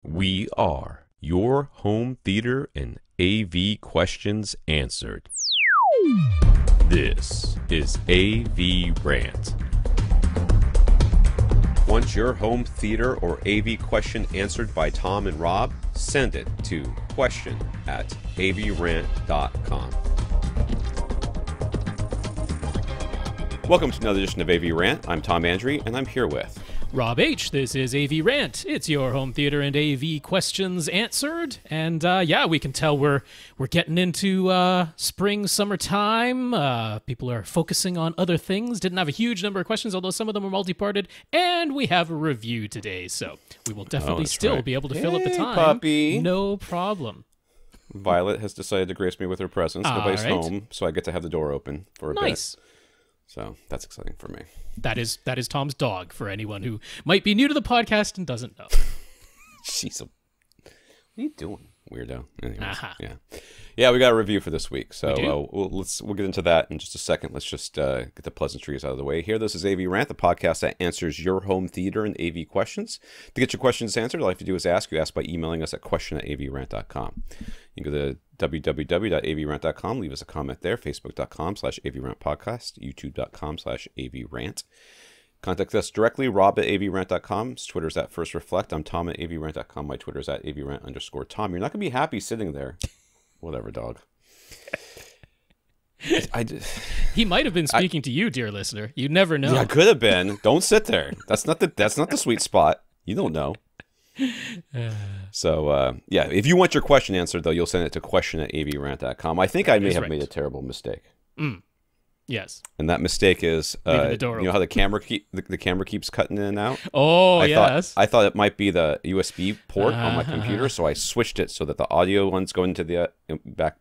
We are your home theater and AV questions answered. This is AVRant. Want your home theater or AV question answered by Tom and Rob? Send it to question@avrant.com. Welcome to another edition of AVRant. I'm Tom Andry, and I'm here with Rob H. This is AVRant. It's your home theater and AV questions answered. And yeah, we can tell we're getting into spring, summertime. People are focusing on other things. Didn't have a huge number of questions, although some of them were multi-parted. And we have a review today, so we will definitely still be able to fill up the time. Puppy. No problem. Violet has decided to grace me with her presence. Nobody's home, so I get to have the door open for a bit. So that's exciting for me. That is Tom's dog, for anyone who might be new to the podcast and doesn't know. What are you doing, weirdo? Anyways, yeah, we got a review for this week, so we'll get into that in just a second. Let's just get the pleasantries out of the way here. This is AVRant, the podcast that answers your home theater and AV questions. To get your questions answered, all you have to do is ask. You ask by emailing us at question@avrant.com. You can go to www.avrant.com, leave us a comment there, facebook.com/avrantpodcast, youtube.com/avrant. Contact us directly, rob@avrant.com. Twitter's @firstreflect. I'm Tom @avrant.com. My Twitter's @avrant_Tom. You're not going to be happy sitting there. Whatever, dog. He might have been speaking to you, dear listener. You never know. Yeah, could have been. Don't sit there. That's not the sweet spot. You don't know. So, yeah, if you want your question answered, though, you'll send it to question@avrant.com. I think I may have made a terrible mistake. Yes. And that mistake is, you know how the camera keeps cutting in and out? Oh, yes. I thought it might be the USB port on my computer, so I switched it so that the audio one's going to the back.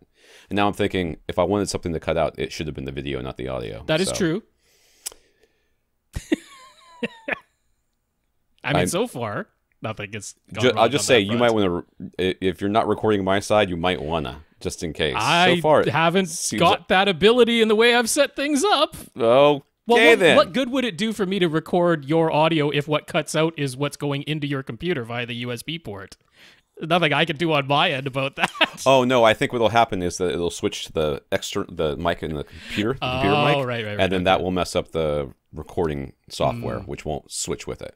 And now I'm thinking, if I wanted something to cut out, it should have been the video, not the audio. That is true. I mean, so far, nothing is gone wrong. I'll just say, you might want to, if you're not recording my side, you might want to. Just in case. I haven't got that ability in the way I've set things up. Okay, then. What good would it do for me to record your audio if what cuts out is what's going into your computer via the USB port? Nothing I can do on my end about that. Oh, no, I think what will happen is that it'll switch to the mic in the computer, mic. Right. And then that will mess up the recording software, which won't switch with it.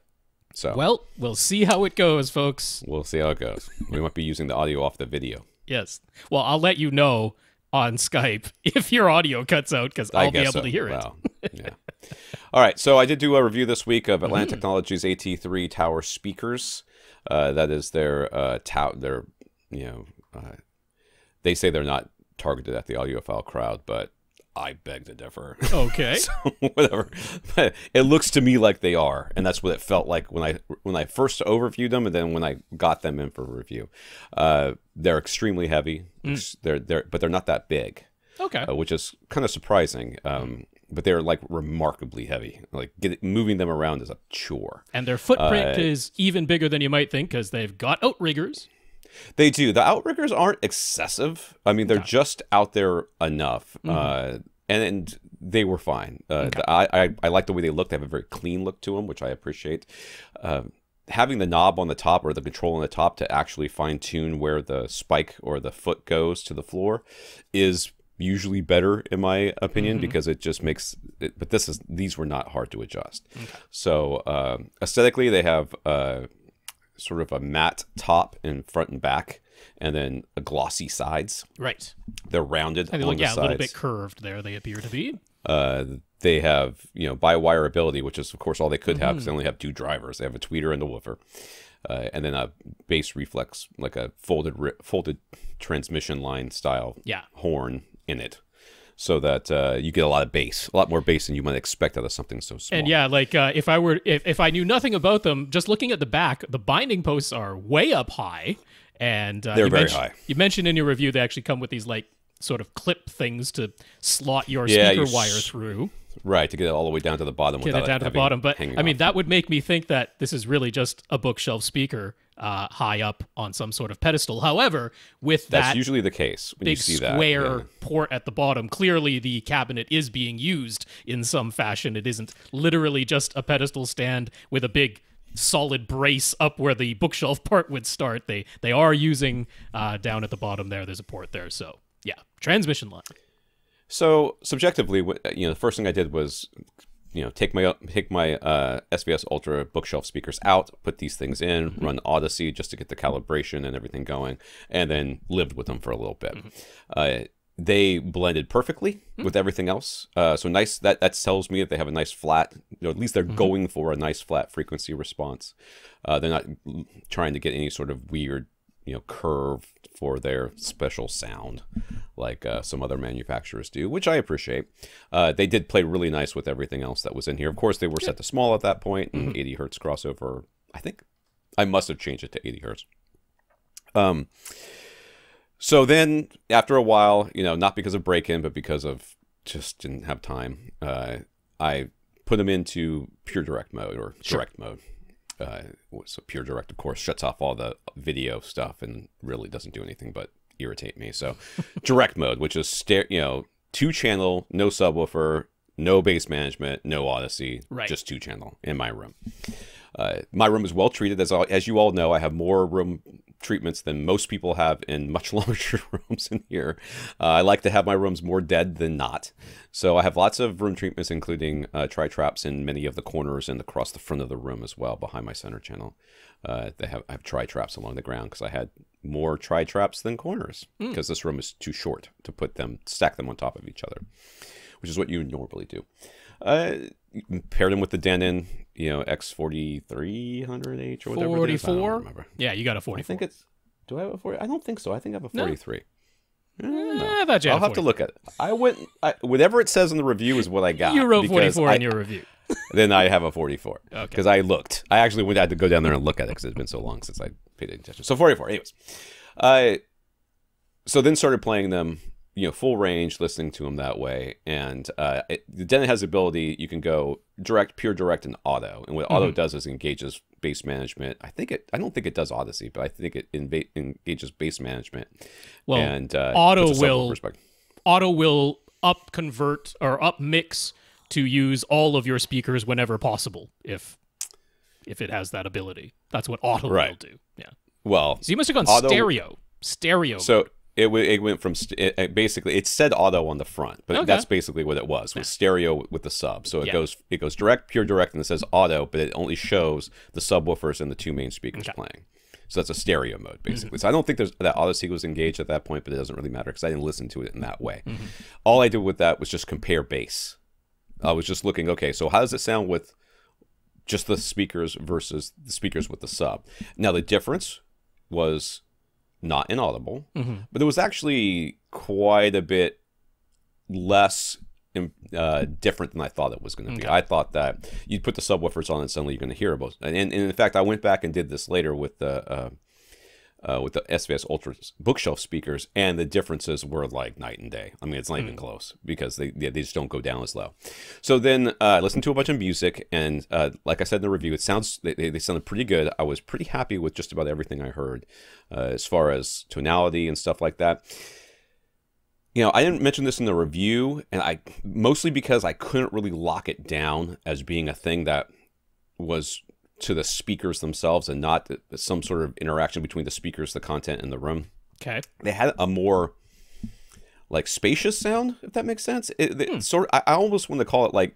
So, well, we'll see how it goes, folks. We'll see how it goes. We might be using the audio off the video. Yes. Well, I'll let you know on Skype if your audio cuts out, because I'll be able to hear it. Wow. Yeah. All right. So I did do a review this week of Atlanta Technologies AT-3 tower speakers. That is their they say they're not targeted at the audiophile crowd, but I beg to differ. Okay. So, whatever. But it looks to me like they are, and that's what it felt like when I first overviewed them, and then when I got them in for review. They're extremely heavy. But they're not that big. Okay. Which is kind of surprising. But they're like remarkably heavy. Like moving them around is a chore. And their footprint is even bigger than you might think, because they've got outriggers. They do. The outriggers aren't excessive. I mean, they're just out there enough. And they were fine. I like the way they look. They have a very clean look to them, which I appreciate. Having the knob on the top, or the control on the top, to actually fine-tune where the spike or the foot goes to the floor is usually better, in my opinion, because it just makes it. But these were not hard to adjust. Okay. So aesthetically, they have sort of a matte top in front and back, and then a glossy sides. Right. They're rounded. And they look, the sides. A little bit curved there, they appear to be. They have, by-wire ability, which is, of course, all they could have, because they only have two drivers. They have a tweeter and a woofer. And then a bass reflex, like a folded transmission line style horn in it. So that you get a lot more bass than you might expect out of something so small. And yeah, like if I knew nothing about them, just looking at the back, the binding posts are way up high, and they're very high. You mentioned in your review they actually come with these like sort of clip things to slot your speaker wire through. Right, to get it all the way down to the bottom. Get it down to the bottom. But I mean, that would make me think that this is really just a bookshelf speaker high up on some sort of pedestal. However, with that's usually the case when big you see square port at the bottom, clearly the cabinet is being used in some fashion. It isn't literally just a pedestal stand with a big solid brace up where the bookshelf part would start. They are using down at the bottom there. There's a port there. So yeah, transmission line. So subjectively, the first thing I did was, take my SVS Ultra bookshelf speakers out, put these things in, run Odyssey just to get the calibration and everything going, and then lived with them for a little bit. They blended perfectly with everything else. So nice. That tells me that they have a nice flat, at least they're going for a nice flat frequency response. They're not trying to get any sort of weird, curve for their special sound like some other manufacturers do, which I appreciate. They did play really nice with everything else that was in here. Of course, they were set to small at that point, and 80 hertz crossover. I think I must have changed it to 80 hertz. So then, after a while, not because of break-in, but because of just didn't have time, I put them into pure direct mode or direct mode. So pure direct, of course, shuts off all the video stuff and really doesn't do anything but irritate me. So direct mode, which is 2-channel, no subwoofer, no bass management, no Odyssey, just 2-channel in my room. My room is well treated. As you all know, I have more room treatments than most people have in much larger rooms in here. I like to have my rooms more dead than not. So I have lots of room treatments, including tri-traps in many of the corners and across the front of the room as well, behind my center channel. I have tri-traps along the ground because I had more tri-traps than corners because this room is too short to stack them on top of each other, which is what you normally do. Paired them with the Denon, X4300H or whatever. 44? It is. I don't remember. Yeah, you got a 44. I think it's. Do I have a 40? I don't think so. I think I have a 43. No. I thought you had I'll have to look at it. Whatever it says in the review is what I got. You wrote 44 in your review. Then I have a 44. Okay. Because I looked. I actually had to go down there and look at it because it's been so long since I paid attention. So 44. Anyways. So then started playing them, full range, listening to them that way. And the Denon has the ability, you can go direct, pure direct, and auto. And what auto does is engages bass management. I don't think it does Odyssey, but I think it engages bass management. Well, and auto will up convert or up mix to use all of your speakers whenever possible if it has that ability. That's what auto will do. Yeah. Well, so you must have gone stereo. So it went from basically it said auto on the front, but that's basically what it was stereo with the sub. So it goes direct, pure direct, and it says auto, but it only shows the subwoofers and the two main speakers playing. So that's a stereo mode basically. So I don't think that Odyssey was engaged at that point, but it doesn't really matter because I didn't listen to it in that way. All I did with that was just compare bass. I was just looking, okay, so how does it sound with just the speakers versus the speakers with the sub? Now the difference was not inaudible, but it was actually quite a bit less different than I thought it was going to be. I thought that you'd put the subwoofers on and suddenly you're going to hear both. And in fact, I went back and did this later with the SVS Ultra bookshelf speakers, and the differences were like night and day. I mean, it's not even close because they just don't go down as low. So then I listened to a bunch of music, and like I said in the review, they sounded pretty good. I was pretty happy with just about everything I heard as far as tonality and stuff like that. I didn't mention this in the review, and mostly because I couldn't really lock it down as being a thing that was to the speakers themselves and not some sort of interaction between the speakers, the content, and the room. Okay. They had a more like spacious sound, if that makes sense. I almost want to call it like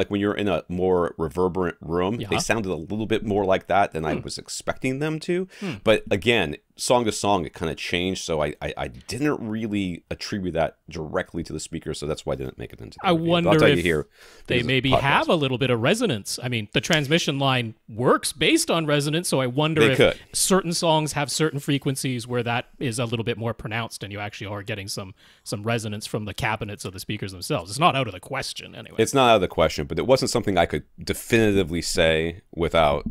when you're in a more reverberant room, they sounded a little bit more like that than I was expecting them to. But again, song to song, it kind of changed. So I didn't really attribute that directly to the speaker. So that's why I didn't make it into the review. Wonder if they maybe have a little bit of resonance. I mean, the transmission line works based on resonance. So I wonder if certain songs have certain frequencies where that is a little bit more pronounced and you actually are getting some resonance from the cabinets of the speakers themselves. It's not out of the question anyway. It's not out of the question, but it wasn't something I could definitively say without,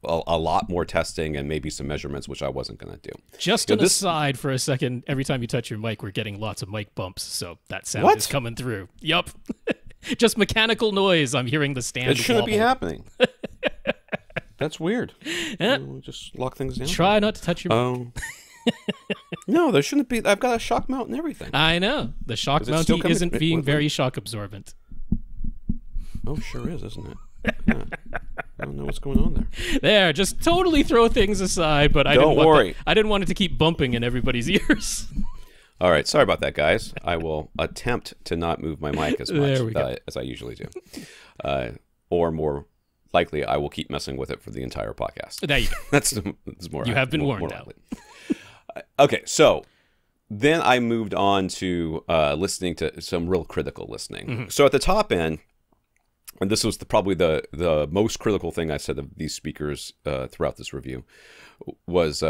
a lot more testing and maybe some measurements, which I wasn't going to do. Just an aside for a second, every time you touch your mic, we're getting lots of mic bumps, so that sound is coming through. Yup. Just mechanical noise. I'm hearing the stand It shouldn't be happening. That's weird. We'll just lock things down. Try not to touch your mic. No, there shouldn't be. I've got a shock mount and everything. I know. The shock mountie isn't being very shock absorbent. Oh, sure is, isn't it? Yeah. Oh, know what's going on there. There, just totally throw things aside, but Don't worry. I didn't want it to keep bumping in everybody's ears. All right, sorry about that, guys. I will attempt to not move my mic as much as I usually do. Or more likely, I will keep messing with it for the entire podcast. There you go. That's more. You have been warned now. Okay, so then I moved on to listening to some real critical listening. Mm-hmm. So at the top end, and this was probably the most critical thing I said of these speakers throughout this review, was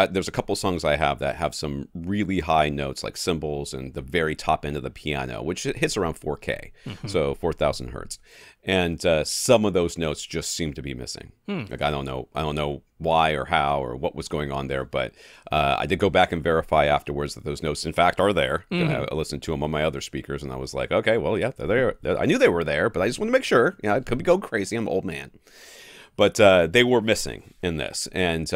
there's a couple songs I have that have some really high notes, like cymbals and the very top end of the piano, which hits around 4K, so 4,000 hertz. And some of those notes just seem to be missing. Like I don't know why or how or what was going on there, but I did go back and verify afterwards that those notes, in fact, are there. I listened to them on my other speakers, and I was like, okay, well, yeah, they're there. I knew they were there, but I just want to make sure. I could be going crazy. I'm an old man. But they were missing in this, and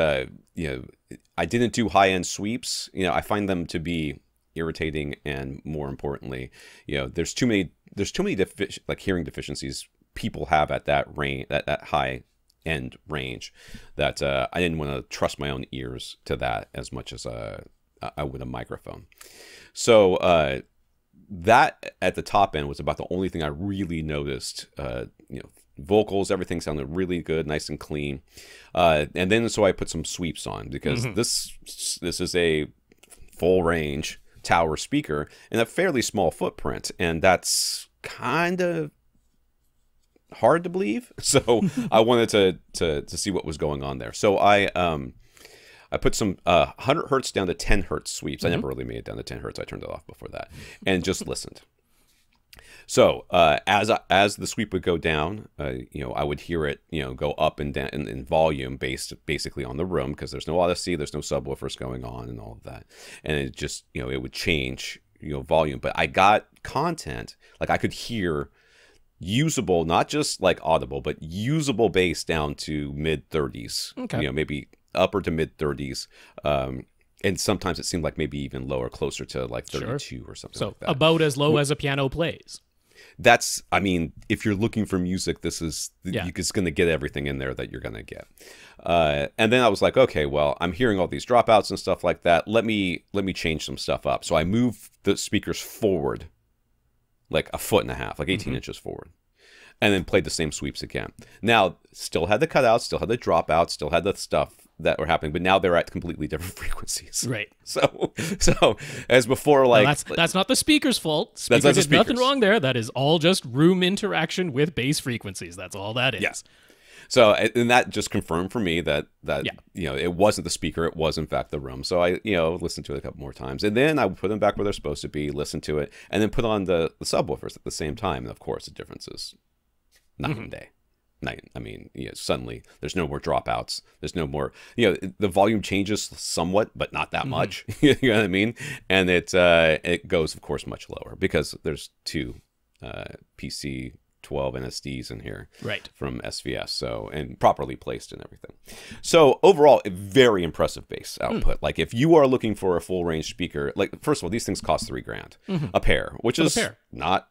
I didn't do high-end sweeps. I find them to be irritating, and more importantly, there's too many hearing deficiencies people have at that range, that high-end range, that I didn't want to trust my own ears to that as much as I would a microphone. So that at the top end was about the only thing I really noticed. Vocals, everything sounded really good, nice and clean. And then so I put some sweeps on, because this is a full range tower speaker in a fairly small footprint, and that's kind of hard to believe. So I wanted to see what was going on there. So I put some 100 hertz down to 10 hertz sweeps. I never really made it down to 10 hertz. I turned it off before that, and just listened. So as the sweep would go down, I would hear it, go up and down in volume based basically on the room, because there's no Odyssey, there's no subwoofers going on and all of that, and it just it would change volume. But I got content, like I could hear usable, not just like audible, but usable bass down to mid 30s, maybe upper to mid 30s. And sometimes it seemed like maybe even lower, closer to like 32 or something like that. So about as low as a piano plays. That's, if you're looking for music, this is, you're just going to get everything in there that you're going to get. And then I was like, okay, well, I'm hearing all these dropouts and stuff like that. Let me change some stuff up. So I moved the speakers forward like a foot and a half, like 18 inches forward, and then played the same sweeps again. Now, still had the cutouts, still had the dropouts, still had the stuff that were happening, but now they're at completely different frequencies. Right. So as before, like, well, that's not the speaker's fault. Speaker did nothing wrong there. That is all just room interaction with bass frequencies. That's all that is. Yes. So, and that just confirmed for me that it wasn't the speaker, it was in fact the room. So I listened to it a couple more times, and then I would put them back where they're supposed to be, listen to it, and then put on the subwoofers at the same time. And of course, the difference is night and day. Suddenly there's no more dropouts. There's no more, the volume changes somewhat, but not that much. You know what I mean? And it goes, of course, much lower, because there's two PC 12 NSDs in here, right, from SVS, so, and properly placed and everything. So overall, a very impressive bass output. Like if you are looking for a full range speaker, like first of all, these things cost $3,000 a pair, which is not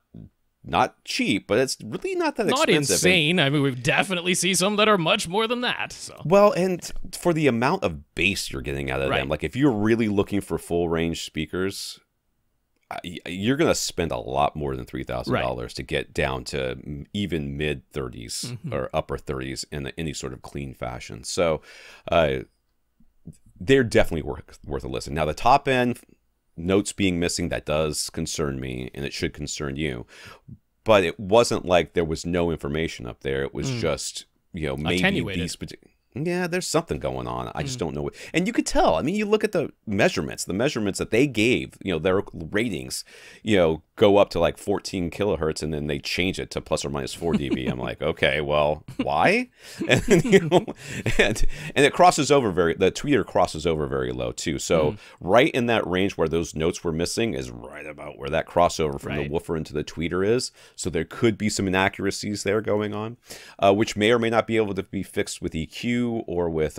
cheap, but it's really not that expensive. Not insane. We definitely see some that are much more than that. So. Well, and for the amount of bass you're getting out of them, like if you're really looking for full range speakers, you're going to spend a lot more than $3,000 to get down to even mid 30s or upper 30s in any sort of clean fashion. So they're definitely worth a listen. Now, the top end, notes being missing, that does concern me, and it should concern you. But it wasn't like there was no information up there. It was just, maybe attenuated. These particular. Yeah, there's something going on. I just don't know what. And you could tell. You look at the measurements that they gave, their ratings, go up to like 14 kilohertz, and then they change it to plus or minus 4 dB. I'm like, okay, well, why? And it crosses over the tweeter crosses over very low too. So right in that range where those notes were missing is right about where that crossover from the woofer into the tweeter is. So there could be some inaccuracies there going on, which may or may not be able to be fixed with EQ or with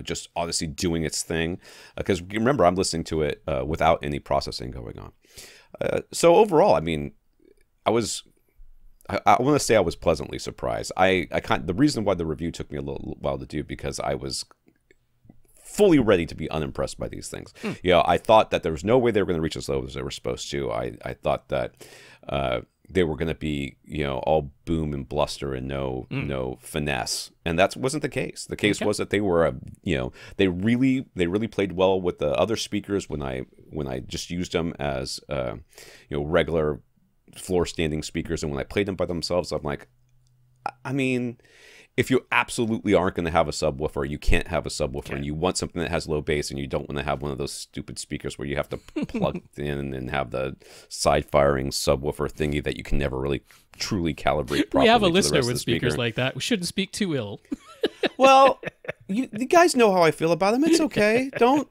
just Odyssey doing its thing, because remember, I'm listening to it without any processing going on. So overall, I I want to say I was pleasantly surprised. The reason why the review took me a little while to do, because I was fully ready to be unimpressed by these things. You know, I thought that there was no way they were going to reach as low as they were supposed to. I thought that they were going to be, you know, all boom and bluster and no finesse, and that wasn't the case. The case was that they were, you know, they really played well with the other speakers when I just used them as you know, regular floor standing speakers, and when I played them by themselves, I'm like, I mean, if you absolutely aren't going to have a subwoofer, you can't have a subwoofer, and you want something that has low bass, and you don't want to have one of those stupid speakers where you have to plug it in and have the side-firing subwoofer thingy that you can never really truly calibrate properly. We have a listener with speakers like that. We shouldn't speak too ill. Well, you guys know how I feel about them. It's okay. Don't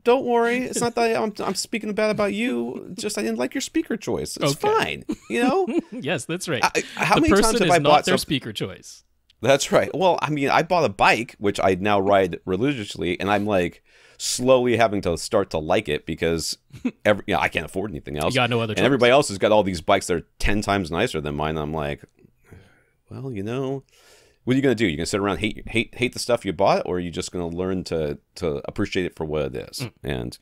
worry. It's not that I'm speaking bad about you. Just I didn't like your speaker choice. It's fine. You know. Yes, that's right. How many times have I bought their speaker choice? That's right. Well, I mean, I bought a bike, which I now ride religiously, and I'm like slowly having to start to like it because I can't afford anything else. You got no other choice. And everybody else has got all these bikes that are 10 times nicer than mine. I'm like, well, you know, what are you going to do? You're going to sit around hate the stuff you bought, or are you just going to learn to appreciate it for what it is? And,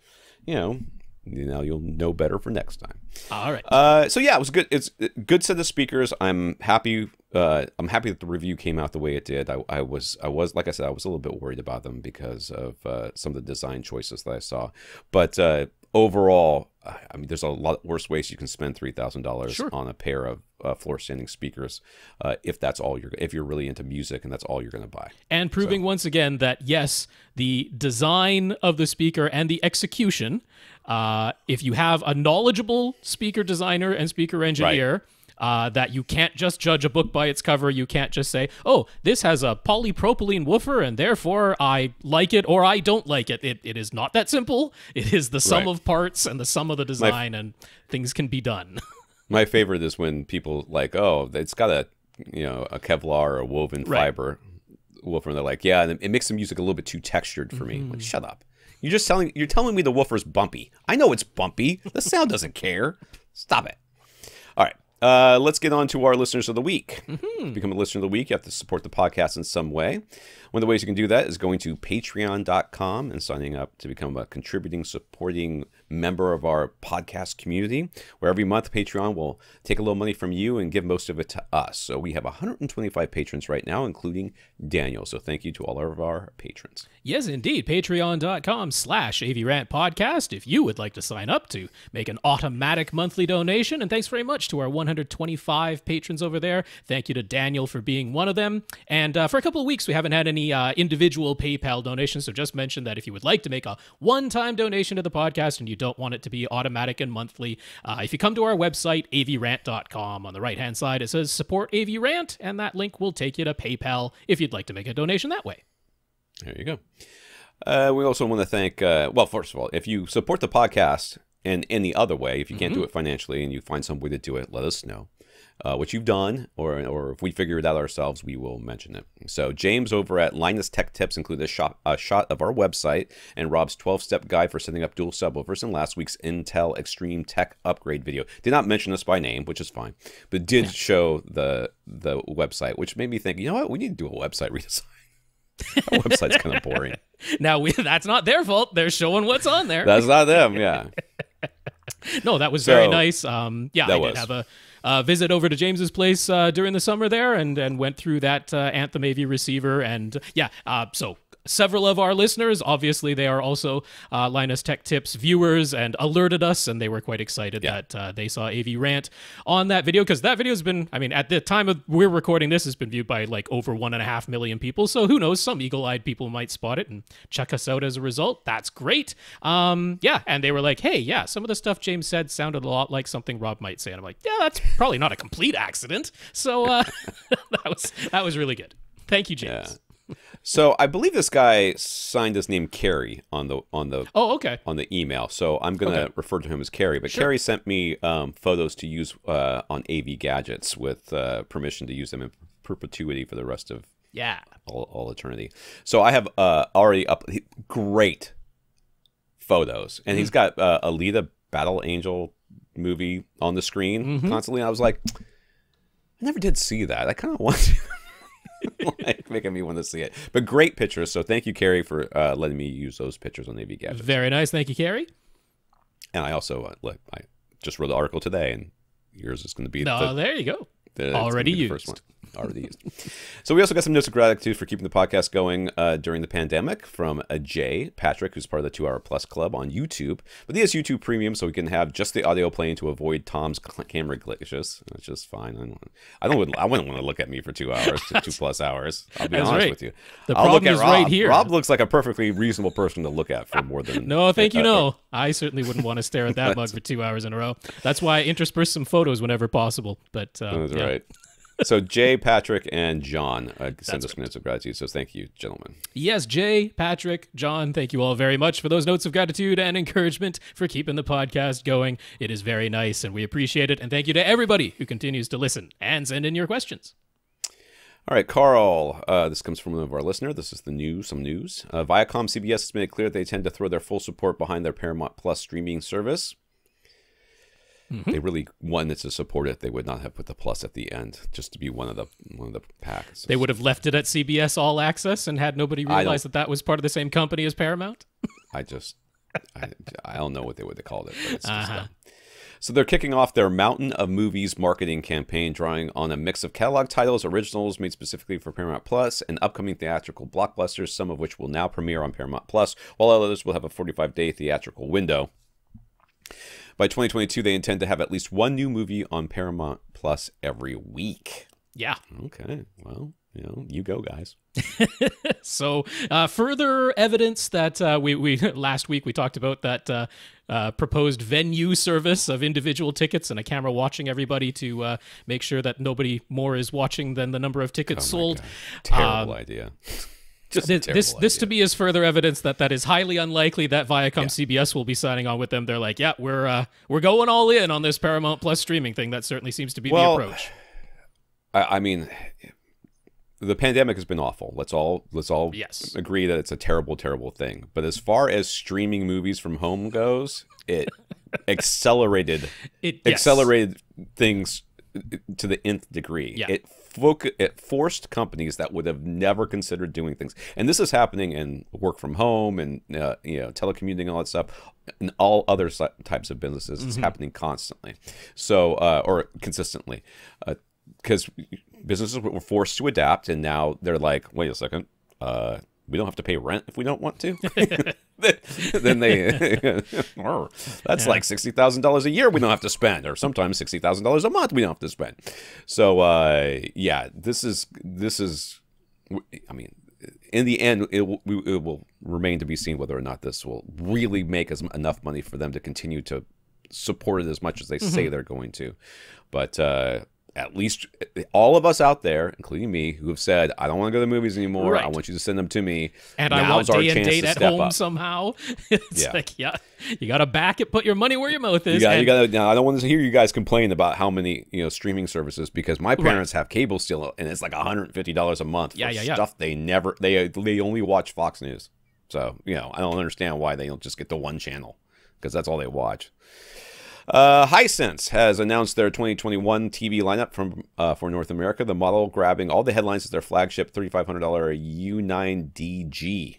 you know, you'll know better for next time. All right. So yeah, it was good. It's a good set of speakers. I'm happy. I'm happy that the review came out the way it did. I was like I said, I was a little bit worried about them because of some of the design choices that I saw. But overall, I mean, there's a lot worse ways you can spend $3,000 on a pair of floor standing speakers if you're really into music and that's all you're going to buy. And proving once again that yes, the design of the speaker and the execution, if you have a knowledgeable speaker designer and speaker engineer. That you can't just judge a book by its cover. You can't just say, oh, this has a polypropylene woofer and therefore I like it or I don't like it. It is not that simple. It is the sum of parts and the sum of the design, and things can be done. My favorite is when people like, oh, it's got a Kevlar or a woven fiber woofer, and they're like, yeah, and it makes the music a little bit too textured for me. I'm like, shut up. You're telling me the woofer's bumpy. I know it's bumpy. The sound doesn't care. Stop it. All right. Let's get on to our listeners of the week. To become a listener of the week, you have to support the podcast in some way. One of the ways you can do that is going to patreon.com and signing up to become a contributing, supporting member of our podcast community, where every month Patreon will take a little money from you and give most of it to us. So we have 125 patrons right now, including Daniel. So thank you to all of our patrons. Yes, indeed. Patreon.com/AVRant podcast if you would like to sign up to make an automatic monthly donation. And thanks very much to our 125 patrons over there. Thank you to Daniel for being one of them. And for a couple of weeks, we haven't had any individual PayPal donations. So just mention that if you would like to make a one-time donation to the podcast and you don't want it to be automatic and monthly, if you come to our website, avrant.com, on the right-hand side, it says support AVRant, and that link will take you to PayPal if you'd like to make a donation that way. There you go. We also want to thank, well, first of all, if you support the podcast in any other way, if you can't do it financially and you find some way to do it, let us know what you've done, or if we figure it out ourselves, we will mention it. So James over at Linus Tech Tips included a shot of our website and Rob's 12-step guide for setting up dual subwoofers in last week's Intel Extreme Tech upgrade video. Did not mention us by name, which is fine, but did show the website, which made me think, you know what, we need to do a website redesign. Our website's kind of boring. Now, that's not their fault. They're showing what's on there. That's not them, yeah. No, that was very nice. I did have a visit over to James's place during the summer there and went through that Anthem AV receiver. And so several of our listeners, obviously they are also Linus Tech Tips viewers, and alerted us, and they were quite excited that they saw AVRant on that video, because that video has been, I mean, at the time of we're recording this, has been viewed by like over 1.5 million people, so who knows, some eagle-eyed people might spot it and check us out as a result. That's great. And they were like, hey, some of the stuff James said sounded a lot like something Rob might say, and I'm like, yeah, that's probably not a complete accident. So that was really good. Thank you, James. Yeah. So I believe this guy signed his name Carrie on the on the email. So I'm gonna refer to him as Carrie. But Carrie sent me photos to use on AV gadgets with permission to use them in perpetuity for the rest of all eternity. So I have already up great photos, and he's got Alita Battle Angel movie on the screen constantly. And I was like, I never did see that. I kind of want to. Like, making me want to see it. But great pictures. So thank you, Carrie, for letting me use those pictures on AV Gadgets. Very nice. Thank you, Carrie. And I also, I just wrote the article today, and yours is going to be there you go. Already used. First one. Already used. So we also got some notes of gratitude for keeping the podcast going during the pandemic from Jay Patrick, who's part of the 2 Hour Plus Club on YouTube. But he has YouTube Premium, so we can have just the audio playing to avoid Tom's camera glitches. It's just fine. I wouldn't want to look at me for 2 hours, 2+ hours. I'll be honest with you. The problem is right here. Rob looks like a perfectly reasonable person to look at for more than. No, thank you. No, I certainly wouldn't want to stare at that mug for 2 hours in a row. That's why I intersperse some photos whenever possible. But that's right. So Jay, Patrick, and John send us notes of gratitude. So thank you, gentlemen. Yes, Jay, Patrick, John, thank you all very much for those notes of gratitude and encouragement for keeping the podcast going. It is very nice, and we appreciate it. And thank you to everybody who continues to listen and send in your questions. All right, Carl, this comes from one of our listeners. This is some news. Viacom CBS has made it clear that they tend to throw their full support behind their Paramount Plus streaming service. They really wanted to support it. They would not have put the plus at the end just to be one of the packs. They would have left it at CBS All Access and had nobody realize that was part of the same company as Paramount. I don't know what they would have called it. But it's just, so they're kicking off their Mountain of Movies marketing campaign, drawing on a mix of catalog titles, originals made specifically for Paramount Plus, and upcoming theatrical blockbusters, some of which will now premiere on Paramount Plus, while others will have a 45-day theatrical window. By 2022, they intend to have at least one new movie on Paramount Plus every week. Yeah. Okay. Well, you go, guys. So, further evidence that we last week we talked about that proposed venue service of individual tickets and a camera watching everybody to make sure that nobody more is watching than the number of tickets sold. God. Terrible idea. This to me is further evidence that is highly unlikely that Viacom CBS will be signing on with them. They're like, yeah, we're going all in on this Paramount Plus streaming thing. That certainly seems to be the approach. I mean, the pandemic has been awful. Let's all agree that it's a terrible, terrible thing. But as far as streaming movies from home goes, it accelerated things to the nth degree. Yeah. It forced companies that would have never considered doing things, and this is happening in work from home and telecommuting and all that stuff, and all other types of businesses. It's happening constantly, or consistently, because businesses were forced to adapt, and now they're like, wait a second, we don't have to pay rent if we don't want to. Then that's like $60,000 a year we don't have to spend, or sometimes $60,000 a month we don't have to spend. So this is. I mean, in the end, it will remain to be seen whether or not this will really make enough money for them to continue to support it as much as they say they're going to. But at least all of us out there, including me, who have said, I don't want to go to the movies anymore. Right. I want you to send them to me. And I want day and date at home somehow. It's like, you got to back it, put your money where your mouth is. You got to. Now, I don't want to hear you guys complain about how many streaming services, because my parents have cable still, and it's like $150 a month for stuff they only watch Fox News. So, I don't understand why they don't just get the one channel, because that's all they watch. Hisense has announced their 2021 TV lineup for North America. The model grabbing all the headlines is their flagship $3,500 U9DG.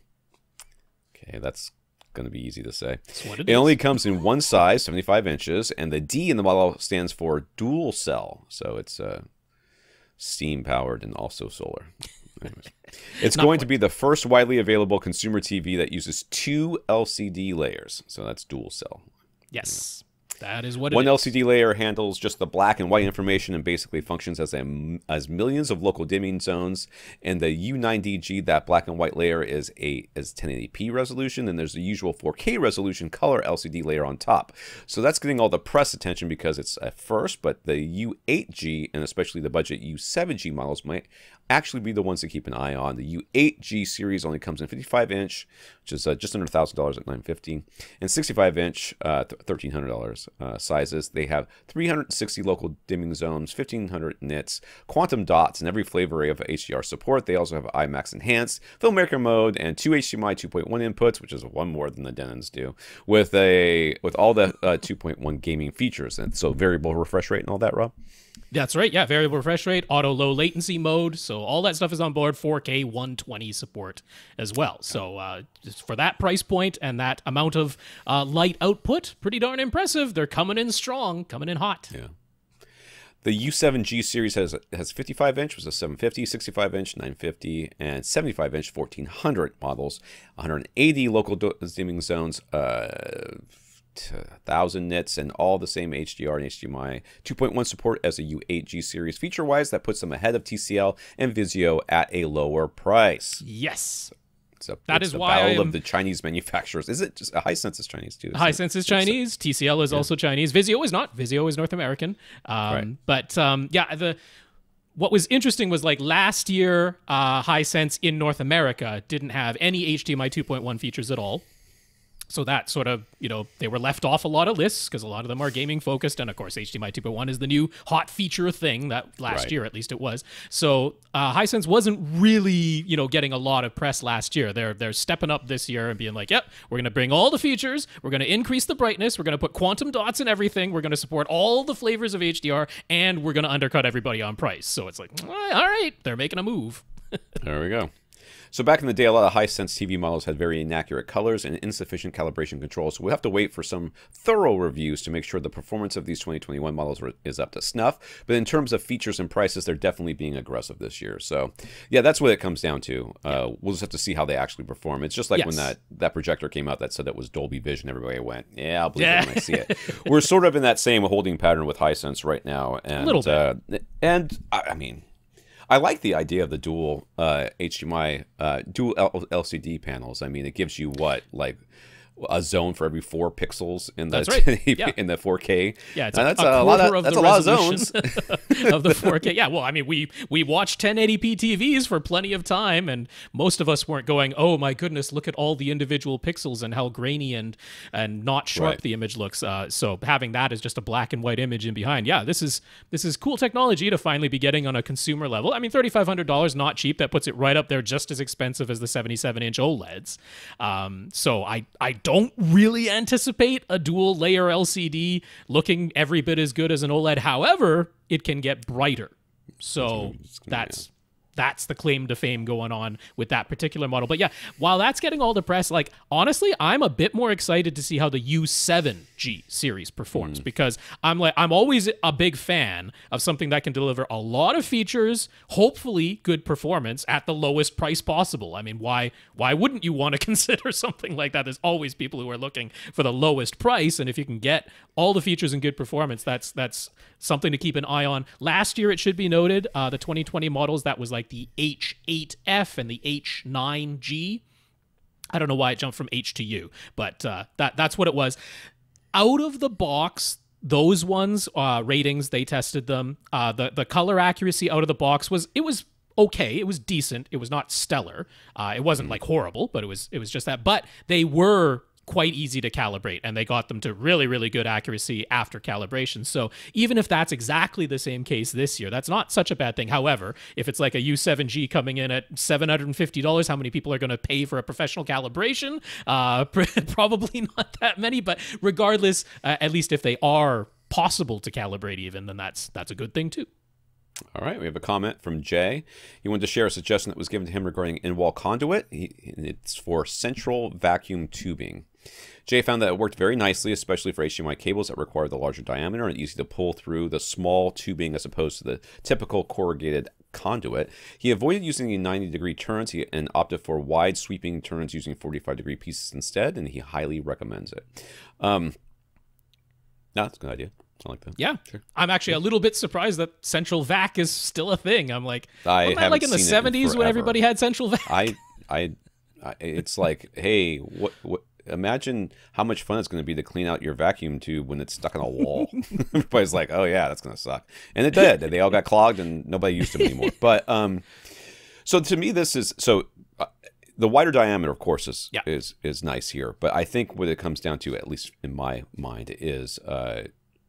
Okay, that's going to be easy to say. That's what it only comes in one size, 75 inches, and the D in the model stands for dual cell. So it's steam powered and also solar. Anyways. It's going to be the first widely available consumer TV that uses 2 LCD layers. So that's dual cell. Yes. That is what one LCD layer handles just the black and white information and basically functions as millions of local dimming zones. And the U9DG, that black and white layer, is 1080p resolution. And there's the usual 4K resolution color LCD layer on top. So that's getting all the press attention because it's at first, but the U8G and especially the budget U7G models might actually be the ones to keep an eye on. The U8G series only comes in 55-inch, which is just under $1,000 at $950, and 65-inch, $1,300 sizes. They have 360 local dimming zones, 1,500 nits, quantum dots, and every flavor of HDR support. They also have IMAX Enhanced, Filmmaker Mode, and 2 HDMI 2.1 inputs, which is one more than the Denons do, with all the 2.1 gaming features. And so variable refresh rate and all that, Rob? That's right. Yeah, variable refresh rate, auto low latency mode. So all that stuff is on board. 4K 120 support as well. So just for that price point and that amount of light output, pretty darn impressive. They're coming in strong, coming in hot. Yeah. The U9DG series has 55-inch, was a 750, 65-inch, 950, and 75-inch 1400 models, 180 local dimming zones, 1,000 nits, and all the same HDR and HDMI 2.1 support as a U9DG series. Feature-wise, that puts them ahead of TCL and Vizio at a lower price. Yes. That is why battle of the Chinese manufacturers. Is it just Hisense is Chinese too? Hisense is Chinese. TCL is also Chinese. Vizio is not. Vizio is North American. Right. But yeah, what was interesting was like last year, Hisense in North America didn't have any HDMI 2.1 features at all. So that sort of, they were left off a lot of lists because a lot of them are gaming focused. And of course, HDMI 2.1 is the new hot feature thing that last year, at least it was. So Hisense wasn't really, getting a lot of press last year. They're stepping up this year and being like, yep, we're going to bring all the features. We're going to increase the brightness. We're going to put quantum dots in everything. We're going to support all the flavors of HDR, and we're going to undercut everybody on price. So it's like, all right, they're making a move. There we go. So back in the day, a lot of Hisense TV models had very inaccurate colors and insufficient calibration control. So we'll have to wait for some thorough reviews to make sure the performance of these 2021 models is up to snuff. But in terms of features and prices, they're definitely being aggressive this year. So yeah, that's what it comes down to. We'll just have to see how they actually perform. It's just like when that projector came out that said it was Dolby Vision. Everybody went, yeah, I'll believe it when I see it. We're sort of in that same holding pattern with Hisense right now. And, a little bit. And I mean, I like the idea of the dual HDMI, dual LCD panels. I mean, it gives you like a zone for every 4 pixels in the in the 4K. Yeah, it's that's a lot of zones of the 4K. Yeah, well, I mean, we watched 1080p TVs for plenty of time, and most of us weren't going, "Oh my goodness, look at all the individual pixels and how grainy and not sharp the image looks." So having that as just a black and white image in behind, yeah, this is cool technology to finally be getting on a consumer level. I mean, $3,500 not cheap. That puts it right up there, just as expensive as the 77-inch OLEDs. So I don't really anticipate a dual layer LCD looking every bit as good as an OLED. However, it can get brighter. So that's the claim to fame going on with that particular model. But yeah, while that's getting all the press, like honestly, I'm a bit more excited to see how the U9DG series performs because I'm always a big fan of something that can deliver a lot of features, hopefully good performance at the lowest price possible. I mean, why wouldn't you want to consider something like that? There's always people who are looking for the lowest price, and if you can get all the features and good performance, that's something to keep an eye on. Last year, it should be noted, the 2020 models, that was like the H8F and the H9G. I don't know why it jumped from H to U, but that's what it was. Out of the box, those ones, ratings, they tested them. The color accuracy out of the box was okay. It was decent. It was not stellar. It wasn't like horrible, but it was just that. But they were quite easy to calibrate, and they got them to really, really good accuracy after calibration. So even if that's exactly the same case this year, that's not such a bad thing. However, if it's like a U9DG coming in at $750, how many people are going to pay for a professional calibration? Probably not that many, but regardless, at least if they are possible to calibrate even, then that's a good thing too. All right, we have a comment from Jay. He wanted to share a suggestion that was given to him regarding in-wall conduit. It's for central vacuum tubing. Jay found that it worked very nicely, especially for HDMI cables that require the larger diameter and easy to pull through the small tubing as opposed to the typical corrugated conduit. He avoided using the 90-degree turns and opted for wide sweeping turns using 45-degree pieces instead, and he highly recommends it. No, that's a good idea. I like that. Yeah, sure. I'm actually a little bit surprised that central vac is still a thing. I'm like, wasn't that like in the 70s when everybody had central vac? It's like, hey, what? Imagine how much fun it's going to be to clean out your vacuum tube when it's stuck on a wall. Everybody's like, oh yeah, that's going to suck, and it did. They all got clogged, and nobody used them anymore. But so to me, this is so. The wider diameter, of course, is nice here, but I think what it comes down to, at least in my mind, is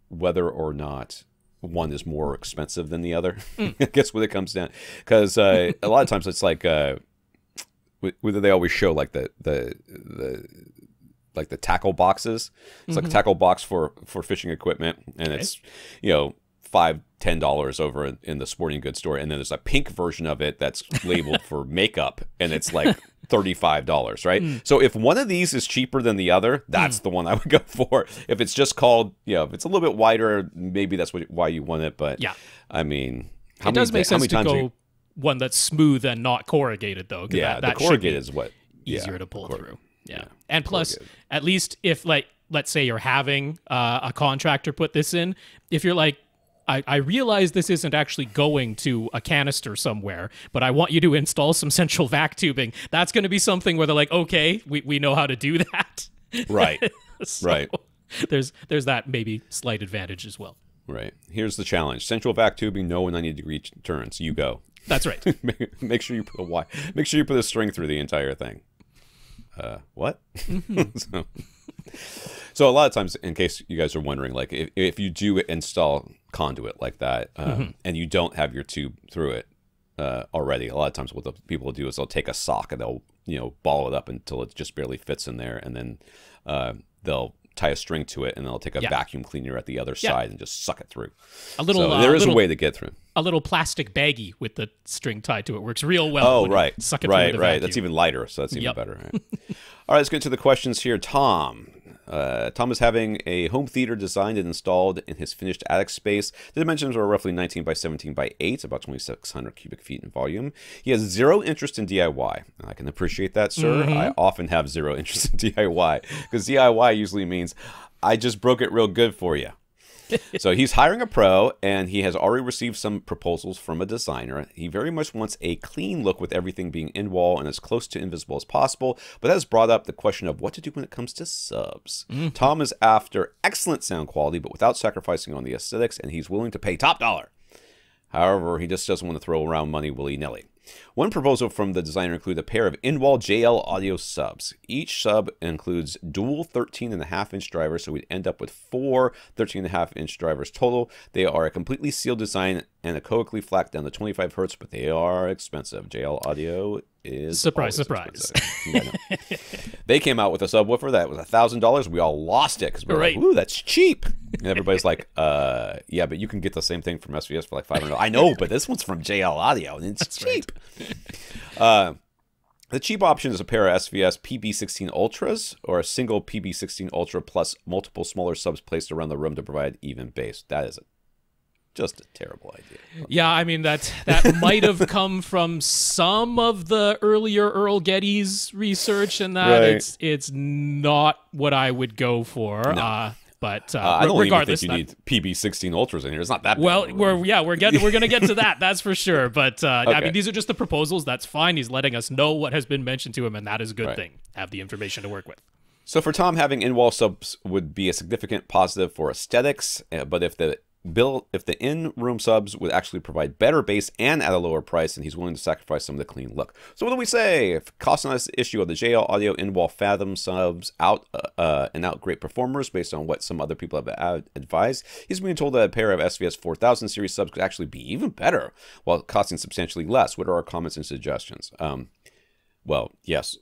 whether or not one is more expensive than the other. I guess what it comes down, because a lot of times it's like whether they always show like the tackle boxes. It's like a tackle box for fishing equipment, and it's $5-10 over in the sporting goods store, and then there's a pink version of it that's labeled for makeup, and it's like $35, right? So if one of these is cheaper than the other, that's the one I would go for. If it's just called, if it's a little bit wider, maybe that's why you want it. But yeah, I mean, it does make sense to go one that's smooth and not corrugated, though. Yeah, the corrugated is what easier to pull through. Yeah, and plus, at least if let's say you're having a contractor put this in, if you're like, I realize this isn't actually going to a canister somewhere, but I want you to install some central vac tubing. That's going to be something where they're like, okay, we know how to do that. Right. Right. There's that maybe slight advantage as well. Right. Here's the challenge: central vac tubing, no 90-degree turns. You go. That's right. Make sure you put Make sure you put a string through the entire thing. What? So a lot of times, in case you guys are wondering, like if you do install conduit like that, and you don't have your tube through it already, a lot of times what the people will do is they'll take a sock and they'll ball it up until it just barely fits in there, and then they'll tie a string to it, and they'll take a vacuum cleaner at the other side and just suck it through. There is a way to get through. A little plastic baggie with the string tied to it works real well. Oh, right. Suck it through the vacuum. That's even lighter, so that's even better. Right? All right, let's get to the questions here. Tom is having a home theater designed and installed in his finished attic space. The dimensions are roughly 19 by 17 by 8, about 2,600 cubic feet in volume. He has zero interest in DIY. I can appreciate that, sir. I often have zero interest in DIY, because DIY usually means I just broke it real good for you. So he's hiring a pro, and he has already received some proposals from a designer. He very much wants a clean look with everything being in-wall and as close to invisible as possible, but that has brought up the question of what to do when it comes to subs. Tom is after excellent sound quality, but without sacrificing on the aesthetics, and he's willing to pay top dollar. However, he just doesn't want to throw around money willy-nilly. One proposal from the designer includes a pair of in-wall JL audio subs. Each sub includes dual 13.5-inch drivers, so we'd end up with 4 13.5-inch drivers total. They are a completely sealed design and aeroically flat down to 25 hertz, but they are expensive. JL audio is surprise. Yeah, they came out with a subwoofer that was $1,000. We all lost it because we were like, "Ooh, that's cheap." And everybody's like, "Yeah, but you can get the same thing from SVS for like $500." I know, but this one's from JL Audio and it's cheap. The cheap option is a pair of SVS PB16 Ultras or a single PB16 Ultra plus multiple smaller subs placed around the room to provide even bass. That is just a terrible idea. Yeah, I mean, that might have come from some of the earlier Earl Geddes research, and that it's not what I would go for. No. But I don't even think you need PB16 Ultras in here. It's not that bad. Well, we're gonna get to that. That's for sure. But I mean, these are just the proposals. That's fine. He's letting us know what has been mentioned to him, and that is a good thing. Have the information to work with. So for Tom, having in-wall subs would be a significant positive for aesthetics. But if the in-room subs would actually provide better bass and at a lower price, and he's willing to sacrifice some of the clean look. So what do we say? If cost on this issue of the JL Audio in-wall Fathom subs out great performers based on what some other people have advised, he's being told that a pair of SVS 4000 series subs could actually be even better while costing substantially less. What are our comments and suggestions? Well, yes.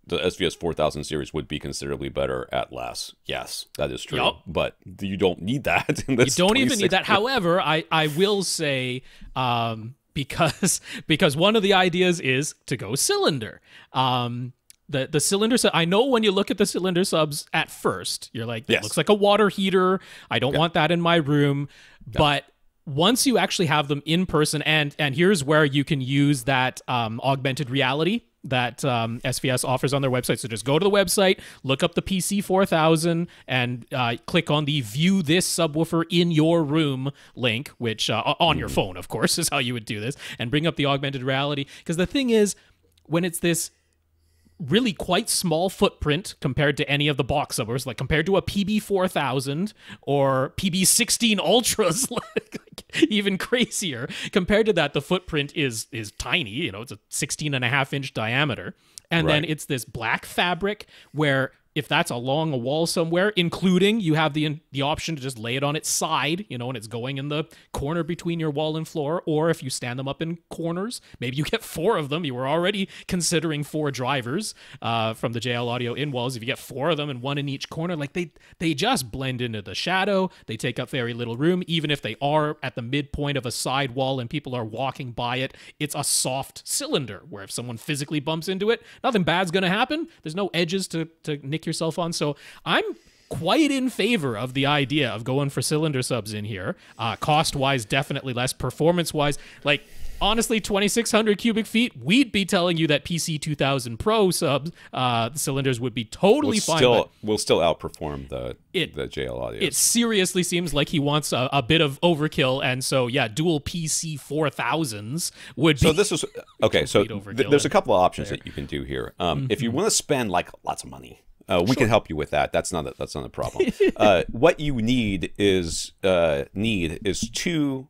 The SVS 4000 series would be considerably better at less. Yes, that is true. Yep. But you don't need that in this. You don't even need that. However, I will say, because one of the ideas is to go cylinder. The cylinder sub, I know when you look at the cylinder subs at first, you're like, it looks like a water heater. I don't want that in my room. But once you actually have them in person, and here's where you can use that augmented reality that SVS offers on their website. So just go to the website, look up the PC4000, and click on the View This Subwoofer in Your Room link, which on your phone, of course, is how you would do this, and bring up the augmented reality. Because the thing is, when it's this really quite small footprint compared to any of the box subwoofers, like compared to a PB4000 or PB16 Ultras, like even crazier. Compared to that, the footprint is tiny. It's a 16.5-inch diameter. And then it's this black fabric where if that's along a wall somewhere, including you have the option to just lay it on its side, you know, and it's going in the corner between your wall and floor, or if you stand them up in corners, maybe you get 4 of them. You were already considering 4 drivers from the JL Audio in walls. If you get 4 of them and 1 in each corner, like they just blend into the shadow. They take up very little room. Even if they are at the midpoint of a side wall and people are walking by it, it's a soft cylinder where if someone physically bumps into it, nothing bad's going to happen. There's no edges to nick yourself on. So I'm quite in favor of the idea of going for cylinder subs in here. Cost-wise, definitely less. Performance-wise, like, honestly, 2,600 cubic feet, we'd be telling you that PC 2000 Pro subs, cylinders would be totally fine. We'll still outperform the JL Audio. It seriously seems like he wants a bit of overkill, and so, yeah, dual PC 4000s would be... So this is... Okay, so there's a couple of options that you can do here. If you want to spend, like, lots of money... we can help you with that. That's not a problem. What you need is 2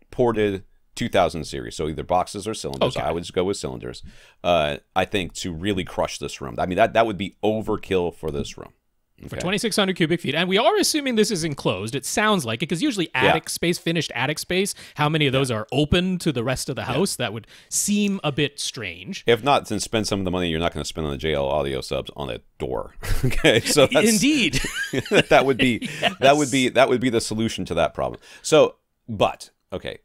ported 2000 series, so either boxes or cylinders. Okay. I would just go with cylinders. I think to really crush this room. I mean that would be overkill for this room. Okay. For 2,600 cubic feet. And we are assuming this is enclosed. It sounds like it, because usually attic space, finished attic space, how many of those are open to the rest of the house? That would seem a bit strange. If not, then spend some of the money you're not going to spend on the JL Audio subs on a door. Okay, so that's, indeed, that would be that would be the solution to that problem. So, but okay,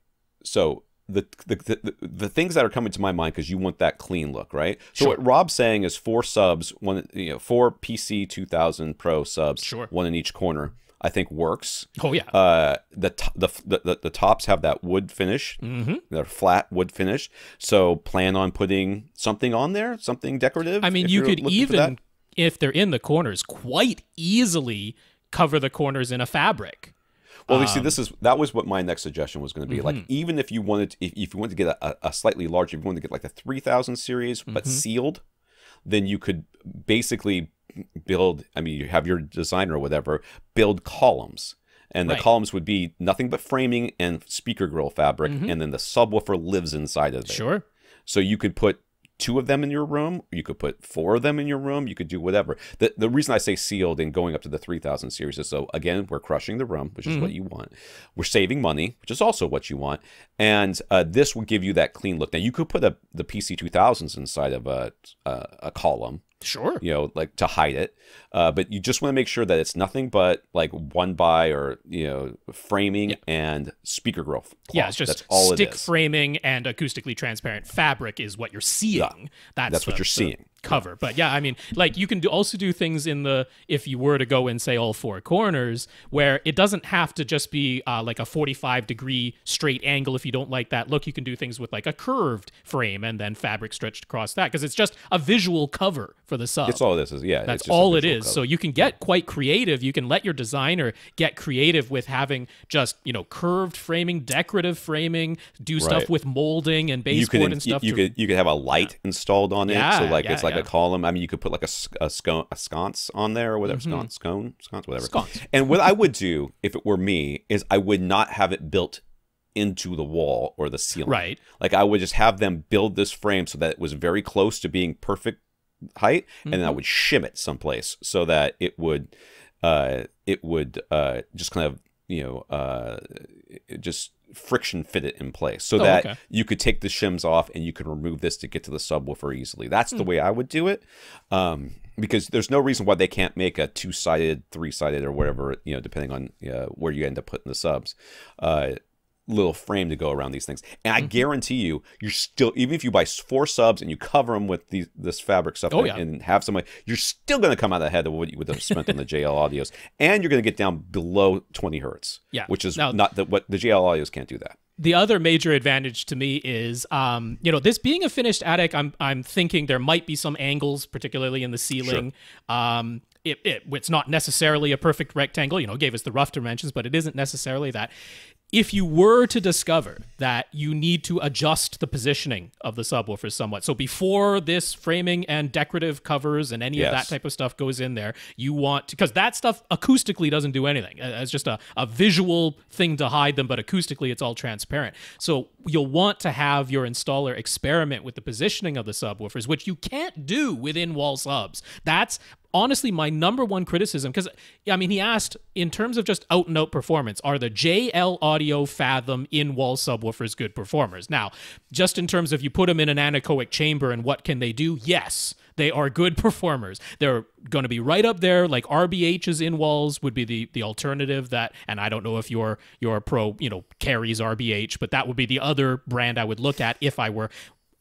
so the things that are coming to my mind, because you want that clean look, right? So what Rob's saying is 4 subs, 4 PC 2000 Pro subs, 1 in each corner, I think works. Oh yeah. The tops have that wood finish, they're flat wood finish. So plan on putting something on there, something decorative. I mean, you could even, if they're in the corners, quite easily cover the corners in a fabric. Well, you see, that was what my next suggestion was going to be. Like, even if you wanted, if you wanted to get a slightly larger, if you wanted to get like the 3000 series but sealed, then you could basically build. I mean, you have your designer or whatever build columns, and the columns would be nothing but framing and speaker grill fabric, and then the subwoofer lives inside of it. Sure. So you could put 2 of them in your room, you could put 4 of them in your room, you could do whatever. The reason I say sealed and going up to the 3000 series is so, again, we're crushing the room, which is what you want. We're saving money, which is also what you want. And this will give you that clean look. Now, you could put the PC 2000s inside of a column. Sure. You know, like to hide it. But you just want to make sure that it's nothing but like 1x or, framing and speaker grill cloth. Yeah, it's just stick framing and acoustically transparent fabric is what you're seeing. Yeah, that's what you're seeing. Cover. But yeah, I mean, like you can also do things in the, if you were to go in, say, all 4 corners, where it doesn't have to just be like a 45-degree straight angle. If you don't like that look, you can do things with like a curved frame and then fabric stretched across that, because it's just a visual cover for the sub. That's all this is. Yeah, that's all it is. Cover. So you can get quite creative. You can let your designer get creative with having just, curved framing, decorative framing, do stuff with molding and baseboard and stuff. You could have a light installed on it. So like it's like a column. I mean, you could put like a sconce on there or whatever. Sconce, whatever. Sconce. And what I would do if it were me is I would not have it built into the wall or the ceiling. Right. Like I would just have them build this frame so that it was very close to being perfect height, and then I would shim it someplace so that it would just kind of just friction fit it in place so that you could take the shims off and you could remove this to get to the subwoofer easily. That's the way I would do it, because there's no reason why they can't make a 2-sided, 3-sided, or whatever, depending on where you end up putting the subs, little frame to go around these things. And I guarantee you're still, even if you buy 4 subs and you cover them with this fabric stuff and have somebody, you're still going to come out ahead of what you would have spent on the JL Audios, and you're going to get down below 20 hertz, which is what the JL Audios can't do that. The other major advantage to me is, this being a finished attic, I'm thinking there might be some angles, particularly in the ceiling. Sure. It's not necessarily a perfect rectangle, gave us the rough dimensions, but it isn't necessarily that. if you were to discover that you need to adjust the positioning of the subwoofers somewhat, so before this framing and decorative covers and any of that type of stuff goes in there, you want to, because that stuff acoustically doesn't do anything. It's just a visual thing to hide them, but acoustically it's all transparent. So you'll want to have your installer experiment with the positioning of the subwoofers, which you can't do with in-wall subs. That's honestly my number one criticism, because I mean, he asked in terms of just out and out performance, are the JL Audio Fathom in-wall subwoofers good performers? Now, just in terms of you put them in an anechoic chamber and what can they do? Yes, they are good performers. They're going to be right up there, like RBH's in-walls would be the alternative that, and I don't know if your pro, carries RBH, but that would be the other brand I would look at if I were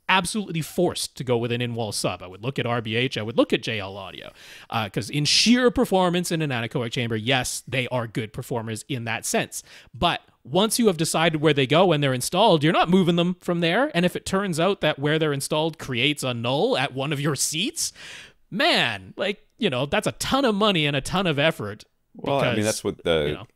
absolutely forced to go with an in-wall sub. I would look at RBH, I would look at JL Audio, because in sheer performance in an anechoic chamber, yes, they are good performers in that sense. But once you have decided where they go and they're installed, you're not moving them from there. And if it turns out that where they're installed creates a null at one of your seats, man, that's a ton of money and a ton of effort. Well, because, I mean, that's what the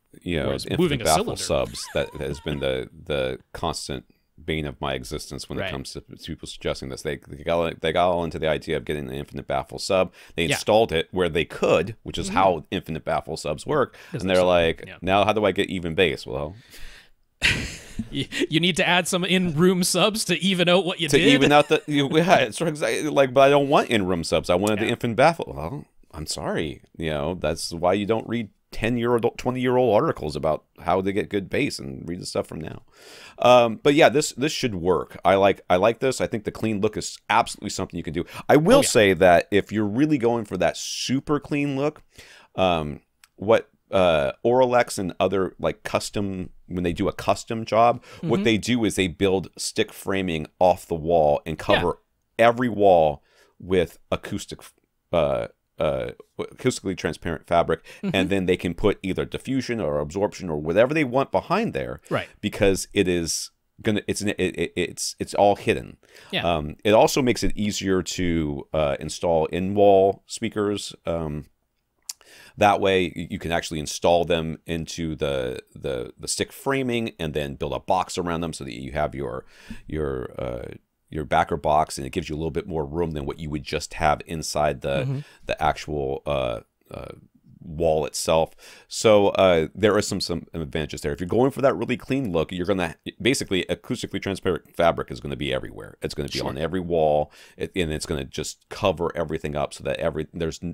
moving a baffle cylinder subs that has been the constant bane of my existence when it comes to people suggesting this. They got all into the idea of getting the infinite baffle sub. They installed it where they could, which is how infinite baffle subs work. And they're like, now how do I get even bass? Well, you need to add some in-room subs to even out what you did. To even out it's exactly but I don't want in-room subs. I wanted the infinite baffle. Well, I'm sorry. That's why you don't read 10-year-old, 20-year-old articles about how to get good bass, and read the stuff from now. But yeah, this should work. I like this. I think the clean look is absolutely something you can do. I will say that if you're really going for that super clean look, what Auralex and other custom, when they do a custom job, what they do is they build stick framing off the wall and cover every wall with acoustically transparent fabric, and then they can put either diffusion or absorption or whatever they want behind there, because it is it's all hidden. It also makes it easier to install in-wall speakers. That way you can actually install them into the stick framing and then build a box around them so that you have your backer box, and it gives you a little bit more room than what you would just have inside the actual wall itself. So there are some advantages there. If you're going for that really clean look, you're going to basically acoustically transparent fabric is going to be everywhere. It's going to be on every wall, and it's going to just cover everything up so that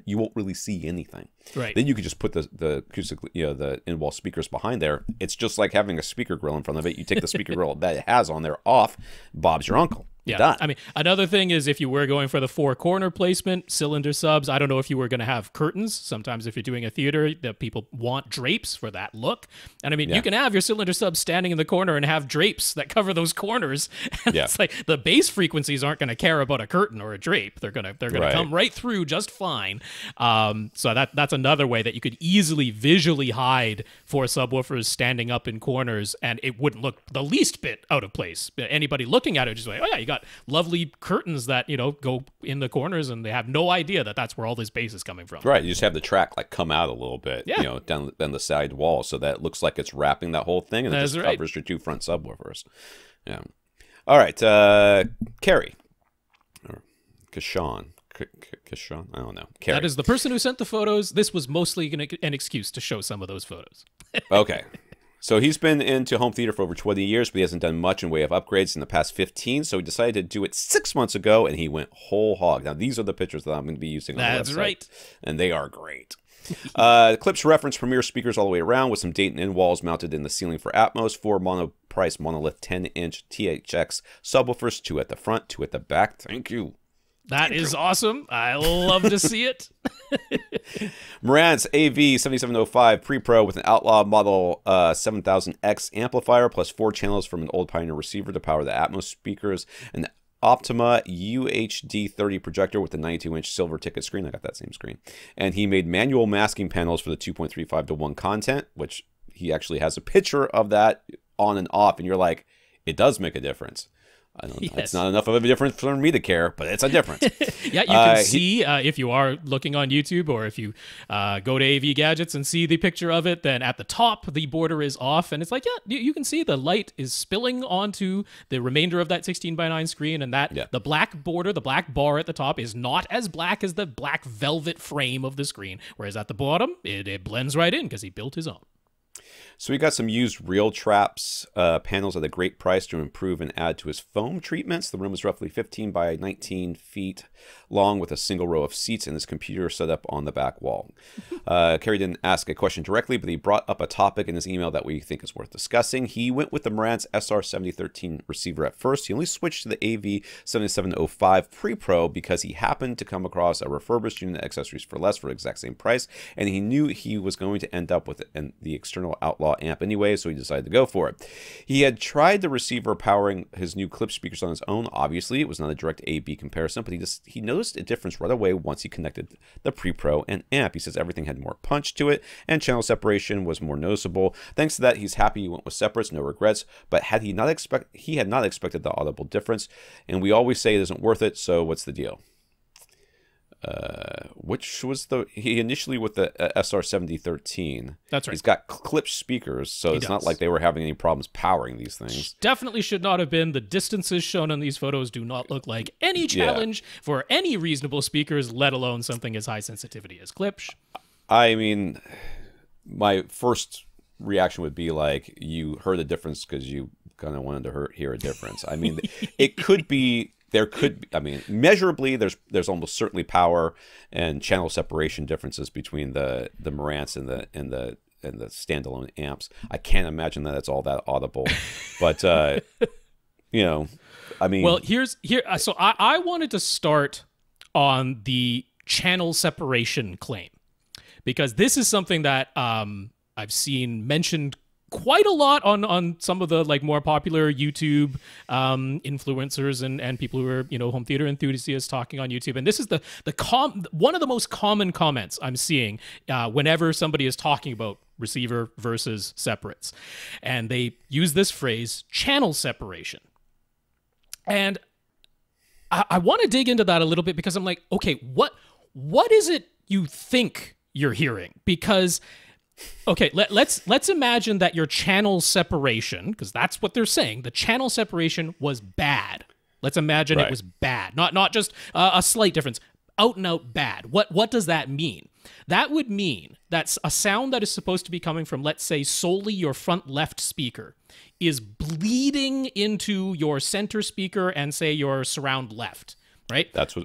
you won't really see anything. Then you can just put the acoustically, the in-wall speakers behind there. It's just like having a speaker grill in front of it. You take the speaker grill that it has on there off, Bob's your uncle. Done. I mean, another thing is if you were going for the 4-corner placement, cylinder subs, I don't know if you were going to have curtains. Sometimes if you're doing a theater, that people want drapes for that look. And I mean, you can have your cylinder subs standing in the corner and have drapes that cover those corners. And it's like the bass frequencies aren't going to care about a curtain or a drape. They're going to come right through just fine. So that's another way that you could easily visually hide 4 subwoofers standing up in corners, and it wouldn't look the least bit out of place. Anybody looking at it just like, oh yeah, you got lovely curtains that go in the corners, and they have no idea that that's where all this bass is coming from. You just have the track come out a little bit, down the side wall, so that it looks like it's wrapping that whole thing, and it just covers your 2 front subwoofers. All right, Carrie or Keshaun. Keshaun? I don't know. Carrie. That is the person who sent the photos. This was mostly an excuse to show some of those photos. Okay. So he's been into home theater for over 20 years, but he hasn't done much in way of upgrades in the past 15. So he decided to do it 6 months ago, and he went whole hog. Now, these are the pictures that I'm going to be using on the website. That's right. And they are great. Clips reference Premier speakers all the way around with some Dayton in-walls mounted in the ceiling for Atmos, 4 mono-price monolith 10-inch THX subwoofers, 2 at the front, 2 at the back. Thank you. That is awesome. I love to see it. Marantz AV7705 Pre-Pro with an Outlaw Model 7000X amplifier plus 4 channels from an old Pioneer receiver to power the Atmos speakers. An Optima UHD30 projector with a 92-inch silver ticket screen. I got that same screen. And he made manual masking panels for the 2.35:1 content, which he actually has a picture of that on and off. And you're like, it does make a difference. I don't know. Yes. It's not enough of a difference for me to care, but it's a difference. Yeah, you can see if you are looking on YouTube, or if you go to AV Gadgets and see the picture of it, then at the top, the border is off. And it's like, yeah, you can see the light is spilling onto the remainder of that 16:9 screen. And that the black border, the black bar at the top is not as black as the black velvet frame of the screen. Whereas at the bottom, it blends right in because he built his own. So we got some used reel traps panels at a great price to improve and add to his foam treatments. The room is roughly 15 by 19 feet long with a single row of seats and his computer set up on the back wall. Kerry didn't ask a question directly, but he brought up a topic in his email that we think is worth discussing. He went with the Marantz SR7013 receiver at first. He only switched to the AV7705 Pre-Pro because he happened to come across a refurbished unit accessories for less for the exact same price, and he knew he was going to end up with the external Outlaw amp anyway, so he decided to go for it. He had tried the receiver powering his new clip speakers on his own. Obviously, it was not a direct A-B comparison, but he noticed a difference right away once he connected the Pre-Pro and amp. He says everything had more punch to it, and channel separation was more noticeable. Thanks to that, he's happy he went with separates, no regrets, but he had not expected the audible difference, and we always say it isn't worth it, so what's the deal? Which was he initially with the SR7013. That's right. He's got clip speakers, so it's not like they were having any problems powering these things. Definitely should not have been. The distances shown in these photos do not look like any challenge for any reasonable speakers, let alone something as high sensitivity as clips. I mean, my first reaction would be like, you heard a difference because you kind of wanted to hear a difference. I mean, it could be. There could be, I mean, measurably, there's almost certainly power and channel separation differences between the Marantz and the standalone amps. I can't imagine that it's all that audible, but you know, I mean, well, so I wanted to start on the channel separation claim, because this is something that I've seen mentioned quite a lot on some of the more popular YouTube influencers and people who are home theater enthusiasts talking on YouTube. And this is one of the most common comments I'm seeing whenever somebody is talking about receiver versus separates, and they use this phrase channel separation. And I want to dig into that a little bit, because I'm like, okay, what is it you think you're hearing? Because okay, let's imagine that your channel separation, because that's what they're saying, the channel separation was bad. Let's imagine it was bad, not just a slight difference, out and out bad. What does that mean? That would mean that a sound that is supposed to be coming from, let's say, solely your front left speaker is bleeding into your center speaker and, say, your surround left. Right? That's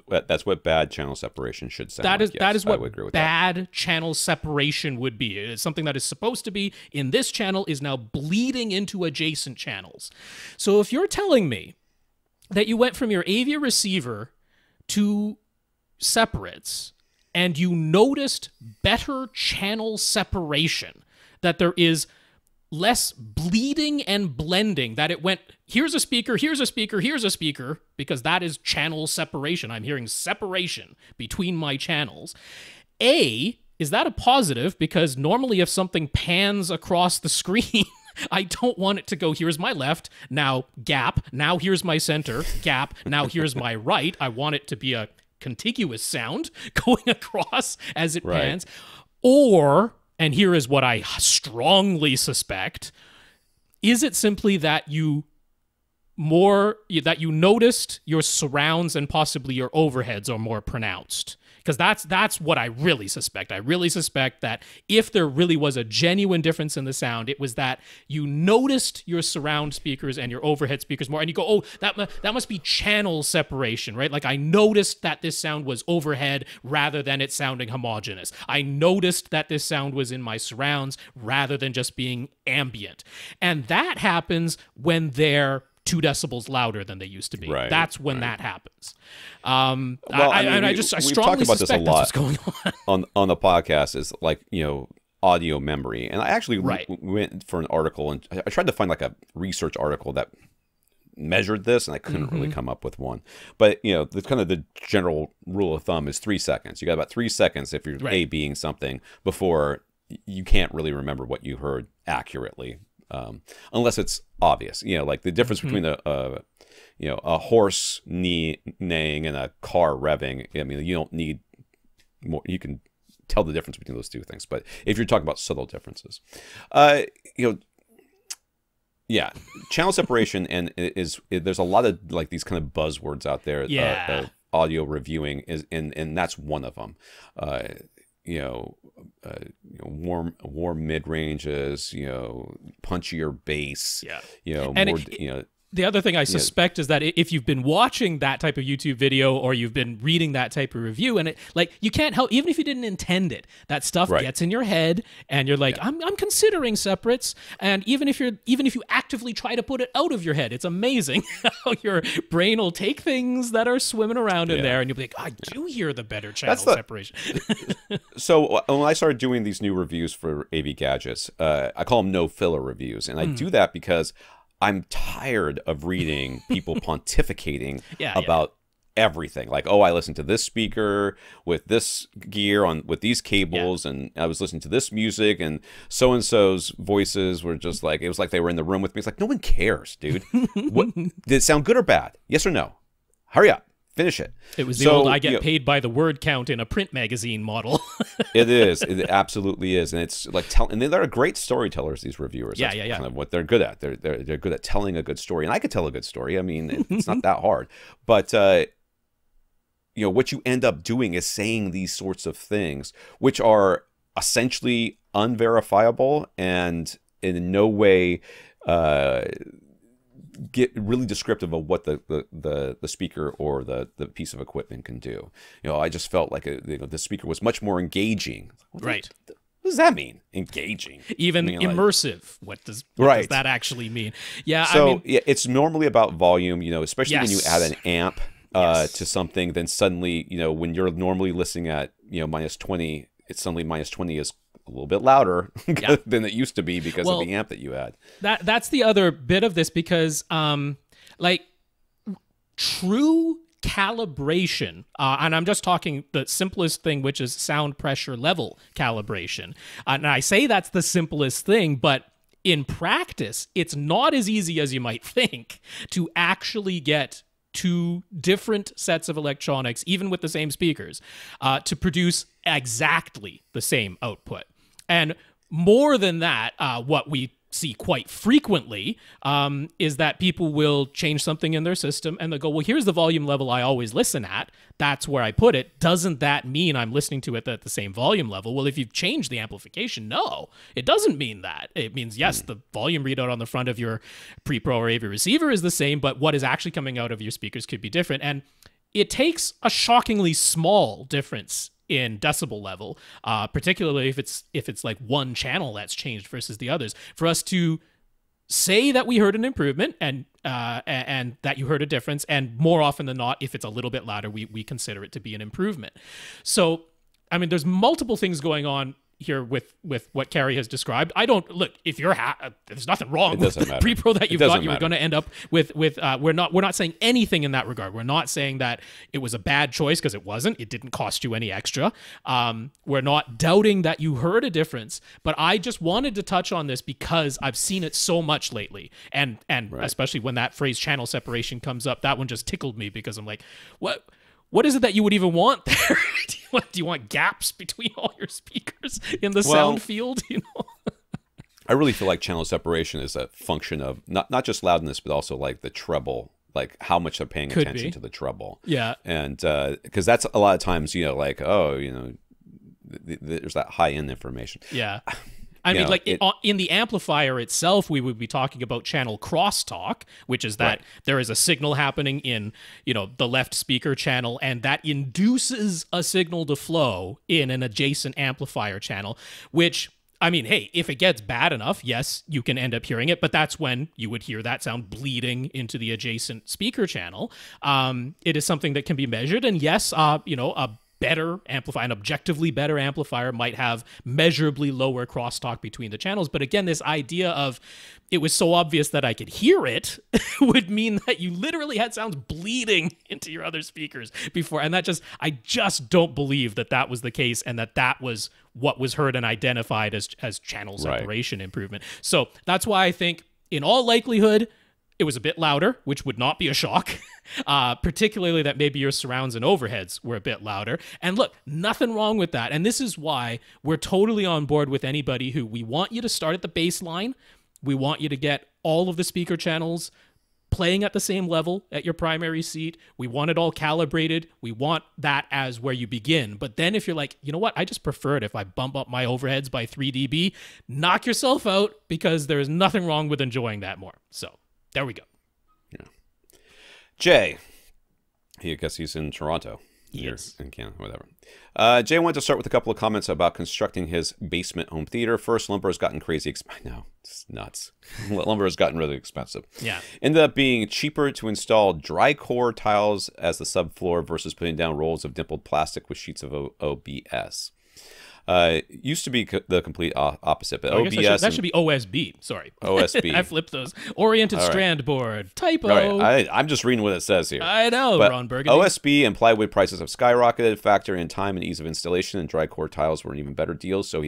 what bad channel separation should sound like. Yes, that is what bad channel separation would be. It's something that is supposed to be in this channel is now bleeding into adjacent channels. So if you're telling me that you went from your AV receiver to separates and you noticed better channel separation, that there is less bleeding and blending, that it went, here's a speaker, here's a speaker, here's a speaker, because that is channel separation. I'm hearing separation between my channels. Is that a positive? Because normally if something pans across the screen, I don't want it to go, here's my left, now gap, now here's my center, gap, now here's my right. I want it to be a contiguous sound going across as it pans. Or, and here is what I strongly suspect, is it simply that you noticed your surrounds and possibly your overheads are more pronounced? Because that's what I really suspect. I really suspect that if there really was a genuine difference in the sound, it was that you noticed your surround speakers and your overhead speakers more, and you go, oh, that must be channel separation, right? Like, I noticed that this sound was overhead rather than it sounding homogeneous. I noticed that this sound was in my surrounds rather than just being ambient. And that happens when they're 2 decibels louder than they used to be. That's when that happens. I strongly suspect that's what's going on the podcast, is like, audio memory. And I actually went for an article, and I tried to find like a research article that measured this, and I couldn't really come up with one. But the kind of the general rule of thumb is 3 seconds. You got about 3 seconds if you're A-Bing something before you can't really remember what you heard accurately. unless it's obvious. Like the difference between a horse neighing and a car revving. I mean, you don't need more. You can tell the difference between those two things. But if you're talking about subtle differences, yeah, channel separation there's a lot of like these kind of buzzwords out there. Audio reviewing and that's one of them. Warm mid ranges, punchier bass. Yeah, the other thing I suspect is that if you've been watching that type of YouTube video or you've been reading that type of review, and you can't help, even if you didn't intend it, that stuff gets in your head, and you're like, I'm considering separates, and even if you actively try to put it out of your head, it's amazing how your brain will take things that are swimming around in there, and you'll be like, I do hear the better channel separation. So when I started doing these new reviews for AV gadgets, I call them no filler reviews, and I do that because I'm tired of reading people pontificating about everything. Like, I listened to this speaker with this gear with these cables, and I was listening to this music, and so-and-so's voices were just like, it was like they were in the room with me. It's like, no one cares, dude. What, did it sound good or bad? Yes or no? Hurry up. Finish it. It was the old I get paid by the word count in a print magazine model. It is. It absolutely is. And it's like and they're great storytellers, these reviewers. That's kind of what they're good at. They're good at telling a good story. And I could tell a good story. I mean, it's not that hard. But what you end up doing is saying these sorts of things, which are essentially unverifiable and in no way get really descriptive of what the speaker or the piece of equipment can do. I just felt like the speaker was much more engaging. Right. What does that mean? Engaging. Even immersive. What does that actually mean? Yeah. So it's normally about volume. Especially when you add an amp to something, then suddenly when you're normally listening at -20, it's suddenly -20 is a little bit louder than it used to be because of the amp that you had. That's the other bit of this, because true calibration, and I'm just talking the simplest thing, which is sound pressure level calibration. And I say that's the simplest thing, but in practice, it's not as easy as you might think to actually get two different sets of electronics, even with the same speakers, to produce exactly the same output. And more than that, what we see quite frequently is that people will change something in their system and they'll go, well, here's the volume level I always listen at. That's where I put it. Doesn't that mean I'm listening to it at the same volume level? Well, if you've changed the amplification, no, it doesn't mean that. It means, yes, the volume readout on the front of your pre-pro or AV receiver is the same, but what is actually coming out of your speakers could be different. And it takes a shockingly small difference in decibel level, particularly if it's like one channel that's changed versus the others, for us to say that we heard an improvement and that you heard a difference. And more often than not, if it's a little bit louder, we consider it to be an improvement. So, I mean, there's multiple things going on here with what Carrie has described. I don't look, if you're there's nothing wrong with the pre-pro that you've got. You're going to end up with we're not saying anything in that regard. We're not saying that it was a bad choice, because it wasn't. It didn't cost you any extra. We're not doubting that you heard a difference, but I just wanted to touch on this because I've seen it so much lately, and especially when that phrase channel separation comes up, that one just tickled me, because I'm like, what is it that you would even want there? Do you want gaps between all your speakers in the sound field? I really feel like channel separation is a function of not just loudness, but also like the treble, like how much they're paying attention to the treble. Yeah. And because that's a lot of times, there's that high-end information. Yeah. I mean, in the amplifier itself, we would be talking about channel crosstalk, which is that there is a signal happening in, the left speaker channel, and that induces a signal to flow in an adjacent amplifier channel, which, I mean, hey, if it gets bad enough, yes, you can end up hearing it, but that's when you would hear that sound bleeding into the adjacent speaker channel. It is something that can be measured, and yes, a better amplifier, an objectively better amplifier might have measurably lower crosstalk between the channels. But again, this idea of it was so obvious that I could hear it would mean that you literally had sounds bleeding into your other speakers before. And I just don't believe that that was the case, and that was what was heard and identified as channel separation improvement. So that's why I think in all likelihood, it was a bit louder, which would not be a shock, particularly that maybe your surrounds and overheads were a bit louder. And look, nothing wrong with that. And this is why we're totally on board with anybody who we want you to start at the baseline. We want you to get all of the speaker channels playing at the same level at your primary seat. We want it all calibrated. We want that as where you begin. But then if you're like, you know what, I just prefer it if I bump up my overheads by 3 dB, knock yourself out, because there is nothing wrong with enjoying that more. So there we go. Yeah. Jay, I guess he's in Toronto. Yes. In Canada, whatever. Jay wanted to start with a couple of comments about constructing his basement home theater. First, lumber has gotten crazy expensive. No, it's nuts. Lumber has gotten really expensive. Yeah. Ended up being cheaper to install Dricore tiles as the subfloor versus putting down rolls of dimpled plastic with sheets of OBS. Used to be the complete opposite, but OBS that should be OSB. Sorry, OSB. I flipped those. Oriented strand board typo. All right. I'm just reading what it says here. I know, but Ron Burgundy. OSB and plywood prices have skyrocketed. Factor in time and ease of installation, and Dricore tiles were an even better deal. So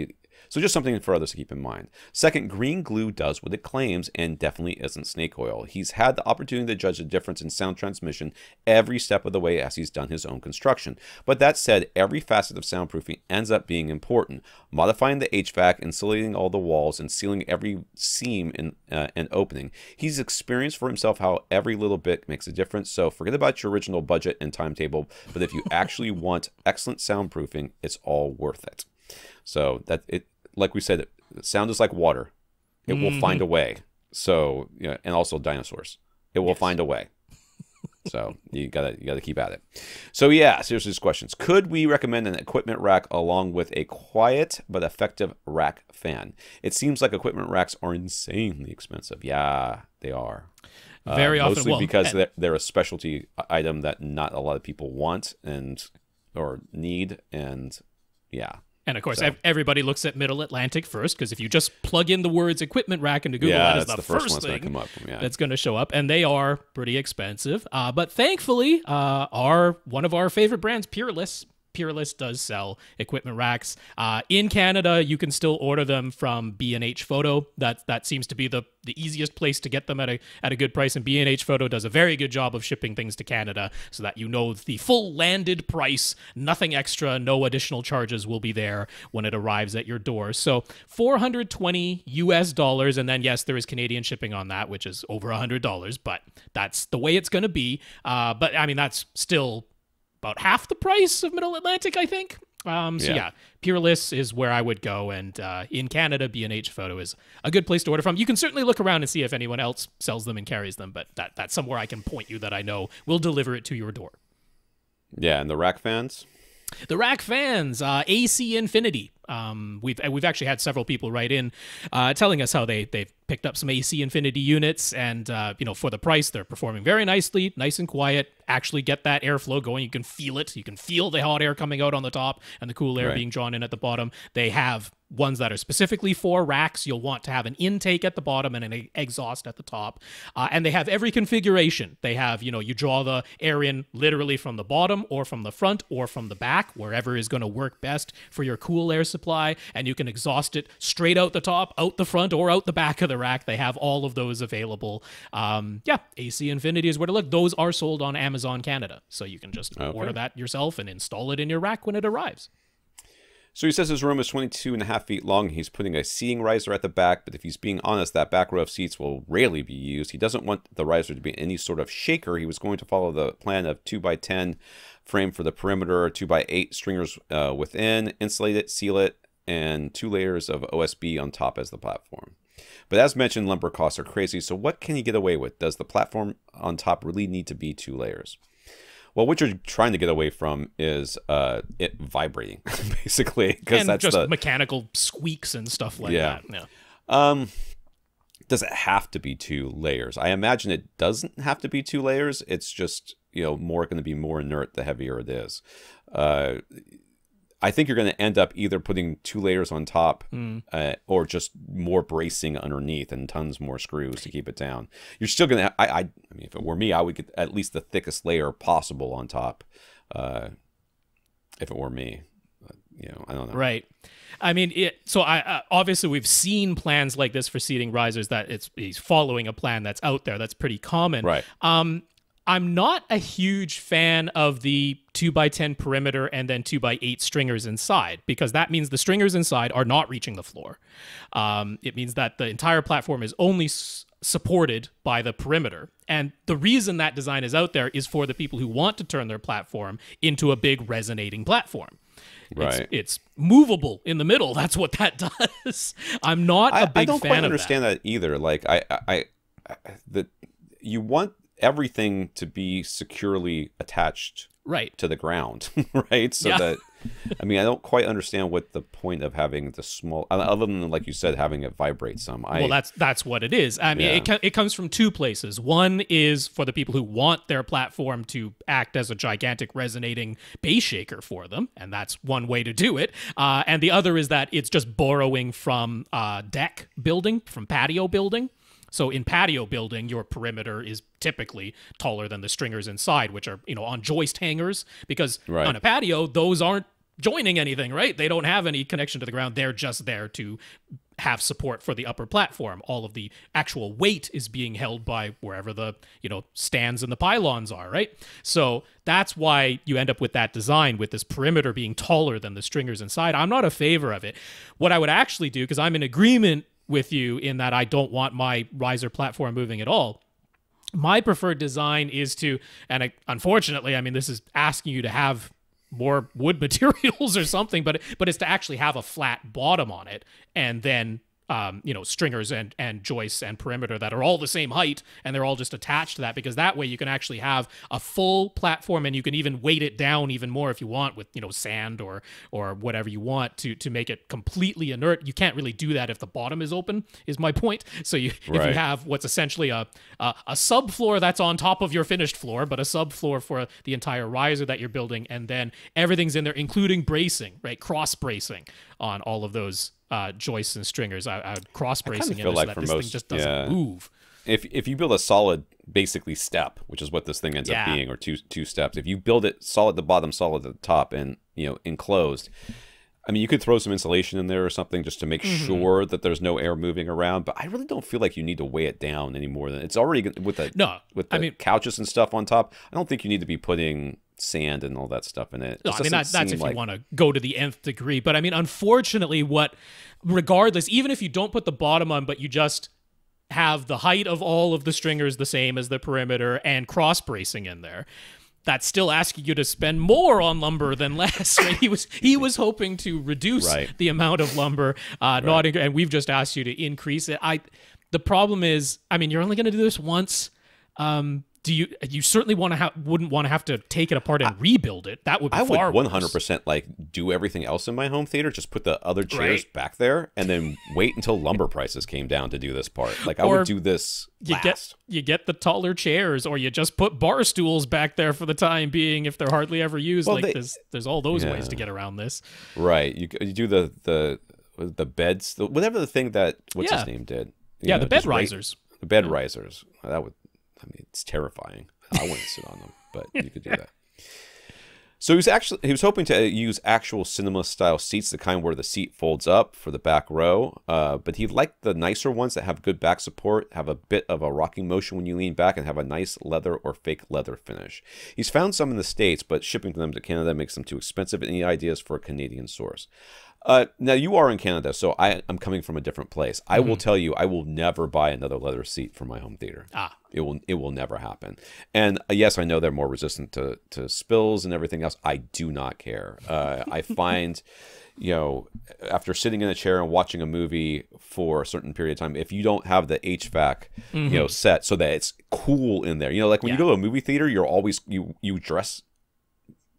just something for others to keep in mind. Second, green glue does what it claims and definitely isn't snake oil. He's had the opportunity to judge the difference in sound transmission every step of the way as he's done his own construction. But that said, every facet of soundproofing ends up being important. Modifying the HVAC, insulating all the walls, and sealing every seam and opening. He's experienced for himself how every little bit makes a difference. So forget about your original budget and timetable. But if you actually want excellent soundproofing, it's all worth it. So like we said, sound is like water. It will find a way. So, and also dinosaurs. It will find a way. So you gotta keep at it. So yeah, seriously, these questions. Could we recommend an equipment rack along with a quiet but effective rack fan? It seems like equipment racks are insanely expensive. Yeah, they are. Very often, mostly because they're a specialty item that not a lot of people want or need, and yeah. And of course, everybody looks at Middle Atlantic first, because if you just plug in the words equipment rack into Google, that is the first thing that's going to show up. And they are pretty expensive. But thankfully, one of our favorite brands, Peerless does sell equipment racks. In Canada, you can still order them from B&H Photo. That seems to be the easiest place to get them at a good price. And B&H Photo does a very good job of shipping things to Canada so that you know the full landed price, nothing extra, no additional charges will be there when it arrives at your door. So $420 US, and then yes, there is Canadian shipping on that, which is over $100, but that's the way it's going to be. But I mean, that's still about half the price of Middle Atlantic, I think. Yeah, Peerless is where I would go, and in Canada, B&H Photo is a good place to order from. You can certainly look around and see if anyone else sells them and carries them, but that's somewhere I can point you that I know will deliver it to your door. Yeah, and the rack fans? The rack fans, AC Infinity. We've actually had several people write in telling us how they've picked up some AC Infinity units, and for the price, they're performing very nicely, nice and quiet. Actually get that airflow going. You can feel it. You can feel the hot air coming out on the top and the cool air being drawn in at the bottom. They have ones that are specifically for racks. You'll want to have an intake at the bottom and an exhaust at the top. And they have every configuration. They have, you draw the air in literally from the bottom or from the front or from the back, wherever is going to work best for your cool air supply. And you can exhaust it straight out the top, out the front, or out the back of the rack. They have all of those available. AC Infinity is where to look. Those are sold on Amazon Canada. So you can just order that yourself and install it in your rack when it arrives. So he says his room is 22.5 feet long. He's putting a seating riser at the back, but if he's being honest, that back row of seats will rarely be used. He doesn't want the riser to be any sort of shaker. He was going to follow the plan of 2x10 frame for the perimeter, 2x8 stringers within, insulate it, seal it, and 2 layers of OSB on top as the platform. But as mentioned, lumber costs are crazy, so what can he get away with? Does the platform on top really need to be 2 layers? Well, what you're trying to get away from is it vibrating, basically. And that's just mechanical squeaks and stuff like that. Yeah. Does it have to be 2 layers? I imagine it doesn't have to be 2 layers. It's just more going to be more inert the heavier it is. I think you're going to end up either putting 2 layers on top or just more bracing underneath and tons more screws to keep it down. You're still going to, I mean, if it were me, I would get at least the thickest layer possible on top if it were me. I don't know. Right. I mean, obviously we've seen plans like this for seating risers that he's following a plan that's out there. That's pretty common. Right. I'm not a huge fan of the 2x10 perimeter and then 2x8 stringers inside, because that means the stringers inside are not reaching the floor. It means that the entire platform is only supported by the perimeter. And the reason that design is out there is for the people who want to turn their platform into a big resonating platform. Right. It's movable in the middle. That's what that does. I'm not a big fan of that. I don't quite understand that either. Like, you want everything to be securely attached to the ground, right? So that, I mean, I don't quite understand what the point of having the small, other than, like you said, having it vibrate some. Well, that's what it is. I mean, it comes from 2 places. One is for the people who want their platform to act as a gigantic resonating bass shaker for them, and that's one way to do it. And the other is that it's just borrowing from deck building, from patio building. So in patio building, your perimeter is typically taller than the stringers inside, which are, on joist hangers, because on a patio, those aren't joining anything, right? They don't have any connection to the ground. They're just there to have support for the upper platform. All of the actual weight is being held by wherever the, stands and the pylons are, right? So that's why you end up with that design, with this perimeter being taller than the stringers inside. I'm not a favor of it. What I would actually do, because I'm in agreement with you in that I don't want my riser platform moving at all. My preferred design is to, and unfortunately, I mean, this is asking you to have more wood materials or something, but it's to actually have a flat bottom on it, and then stringers and joists and perimeter that are all the same height, and they're all just attached to that, because that way you can actually have a full platform, and you can even weight it down even more if you want with, sand or whatever you want to make it completely inert. You can't really do that if the bottom is open, is my point. So if you have what's essentially a subfloor that's on top of your finished floor, but a subfloor for the entire riser that you're building, and then everything's in there, including bracing, right? Cross bracing on all of those joists and stringers. I would cross bracing in there so that this thing just doesn't move. If you build a solid, basically step, which is what this thing ends up being, or two steps. If you build it solid at the bottom, solid at the top, and enclosed, I mean, you could throw some insulation in there or something just to make sure that there's no air moving around. But I really don't feel like you need to weigh it down any more than it's already with the couches and stuff on top. I don't think you need to be putting sand and all that stuff in it. No, I mean, that's if you want to go to the nth degree. But I mean, unfortunately, regardless, even if you don't put the bottom on, but you just have the height of all of the stringers the same as the perimeter and cross bracing in there, that's still asking you to spend more on lumber than less. Right? He was hoping to reduce the amount of lumber, and we've just asked you to increase it. The problem is, I mean, you're only going to do this once. You certainly wouldn't want to have to take it apart and rebuild it. That would be far worse. 100% like do everything else in my home theater, just put the other chairs back there, and then wait until lumber prices came down to do this part. Like, I would do this last. You get the taller chairs, or you just put bar stools back there for the time being if they're hardly ever used. Well, there's all those ways to get around this. Right. You do the beds, whatever the thing that what's his name did. The bed risers. The bed risers. That would. I mean, it's terrifying. I wouldn't sit on them, but you could do that. So he was hoping to use actual cinema style seats, the kind where the seat folds up for the back row. But he liked the nicer ones that have good back support, have a bit of a rocking motion when you lean back, and have a nice leather or fake leather finish. He's found some in the States, but shipping them to Canada makes them too expensive. Any ideas for a Canadian source? Now, you are in Canada, so I'm coming from a different place. I will tell you, I will never buy another leather seat for my home theater. It will never happen. And yes, I know they're more resistant to spills and everything else. I do not care. I find, after sitting in a chair and watching a movie for a certain period of time, if you don't have the HVAC, set so that it's cool in there, like when you go to a movie theater, you're always, you dress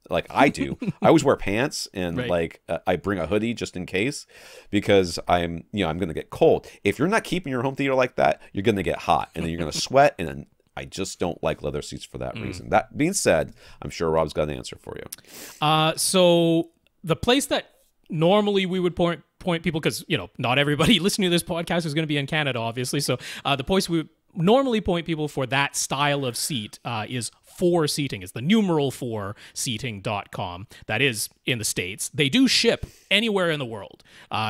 like I do. I always wear pants, and I bring a hoodie just in case, because I'm going to get cold. If you're not keeping your home theater like that, you're going to get hot, and then you're going to sweat, and then I just don't like leather seats for that reason. That being said, I'm sure Rob's got an answer for you. So the place that normally we would point people, because, you know, not everybody listening to this podcast is going to be in Canada, obviously. So the place we would normally point people for that style of seat is 4 Seating. Is the numeral 4 seating.com. That is in the States. They do ship anywhere in the world,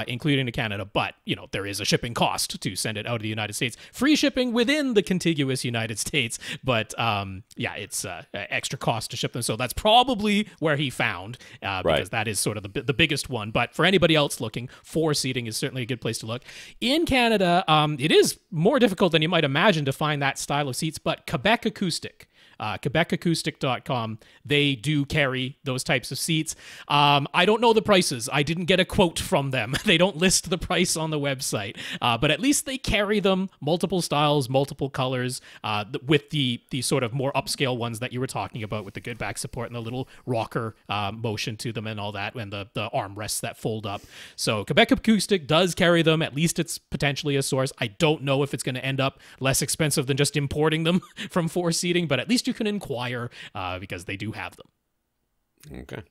including to Canada, but, you know, there is a shipping cost to send it out of the United States. Free shipping within the contiguous United States, but yeah, it's extra cost to ship them. So that's probably where he found, because that is sort of the biggest one. But for anybody else looking, 4 Seating is certainly a good place to look. In Canada, it is more difficult than you might imagine to find that style of seats, but Quebec Acoustic, QuebecAcoustic.com, they do carry those types of seats. I don't know the prices. I didn't get a quote from them. They don't list the price on the website, but at least they carry them, multiple styles, multiple colors, with the sort of more upscale ones that you were talking about, with the good back support and the little rocker motion to them and all that, and the armrests that fold up. So Quebec Acoustic does carry them. At least it's potentially a source. I don't know if it's going to end up less expensive than just importing them from 4 Seating, but at least you can inquire, because they do have them. Okay.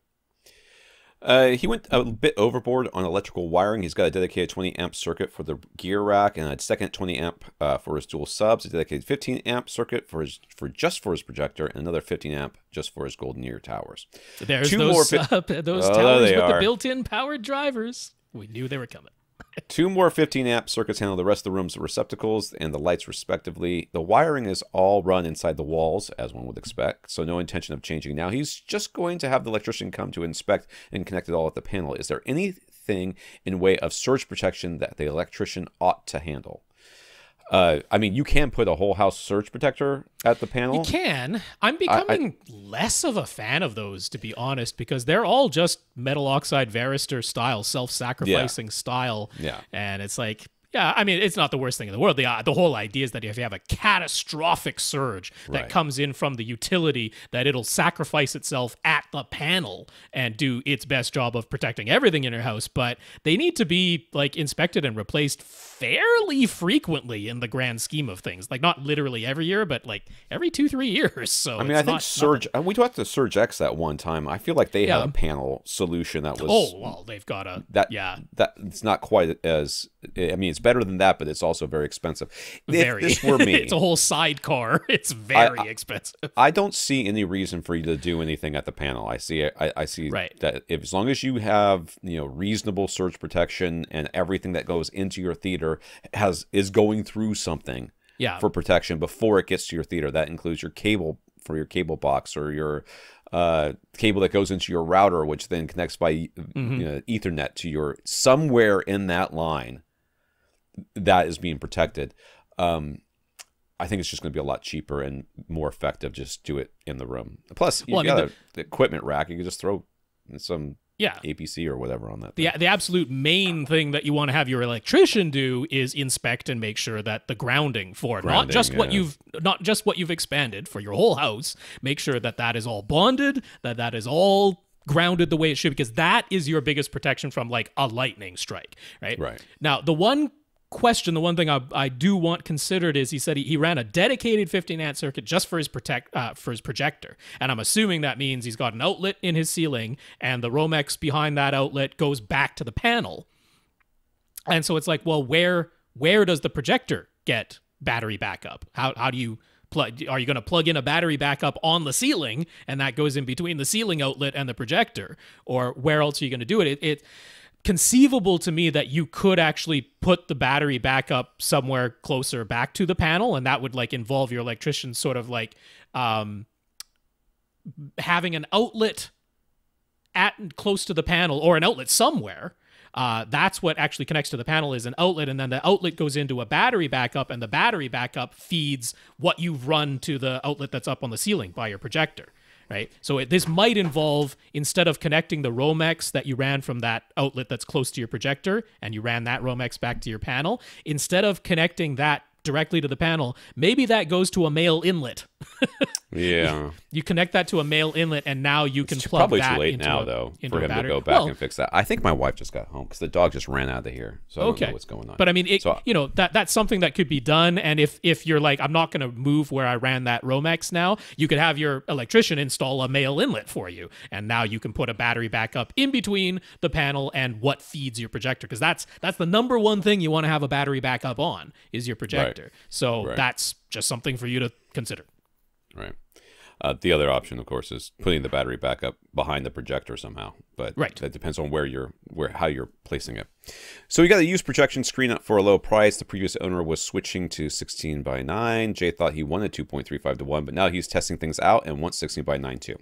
He went a bit overboard on electrical wiring. He's got a dedicated 20 amp circuit for the gear rack, and a second 20 amp for his dual subs, a dedicated 15 amp circuit for his projector, and another 15 amp just for his golden ear towers. There's those towers with the built-in powered drivers. We knew they were coming. 2 more 15 amp circuits handle the rest of the room's receptacles and the lights respectively. The wiring is all run inside the walls, as one would expect, so no intention of changing. Now he's just going to have the electrician come to inspect and connect it all at the panel. Is there anything in way of surge protection that the electrician ought to handle? I mean, you can put a whole house surge protector at the panel. You can. I'm becoming less of a fan of those, to be honest, because they're all just metal oxide Varistor style, self-sacrificing style. Yeah. And it's like, yeah, I mean, it's not the worst thing in the world. The whole idea is that if you have a catastrophic surge that comes in from the utility, that it'll sacrifice itself at the panel and do its best job of protecting everything in your house. But they need to be like inspected and replaced fairly frequently in the grand scheme of things. Like not literally every year, but like every 2-3 years. So I mean, I think Surge. We talked to Surge X that one time. I feel like they had a panel solution that was. Oh well, they've got a that. It's not quite as. I mean, it's better than that, but it's also very expensive. Very. If this were me, it's a whole sidecar. It's very expensive. I don't see any reason for you to do anything at the panel. I see that as long as you have reasonable surge protection and everything that goes into your theater is going through something for protection before it gets to your theater. That includes your cable for your cable box or your cable that goes into your router, which then connects by Ethernet to your somewhere in that line that is being protected. I think it's just going to be a lot cheaper and more effective. Just do it in the room. Plus, you've got the equipment rack. You can just throw some APC or whatever on that. The absolute main thing that you want to have your electrician do is inspect and make sure that the grounding for it, not just what you've expanded for your whole house. Make sure that that is all bonded, that is all grounded the way it should, because that is your biggest protection from like a lightning strike, right? Right. Now, the one thing I do want considered is he said he ran a dedicated 15 amp circuit just for his projector, and I'm assuming that means he's got an outlet in his ceiling and the Romex behind that outlet goes back to the panel. And so it's like, well, where does the projector get battery backup? How do you plug? Are you going to plug in a battery backup on the ceiling and that goes in between the ceiling outlet and the projector, or where else are you going to do it? It's conceivable to me that you could actually put the battery backup somewhere closer back to the panel, and that would like involve your electrician sort of like having an outlet close to the panel, or an outlet somewhere. That's what actually connects to the panel, is an outlet, and then the outlet goes into a battery backup, and the battery backup feeds what you've run to the outlet that's up on the ceiling by your projector. Right, so this might involve, instead of connecting the Romex that you ran from that outlet that's close to your projector, and you ran that Romex back to your panel, instead of connecting that directly to the panel, maybe that goes to a male inlet. Yeah. You connect that to a male inlet, and now you can plug probably that too late into now, a, though, into for a him to battery. go back and fix that. I think my wife just got home because the dog just ran out of here, so I don't know what's going on. But I mean, that's something that could be done. And if you're like, I'm not going to move where I ran that Romex now, you could have your electrician install a male inlet for you, and now you can put a battery backup in between the panel and what feeds your projector, because that's the number one thing you want to have a battery backup on is your projector. Right. So that's just something for you to consider. Right. The other option, of course, is putting the battery backup behind the projector somehow, but that depends on how you're placing it. So we got a used projection screen up for a low price. The previous owner was switching to 16:9. Jay thought he wanted 2.35:1, but now he's testing things out and wants 16:9 too.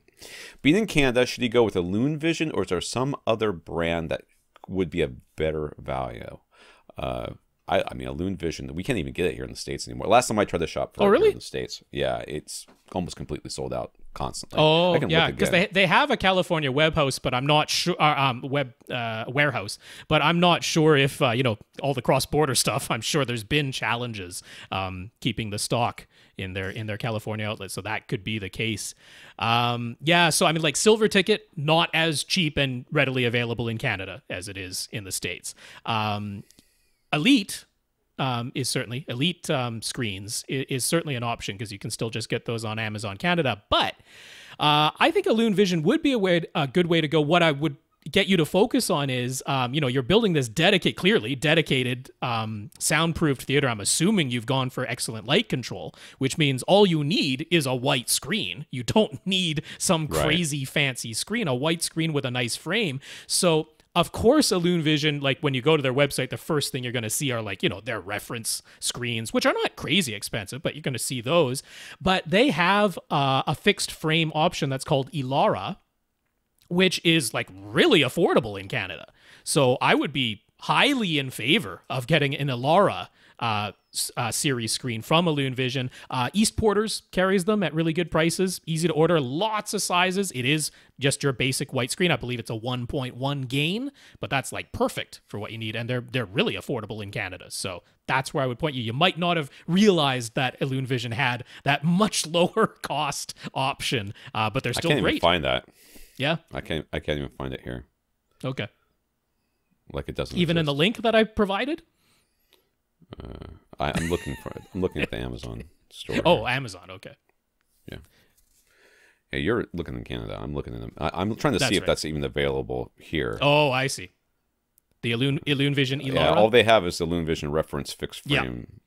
Being in Canada, should he go with a Loon Vision, or is there some other brand that would be a better value? I mean, a Loon Vision, we can't even get it here in the States anymore. Last time I tried to shop for it here in the States, yeah, it's almost completely sold out constantly. Oh, yeah, because they have a California web house, but I'm not sure, warehouse, but I'm not sure if, all the cross-border stuff, I'm sure there's been challenges keeping the stock in their California outlet, so that could be the case. So I mean, like Silver Ticket, not as cheap and readily available in Canada as it is in the States. Elite is certainly screens is certainly an option because you can still just get those on Amazon Canada. But I think a Loon Vision would be a good way to go. What I would get you to focus on is, you're building this dedicated soundproofed theater. I'm assuming you've gone for excellent light control, which means all you need is a white screen. You don't need some crazy fancy screen, a white screen with a nice frame. So of course, a Loon Vision, like when you go to their website, the first thing you're going to see are like, their reference screens, which are not crazy expensive, but you're going to see those. But they have a fixed frame option that's called Elara, which is like really affordable in Canada. So I would be highly in favor of getting an Elara series screen from a Loon Vision. Eastporters carries them at really good prices, easy to order, lots of sizes. It is just your basic white screen. I believe it's a 1.1 gain, but that's like perfect for what you need, and they're really affordable in Canada. So that's where I would point you. You might not have realized that a Loon Vision had that much lower cost option, but they're still great. I can't even find that. Yeah, I can't even find it here. Okay. Like it doesn't even exist. In the link that I provided. I'm looking for it. I'm looking at the Amazon store. Oh, Amazon. Okay. Yeah. Hey, you're looking in Canada. I'm looking in them. I'm trying to see if that's even available here. Oh, I see. The Loon Vision Elara. Yeah, all they have is the Loon Vision reference fixed frame.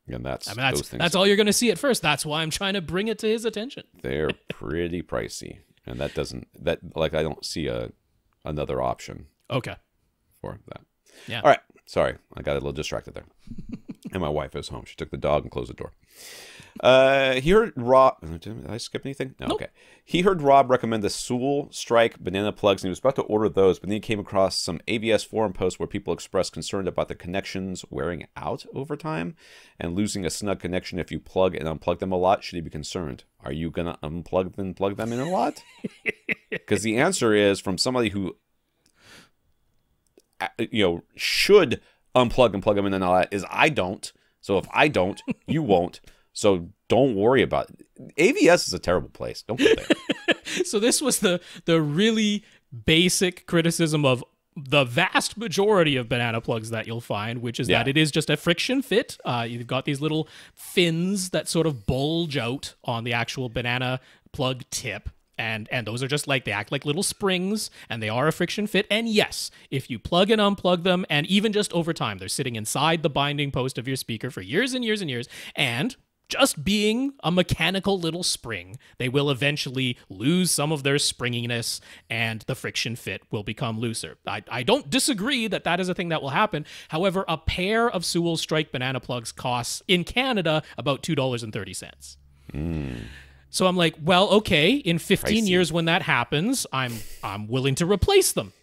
Yeah. And that's those things. That's all you're going to see at first. That's why I'm trying to bring it to his attention. They're pretty pricey, and I don't see another option. Okay. For that. Yeah. All right. Sorry, I got a little distracted there. And my wife is home. She took the dog and closed the door. He heard Rob... Did I skip anything? No, nope. Okay. He heard Rob recommend the Sewell Strike banana plugs, and he was about to order those, but then he came across some AVS forum posts where people expressed concern about the connections wearing out over time and losing a snug connection if you plug and unplug them a lot. Should he be concerned? Are you going to unplug and plug them in a lot? Because the answer is from somebody who... should unplug and plug them in and all that is I don't. So if I don't, you won't. So don't worry about it. AVS is a terrible place. Don't go there. So this was the really basic criticism of the vast majority of banana plugs that you'll find, which is that it is just a friction fit. You've got these little fins that sort of bulge out on the actual banana plug tip. And those are just like, they act like little springs, and they are a friction fit. And yes, if you plug and unplug them, and even just over time, they're sitting inside the binding post of your speaker for years and years and years, and just being a mechanical little spring, they will eventually lose some of their springiness, and the friction fit will become looser. I don't disagree that is a thing that will happen. However, a pair of Sewell Strike banana plugs costs, in Canada, about $2.30. So I'm like, well, okay, in 15 years when that happens, I'm willing to replace them.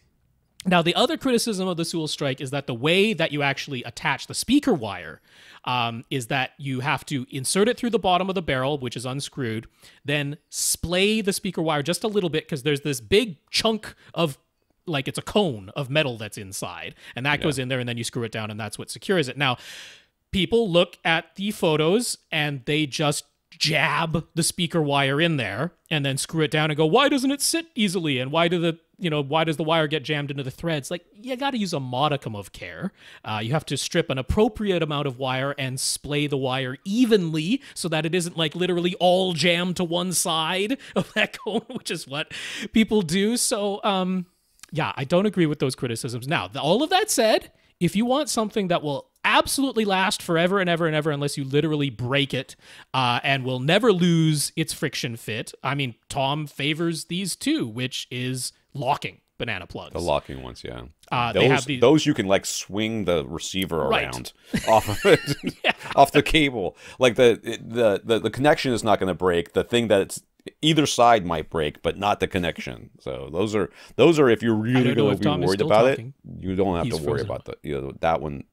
Now, the other criticism of the Sewell Strike is that the way that you actually attach the speaker wire is that you have to insert it through the bottom of the barrel, which is unscrewed, then splay the speaker wire just a little bit because there's this big chunk of, like it's a cone of metal that's inside, and that goes in there, and then you screw it down, and that's what secures it. Now, people look at the photos, and they just jab the speaker wire in there and then screw it down and go, why doesn't it sit easily? And why does the wire get jammed into the threads? Like, you got to use a modicum of care. You have to strip an appropriate amount of wire and splay the wire evenly so that it isn't like literally all jammed to one side of that cone, which is what people do. So, yeah, I don't agree with those criticisms. Now, all of that said, if you want something that will absolutely last forever and ever and ever unless you literally break it and will never lose its friction fit, I mean, Tom favors these two, which is locking banana plugs. The locking ones, yeah. Those you can like swing the receiver around off of it, off the cable. Like the connection is not going to break. The thing that's either side might break, but not the connection. So those are if you're really going to be worried about it, you don't have to worry about that one.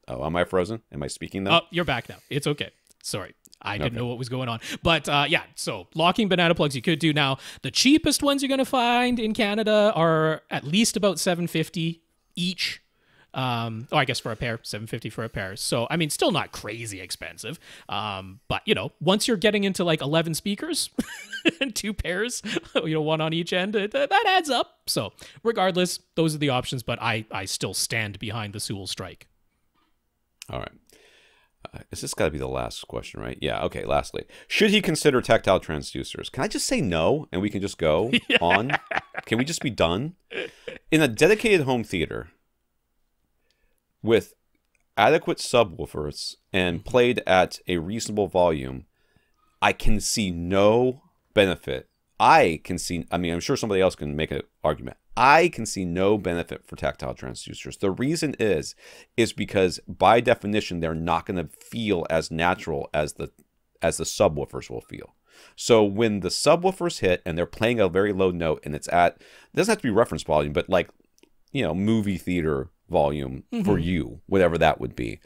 Oh, am I frozen? Am I speaking now? Oh, you're back now. It's okay. Sorry. I didn't know what was going on. But yeah, so locking banana plugs you could do. Now, the cheapest ones you're going to find in Canada are at least about $750 each. I guess for a pair, $750 for a pair. So, I mean, still not crazy expensive. But, once you're getting into like 11 speakers and 2 pairs, one on each end, that adds up. So, regardless, those are the options. But I still stand behind the Sewell strike. All right. Is this got to be the last question, right? Yeah, okay, lastly. Should he consider tactile transducers? Can I just say no and we can just go on? Can we just be done? In a dedicated home theater with adequate subwoofers and played at a reasonable volume, I can see no benefit. I'm sure somebody else can make an argument. I can see no benefit for tactile transducers. The reason is because by definition, they're not going to feel as natural as the subwoofers will feel. So when the subwoofers hit and they're playing a very low note and it doesn't have to be reference volume, but like, movie theater volume for you, whatever that would be,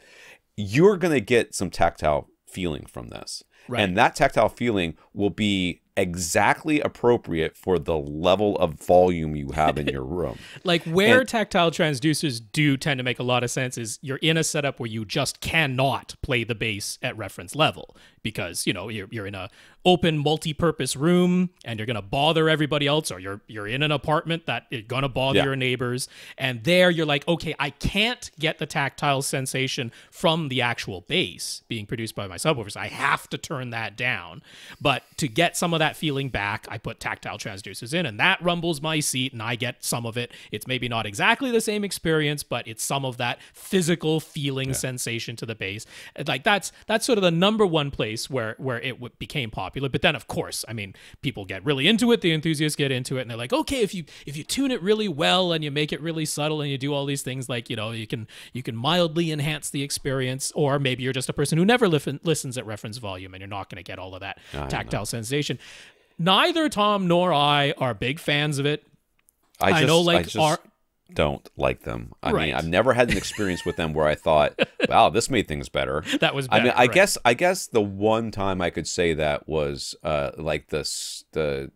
you're going to get some tactile feeling from this. Right. And that tactile feeling will be exactly appropriate for the level of volume you have in your room. Like where tactile transducers do tend to make a lot of sense is you're in a setup where you just cannot play the bass at reference level because, you're in a open multi-purpose room and you're going to bother everybody else, or you're in an apartment that is going to bother your neighbors. And there you're like, okay, I can't get the tactile sensation from the actual bass being produced by my subwoofers. I have to turn that down. But to get some of that feeling back, I put tactile transducers in, and that rumbles my seat and I get some of it. It's maybe not exactly the same experience, but it's some of that physical feeling sensation to the bass. Like that's sort of the number one place where it became popular. But then, of course, I mean, people get really into it. The enthusiasts get into it, and they're like, okay, if you tune it really well and you make it really subtle and you do all these things, like you can mildly enhance the experience. Or maybe you're just a person who never listens at reference volume, and you're not going to get all of that tactile sensation. Neither Tom nor I are big fans of it. I don't like them. I mean, I've never had an experience with them where I thought, wow, this made things better. That was better. I mean, I guess the one time I could say that was like the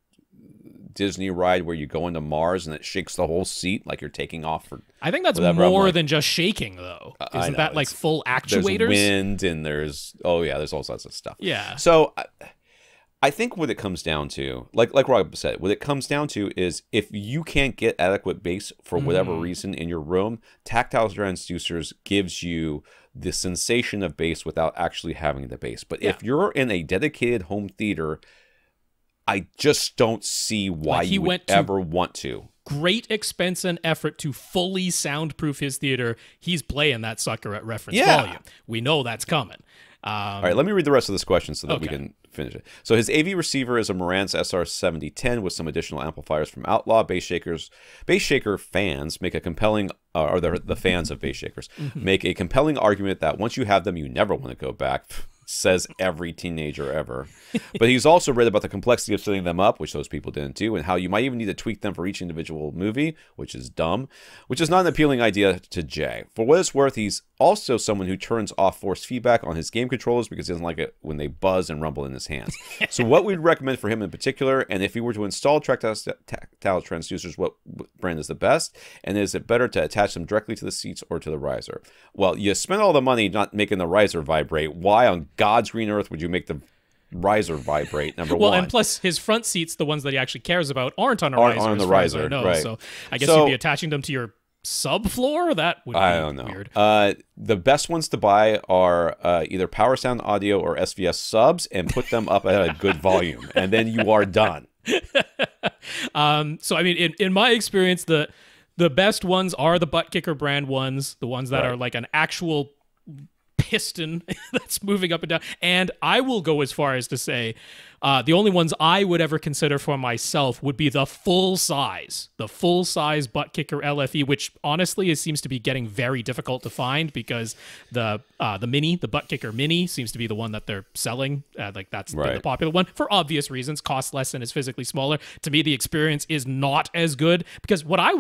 Disney ride where you go into Mars and it shakes the whole seat like you're taking off. I think that's more than just shaking, though. Isn't that like full actuators? There's wind and there's all sorts of stuff. Yeah. So I think what it comes down to, like Rob said, what it comes down to is if you can't get adequate bass for whatever reason in your room, tactile transducers gives you the sensation of bass without actually having the bass. But if you're in a dedicated home theater, I just don't see why you would ever want to. Great expense and effort to fully soundproof his theater. He's playing that sucker at reference volume. We know that's coming. All right, let me read the rest of this question so that we can finish it. So his AV receiver is a Marantz SR7010 with some additional amplifiers from Outlaw. Bass shaker fans make a compelling, or the fans of bass shakers, make a compelling argument that once you have them, you never want to go back. Says every teenager ever. But he's also read about the complexity of setting them up, which those people didn't do, and how you might even need to tweak them for each individual movie, which is dumb, which is not an appealing idea to Jay. For what it's worth, he's also someone who turns off force feedback on his game controllers because he doesn't like it when they buzz and rumble in his hands. So what we'd recommend for him in particular, and if he were to install tactile transducers, what brand is the best, and is it better to attach them directly to the seats or to the riser? Well, you spent all the money not making the riser vibrate. Why on God's green earth would you make the riser vibrate, number well, one. And plus his front seats, the ones that he actually cares about, aren't on a riser. On the riser, right. So I guess you'd be attaching them to your subfloor? That would be weird. The best ones to buy are either Power Sound Audio or SVS subs, and put them up at a good volume, and then you are done. So I mean, in my experience, the best ones are the butt kicker brand ones, the ones that are like an actual piston that's moving up and down. And I will go as far as to say the only ones I would ever consider for myself would be the full size butt kicker LFE, which honestly seems to be getting very difficult to find, because the butt kicker mini seems to be the one that they're selling. Like that's the popular one for obvious reasons, costs less and is physically smaller. To me, the experience is not as good, because what I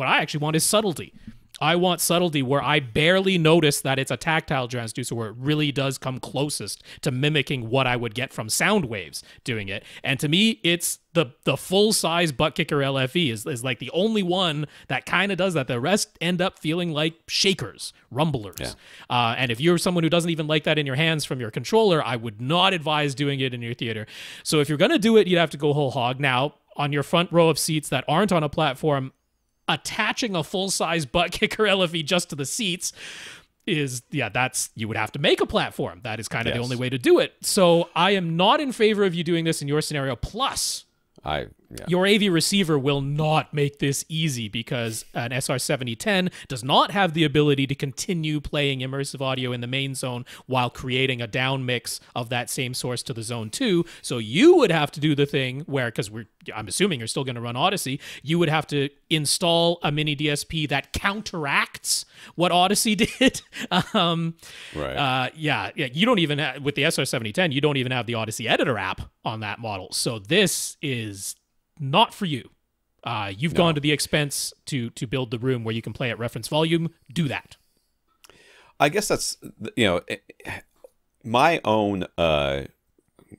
actually want is subtlety. I want subtlety where I barely notice that it's a tactile transducer, where it really does come closest to mimicking what I would get from sound waves doing it. And to me, it's the full-size butt kicker LFE is like the only one that kind of does that. The rest end up feeling like shakers, rumblers. Yeah. And if you're someone who doesn't even like that in your hands from your controller, I would not advise doing it in your theater. So if you're going to do it, you'd have to go whole hog. Now, on your front row of seats that aren't on a platform, attaching a full-size butt kicker LFE just to the seats is, you would have to make a platform. That is kind of the only way to do it. So I am not in favor of you doing this in your scenario. Plus, your AV receiver will not make this easy, because an SR7010 does not have the ability to continue playing immersive audio in the main zone while creating a down mix of that same source to the zone 2. So you would have to do the thing where, because I'm assuming you're still going to run Odyssey, you would have to install a mini DSP that counteracts what Odyssey did. You don't even have, with the SR7010, you don't even have the Odyssey editor app on that model. So this is not for you. You've gone to the expense to build the room where you can play at reference volume. Do that. I guess that's, my own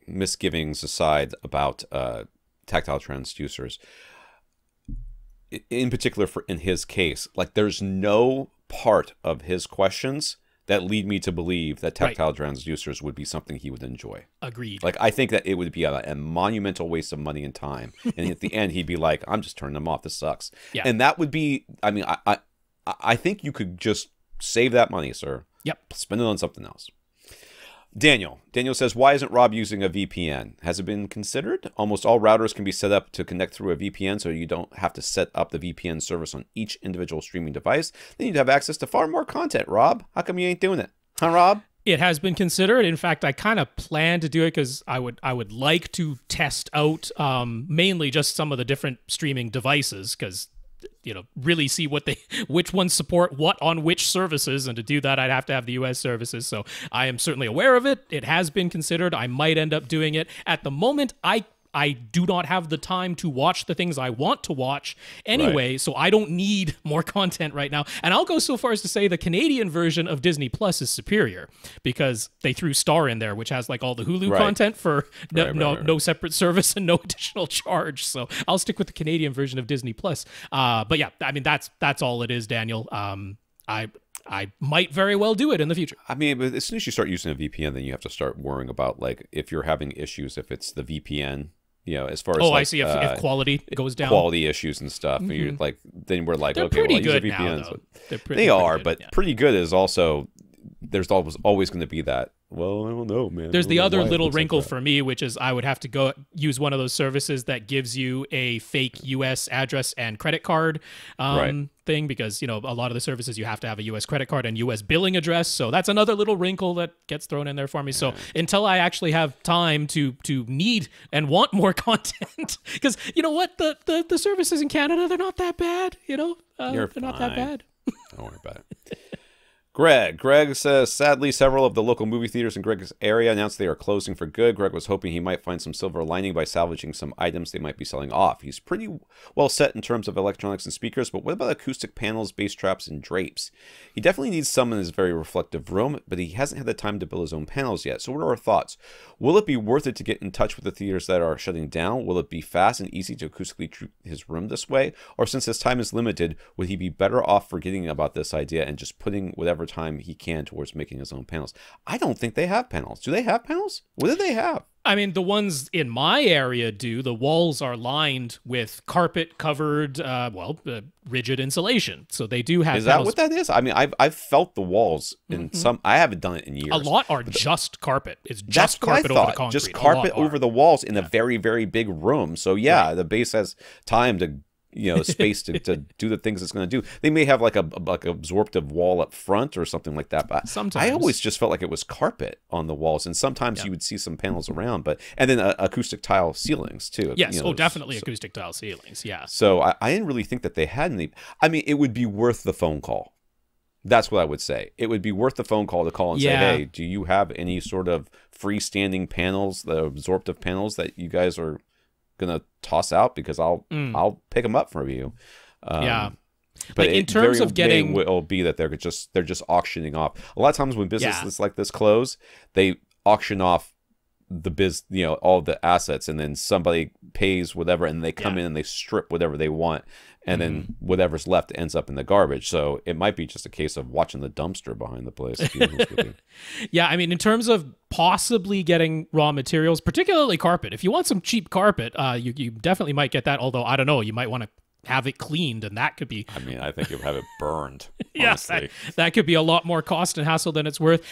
misgivings aside about tactile transducers, in particular in his case, like there's no part of his questions that lead me to believe that tactile transducers would be something he would enjoy. Agreed. Like, I think that it would be a monumental waste of money and time. And at the end, he'd be like, I'm just turning them off. This sucks. Yeah. And that would be, I mean, I think you could just save that money, sir. Yep. Spend it on something else. Daniel says, why isn't Rob using a VPN? Has it been considered? Almost all routers can be set up to connect through a VPN, so you don't have to set up the VPN service on each individual streaming device. Then you'd have access to far more content, Rob. How come you ain't doing it? Huh, Rob? It has been considered. In fact, I kind of plan to do it because I would like to test out mainly just some of the different streaming devices, because really see which ones support what on which services, and to do that I'd have to have the US services. So I am certainly aware of it. It has been considered. I might end up doing it. At the moment, I do not have the time to watch the things I want to watch anyway, so I don't need more content right now. And I'll go so far as to say the Canadian version of Disney Plus is superior, because they threw Star in there, which has like all the Hulu content for no separate service and no additional charge. So I'll stick with the Canadian version of Disney Plus. But yeah, I mean, that's all it is, Daniel. I might very well do it in the future. I mean, but as soon as you start using a VPN, then you have to start worrying about, like, if you're having issues, if it's the VPN, as far as I see, if quality goes down, quality issues and stuff. Mm-hmm. You're like, then we're like, they're okay, pretty well, good use a VPN. now, So they are, but pretty good is also, there's always going to be that. Well, I don't know, man. There's the other little wrinkle for me, which is I would have to go use one of those services that gives you a fake U.S. address and credit card thing, because, a lot of the services you have to have a U.S. credit card and U.S. billing address. So that's another little wrinkle that gets thrown in there for me. So until I actually have time to need and want more content, because you know what? The services in Canada, they're not that bad, they're not that bad. Don't worry about it. Greg says, sadly, several of the local movie theaters in Greg's area announced they are closing for good. Greg was hoping he might find some silver lining by salvaging some items they might be selling off. He's pretty well set in terms of electronics and speakers, but what about acoustic panels, bass traps, and drapes? He definitely needs some in his very reflective room, but he hasn't had the time to build his own panels yet. So what are our thoughts? Will it be worth it to get in touch with the theaters that are shutting down? Will it be fast and easy to acoustically treat his room this way? Or since his time is limited, would he be better off forgetting about this idea and just putting whatever time he can towards making his own panels. I don't think they have panels. Do they have panels? What do they have? I mean, the ones in my area do. The walls are lined with carpet-covered, rigid insulation. So they do have. Is that what that is? I mean, I've felt the walls in some. I haven't done it in years. A lot are just carpet. It's just carpet over the concrete. Just carpet over the walls in a very, very big room. So yeah, the base has time to. Space to do the things it's going to do. They may have like absorptive wall up front or something like that. But sometimes I always just felt like it was carpet on the walls, and sometimes you would see some panels around. And then acoustic tile ceilings too. Yes, definitely acoustic tile ceilings. Yeah. So I didn't really think that they had any. I mean, it would be worth the phone call. That's what I would say. It would be worth the phone call to call and say, hey, do you have any sort of freestanding panels, the absorptive panels that you guys are gonna toss out, because I'll pick them up for you. But like in terms of getting, will be that they're just auctioning off. A lot of times when businesses like this close, they auction off the all the assets, and then somebody pays whatever, and they come in and they strip whatever they want, and then whatever's left ends up in the garbage. So it might be just a case of watching the dumpster behind the place. To be honest with you. Yeah, I mean, in terms of possibly getting raw materials, particularly carpet, if you want some cheap carpet, you definitely might get that. Although I don't know, you might want to have it cleaned, and that could be. I mean, I think you'll have it burned. Yes, that could be a lot more cost and hassle than it's worth.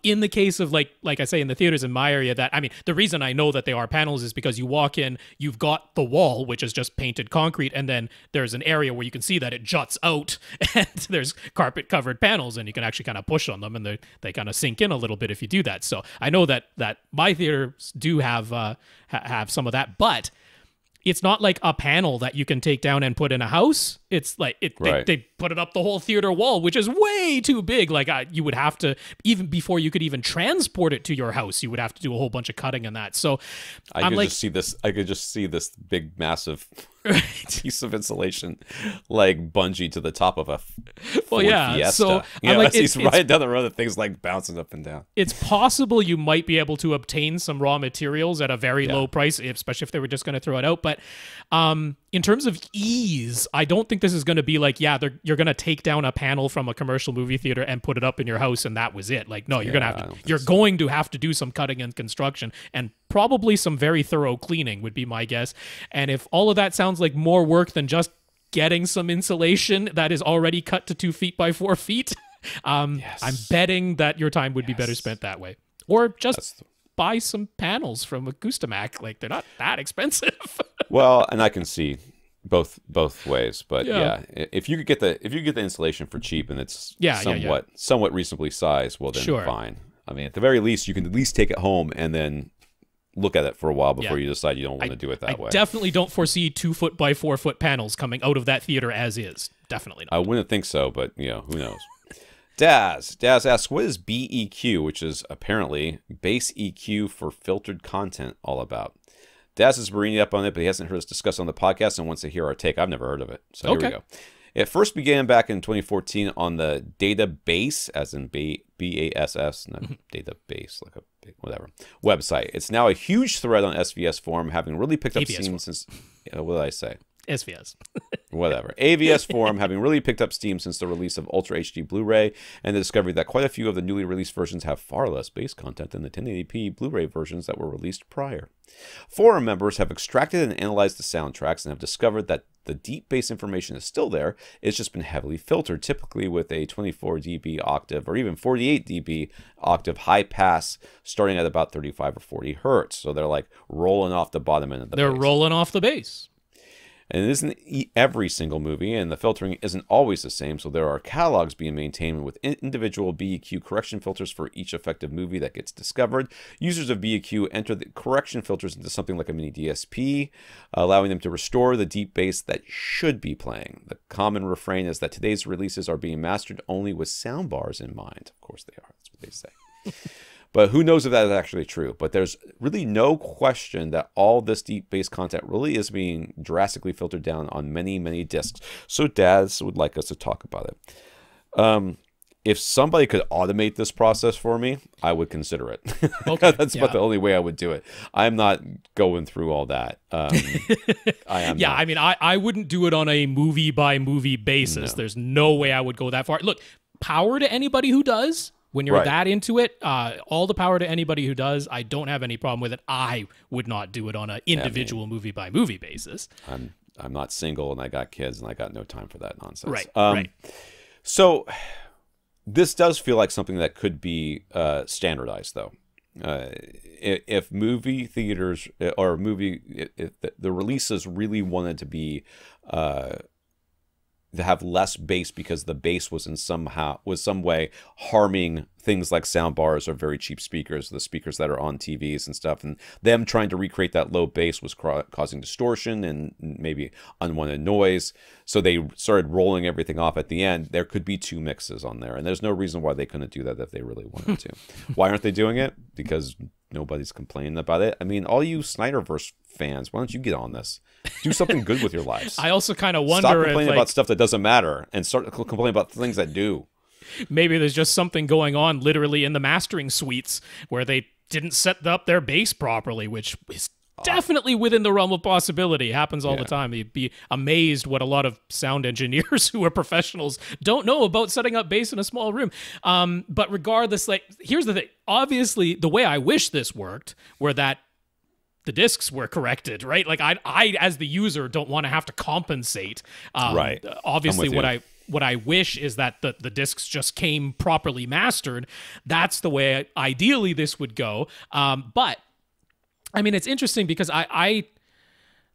In the case of like I say, in the theaters in my area, the reason I know that they are panels is because you walk in, you've got the wall, which is just painted concrete, and then there's an area where you can see that it juts out, and there's carpet covered panels, and you can actually kind of push on them, and they kind of sink in a little bit if you do that. So I know that my theaters do have some of that, but it's not like a panel that you can take down and put in a house. It's like they put it up the whole theater wall, which is way too big. Like you would have to, even before you could even transport it to your house, you would have to do a whole bunch of cutting and that. So I could just see this big, massive piece of insulation like bungee to the top of a Ford Fiesta. So he's right down the road, and things like bouncing up and down. It's possible you might be able to obtain some raw materials at a very low price, especially if they were just going to throw it out. But in terms of ease, I don't think this is going to be like, you're going to take down a panel from a commercial movie theater and put it up in your house, and that was it. Like, no, you're going to have to do some cutting and construction, and probably some very thorough cleaning would be my guess. And if all of that sounds like more work than just getting some insulation that is already cut to 2 feet by 4 feet, I'm betting that your time would be better spent that way. Or just buy some panels from Acoustimac. Like, they're not that expensive. Well, and I can see both ways, but if you could get the insulation for cheap, and it's somewhat reasonably sized, well then fine. I mean, at the very least, you can at least take it home and then look at it for a while before you decide you don't want to do it that way. I definitely don't foresee 2 foot by 4 foot panels coming out of that theater as is. Definitely not. I wouldn't think so, but who knows? Dazz asks, what is BEQ, which is apparently base EQ for filtered content, all about? Dazz is reading up on it, but he hasn't heard us discuss on the podcast and wants to hear our take. I've never heard of it, so here we go. It first began back in 2014 on the database, as in BASS, not database, like a big whatever, website. It's now a huge thread on SVS forum, having really picked up steam since, what did I say? SVS. Whatever. AVS forum having really picked up steam since the release of Ultra HD Blu-ray and the discovery that quite a few of the newly released versions have far less base content than the 1080p Blu-ray versions that were released prior. Forum members have extracted and analyzed the soundtracks and have discovered that the deep bass information is still there. It's just been heavily filtered, typically with a 24 dB octave or even 48 dB octave high pass starting at about 35 or 40 hertz. So they're like rolling off the bottom end of the bass. They're rolling off the bass. And it isn't every single movie, and the filtering isn't always the same, so there are catalogs being maintained with individual BEQ correction filters for each effective movie that gets discovered. Users of BEQ enter the correction filters into something like a mini DSP, allowing them to restore the deep bass that should be playing. The common refrain is that today's releases are being mastered only with sound bars in mind. Of course they are. That's what they say. But who knows if that is actually true. But there's really no question that all this deep bass content really is being drastically filtered down on many, many discs. So Dazz would like us to talk about it. If somebody could automate this process for me, I would consider it. Okay, that's about the only way I would do it. I'm not going through all that. I am not. I mean, I wouldn't do it on a movie-by-movie basis. No. There's no way I would go that far. Look, power to anybody who does. When you're Right. that into it, all the power to anybody who does. I don't have any problem with it. I would not do it on an individual movie by movie basis. I'm not single and I got kids and I got no time for that nonsense. Right. Right. So this does feel like something that could be standardized, though. If movie theaters or if the releases really wanted to be to have less bass because the bass was in some way harming things like sound bars or very cheap speakers, the speakers that are on TVs and stuff, and them trying to recreate that low bass was causing distortion and maybe unwanted noise. So they started rolling everything off at the end. There could be 2 mixes on there, and there's no reason why they couldn't do that if they really wanted to. Why aren't they doing it? Because nobody's complaining about it. I mean, all you Snyderverse fans, why don't you get on this? Do something good with your lives. I also kind of wonder Stop complaining about stuff that doesn't matter and start complaining about things that do. Maybe there's just something going on literally in the mastering suites where they didn't set up their bass properly, which is definitely within the realm of possibility. It happens all the time. You'd be amazed what a lot of sound engineers who are professionals don't know about setting up bass in a small room. But regardless, like, here's the thing. Obviously, the way I wish this worked were that the discs were corrected, right? Like I as the user don't want to have to compensate. Right. Obviously, what I wish is that the discs just came properly mastered. That's the way ideally this would go. But I mean, it's interesting because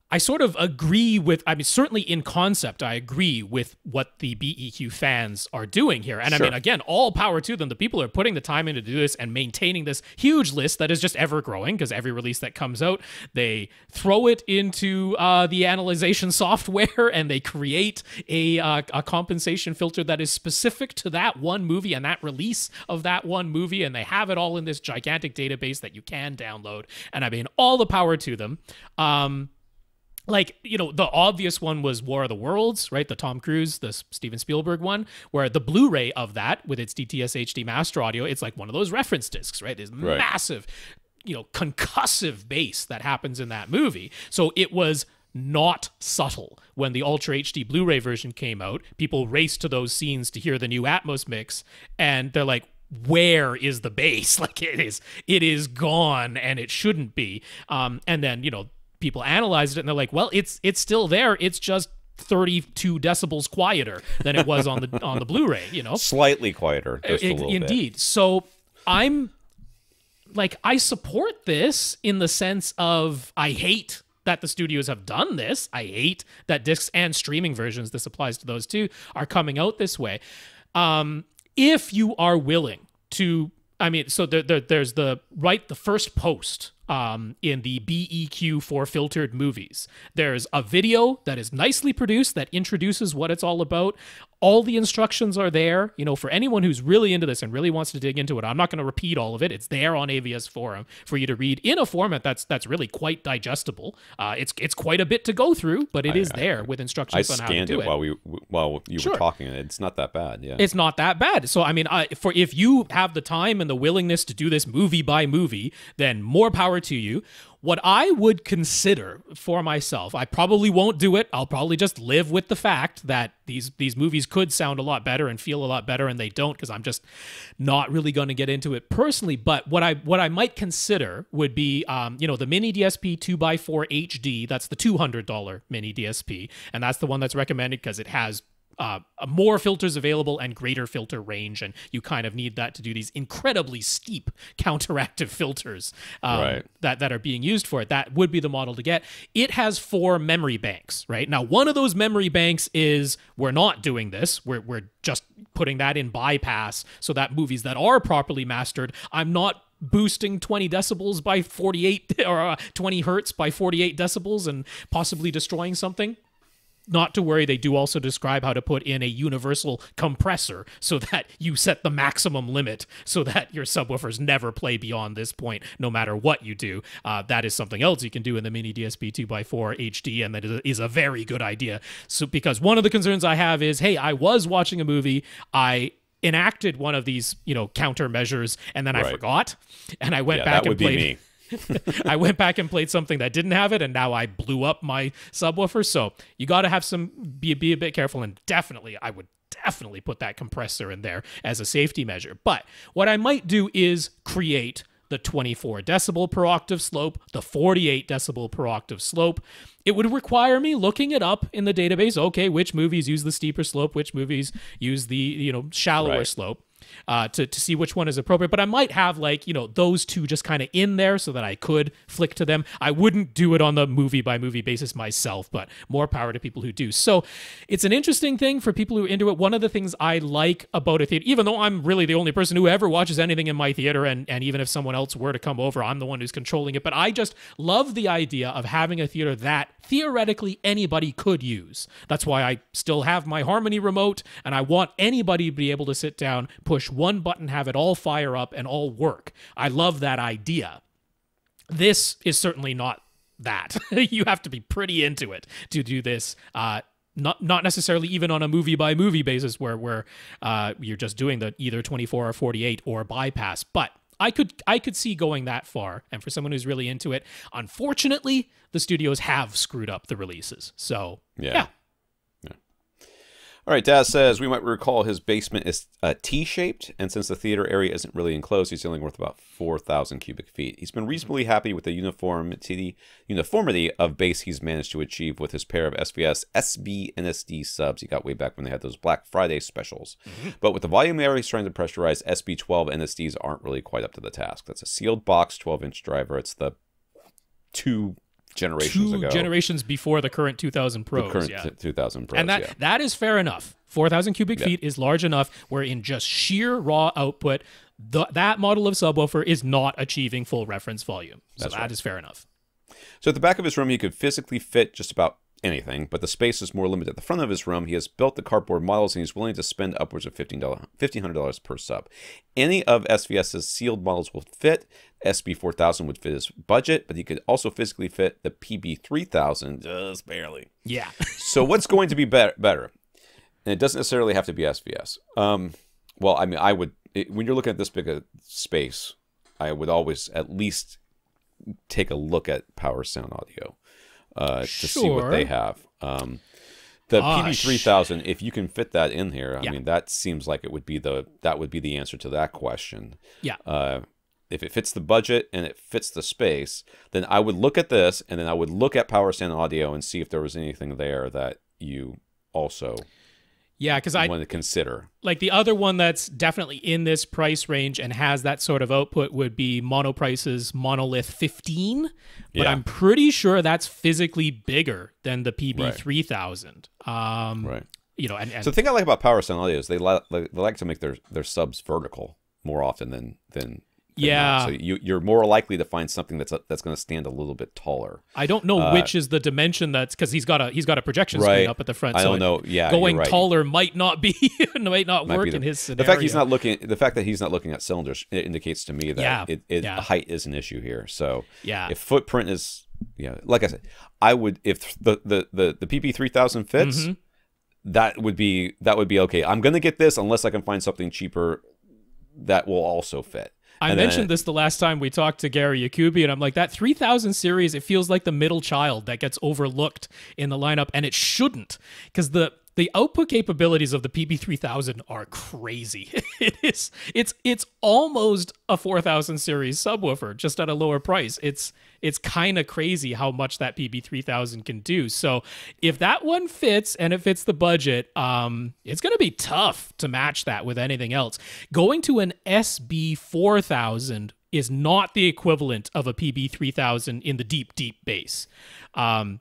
I sort of agree with, I mean, certainly in concept, I agree with what the BEQ fans are doing here. And I mean, again, all power to them. The people are putting the time in to do this and maintaining this huge list that is just ever growing, because every release that comes out, they throw it into the analyzation software and they create a compensation filter that is specific to that one movie and that release of that one movie. And they have it all in this gigantic database that you can download. And I mean, all the power to them. Like, you know, the obvious one was War of the Worlds, right? The Tom Cruise, the Steven Spielberg one, where the Blu-ray of that with its DTS HD master audio, it's like one of those reference discs, right? This massive, you know, concussive bass that happens in that movie. So it was not subtle. When the Ultra HD Blu-ray version came out, people raced to those scenes to hear the new Atmos mix, and they're like, where is the bass? Like, it is gone, and it shouldn't be. And then, you know, people analyzed it and they're like, well, it's still there. It's just 32 decibels quieter than it was on the Blu-ray, you know? Slightly quieter, just a little indeed. bit. So I'm like, I support this in the sense of, I hate that the studios have done this. I hate that discs and streaming versions, this applies to those too, are coming out this way. If you are willing to, I mean, so there's the first post in the BEQ for filtered movies. There's a video that is nicely produced that introduces what it's all about. All the instructions are there, you know, for anyone who's really into this and really wants to dig into it. I'm not going to repeat all of it. It's there on AVS Forum for you to read in a format that's really quite digestible. It's quite a bit to go through, but it is there with instructions on how to do it. I scanned it while you were talking. It's not that bad. Yeah, it's not that bad. So I mean, if you have the time and the willingness to do this movie by movie, then more power to you. What I would consider for myself, I probably won't do it. I'll probably just live with the fact that these movies could sound a lot better and feel a lot better, and they don't, because I'm just not really going to get into it personally. But what I might consider would be, you know, the mini DSP 2x4 HD. That's the $200 mini DSP, and that's the one that's recommended because it has more filters available and greater filter range, and you kind of need that to do these incredibly steep counteractive filters that are being used for it. That would be the model to get. It has 4 memory banks, right? Now, one of those memory banks is, we're not doing this. We're just putting that in bypass so that movies that are properly mastered, I'm not boosting 20 decibels by 48 or 20 hertz by 48 decibels and possibly destroying something. Not to worry, they do also describe how to put in a universal compressor so that you set the maximum limit so that your subwoofers never play beyond this point, no matter what you do. That is something else you can do in the mini DSP 2x4 HD, and that is a very good idea. So, because one of the concerns I have is, hey, I was watching a movie, I enacted one of these, you know, countermeasures, and then I forgot, and I went back and played. I went back and played something that didn't have it, and now I blew up my subwoofer. So you got to have be a bit careful, and definitely I would definitely put that compressor in there as a safety measure. But what I might do is create the 24 decibel per octave slope, the 48 decibel per octave slope. It would require me looking it up in the database. Okay, which movies use the steeper slope, which movies use the, shallower slope. To see which one is appropriate. But I might have those two just kind of in there so that I could flick to them. I wouldn't do it on the movie by movie basis myself, but more power to people who do. So it's an interesting thing for people who are into it. One of the things I like about a theater, even though I'm really the only person who ever watches anything in my theater, and even if someone else were to come over, I'm the one who's controlling it. But I just love the idea of having a theater that theoretically anybody could use. That's why I still have my Harmony remote, and I want anybody to be able to sit down, push one button, have it all fire up and all work. I love that idea. This is certainly not that. You have to be pretty into it to do this. Not necessarily even on a movie by movie basis where you're just doing the either 24 or 48 or bypass. But I could see going that far. And for someone who's really into it, unfortunately, the studios have screwed up the releases. So yeah. All right, Dazz says, we might recall his basement is T-shaped, and since the theater area isn't really enclosed, he's only worth about 4,000 cubic feet. He's been reasonably happy with the uniformity of base he's managed to achieve with his pair of SVS SB NSD subs he got way back when they had those Black Friday specials. But with the volume area he's trying to pressurize, SB12 NSDs aren't really quite up to the task. That's a sealed box 12-inch driver. It's the two generations before the current 2000 Pros. The current 2000 Pros, and that is fair enough. 4,000 cubic feet is large enough where in just sheer raw output, that model of subwoofer is not achieving full reference volume. So that is fair enough. So at the back of his room, he could physically fit just about anything, but the space is more limited. At the front of his room, he has built the cardboard models, and he's willing to spend upwards of $1,500 per sub. Any of SVS's sealed models will fit. SB4000 would fit his budget, but he could also physically fit the PB3000 just barely. Yeah. So what's going to be better? And it doesn't necessarily have to be SVS. Well, I mean, when you're looking at this big a space, I would always at least take a look at Power Sound Audio. To see what they have. The PB3000, if you can fit that in here, I mean, that seems like it would be the answer to that question. Yeah. If it fits the budget and it fits the space, then I would look at this, and then I would look at Power Sound Audio and see if there was anything there that you also because want to consider. Like the other one that's definitely in this price range and has that sort of output would be Monoprice's Monolith 15, but I'm pretty sure that's physically bigger than the PB3000. Right. And so the thing I like about Power Sound Audio is they like to make their subs vertical more often than yeah. So you're more likely to find something that's going to stand a little bit taller. I don't know which is the dimension that's because he's got a projection screen up at the front. I don't know. Yeah, going taller might not be might not work in his scenario. The fact that he's not looking at cylinders, it indicates to me that height is an issue here. So if footprint is like I said, I would if the PB3000 fits, that would be okay. I'm going to get this unless I can find something cheaper that will also fit. I mentioned this the last time we talked to Gary Yakubi, and I'm like, that 3000 series, it feels like the middle child that gets overlooked in the lineup, and it shouldn't, because the output capabilities of the PB3000 are crazy. It's almost a 4000 series subwoofer, just at a lower price. It's kind of crazy how much that PB3000 can do. So if that one fits and it fits the budget, it's going to be tough to match that with anything else. Going to an SB4000 is not the equivalent of a PB3000 in the deep bass.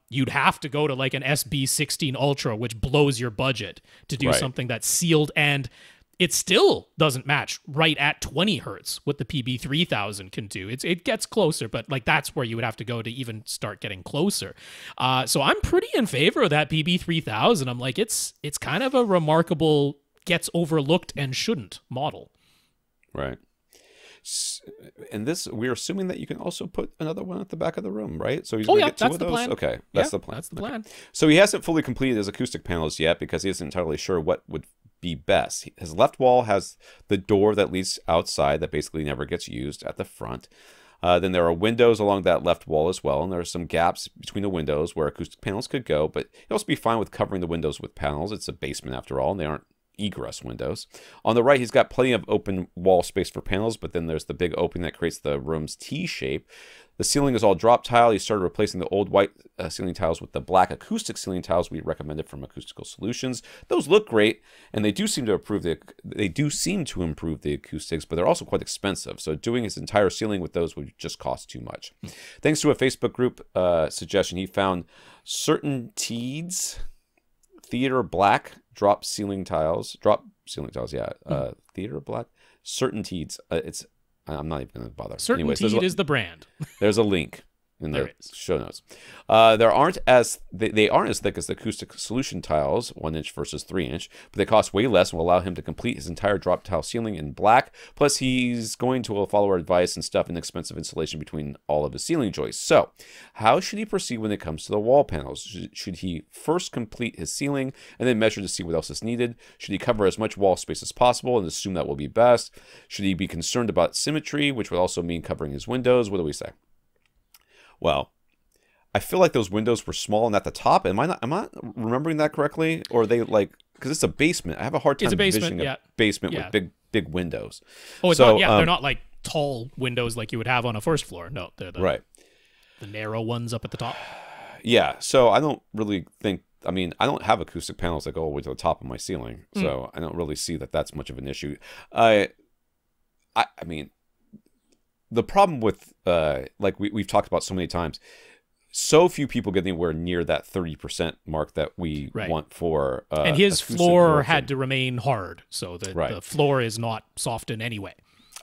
You'd have to go to like an SB16 Ultra, which blows your budget to do something that's sealed, and it still doesn't match right at 20 hertz what the PB3000 can do. It gets closer, but like that's where you would have to go to even start getting closer. So I'm pretty in favor of that PB3000. I'm like, it's kind of a remarkable, gets overlooked and shouldn't model. Right. And this, we're assuming that you can also put another one at the back of the room, right? So he's going to get two of those? Plan. Okay, that's the plan. That's the plan. So he hasn't fully completed his acoustic panels yet because he isn't entirely sure what would be best. His left wall has the door that leads outside that basically never gets used at the front. Then there are windows along that left wall as well, and there are some gaps between the windows where acoustic panels could go, but he'll also be fine with covering the windows with panels. It's a basement after all, and they aren't egress windows. On the right, he's got plenty of open wall space for panels, but then there's the big opening that creates the room's T-shape. The ceiling is all drop tile. He started replacing the old white ceiling tiles with the black acoustic ceiling tiles we recommended from Acoustical Solutions. Those look great, and they do seem to improve the acoustics, but they're also quite expensive. So doing his entire ceiling with those would just cost too much. Thanks to a Facebook group suggestion, he found CertainTeed's Theater Black ceiling tiles. Theater Black, CertainTeeds. I'm not even going to bother. CertainTeed is the brand. There's a link in the show notes. They aren't as thick as the acoustic solution tiles, 1 inch versus 3 inch, but they cost way less and will allow him to complete his entire drop tile ceiling in black. Plus, he's going to follow our advice and stuff inexpensive insulation between all of his ceiling joists. So, how should he proceed when it comes to the wall panels? Should he first complete his ceiling and then measure to see what else is needed? Should he cover as much wall space as possible and assume that will be best? Should he be concerned about symmetry, which would also mean covering his windows? What do we say? Well, I feel like those windows were small and at the top. Am I not remembering that correctly? Or are they like, because it's a basement. I have a hard time envisioning a basement with big windows. Oh, it's not, they're not like tall windows like you would have on a first floor. No, they're the narrow ones up at the top. Yeah, so I don't really think, I don't have acoustic panels that go all the way to the top of my ceiling. So I don't really see that that's much of an issue. I mean, the problem with, like we've talked about so many times, so few people get anywhere near that 30% mark that we want for. And his floor had to remain hard, so the floor is not soft in any way.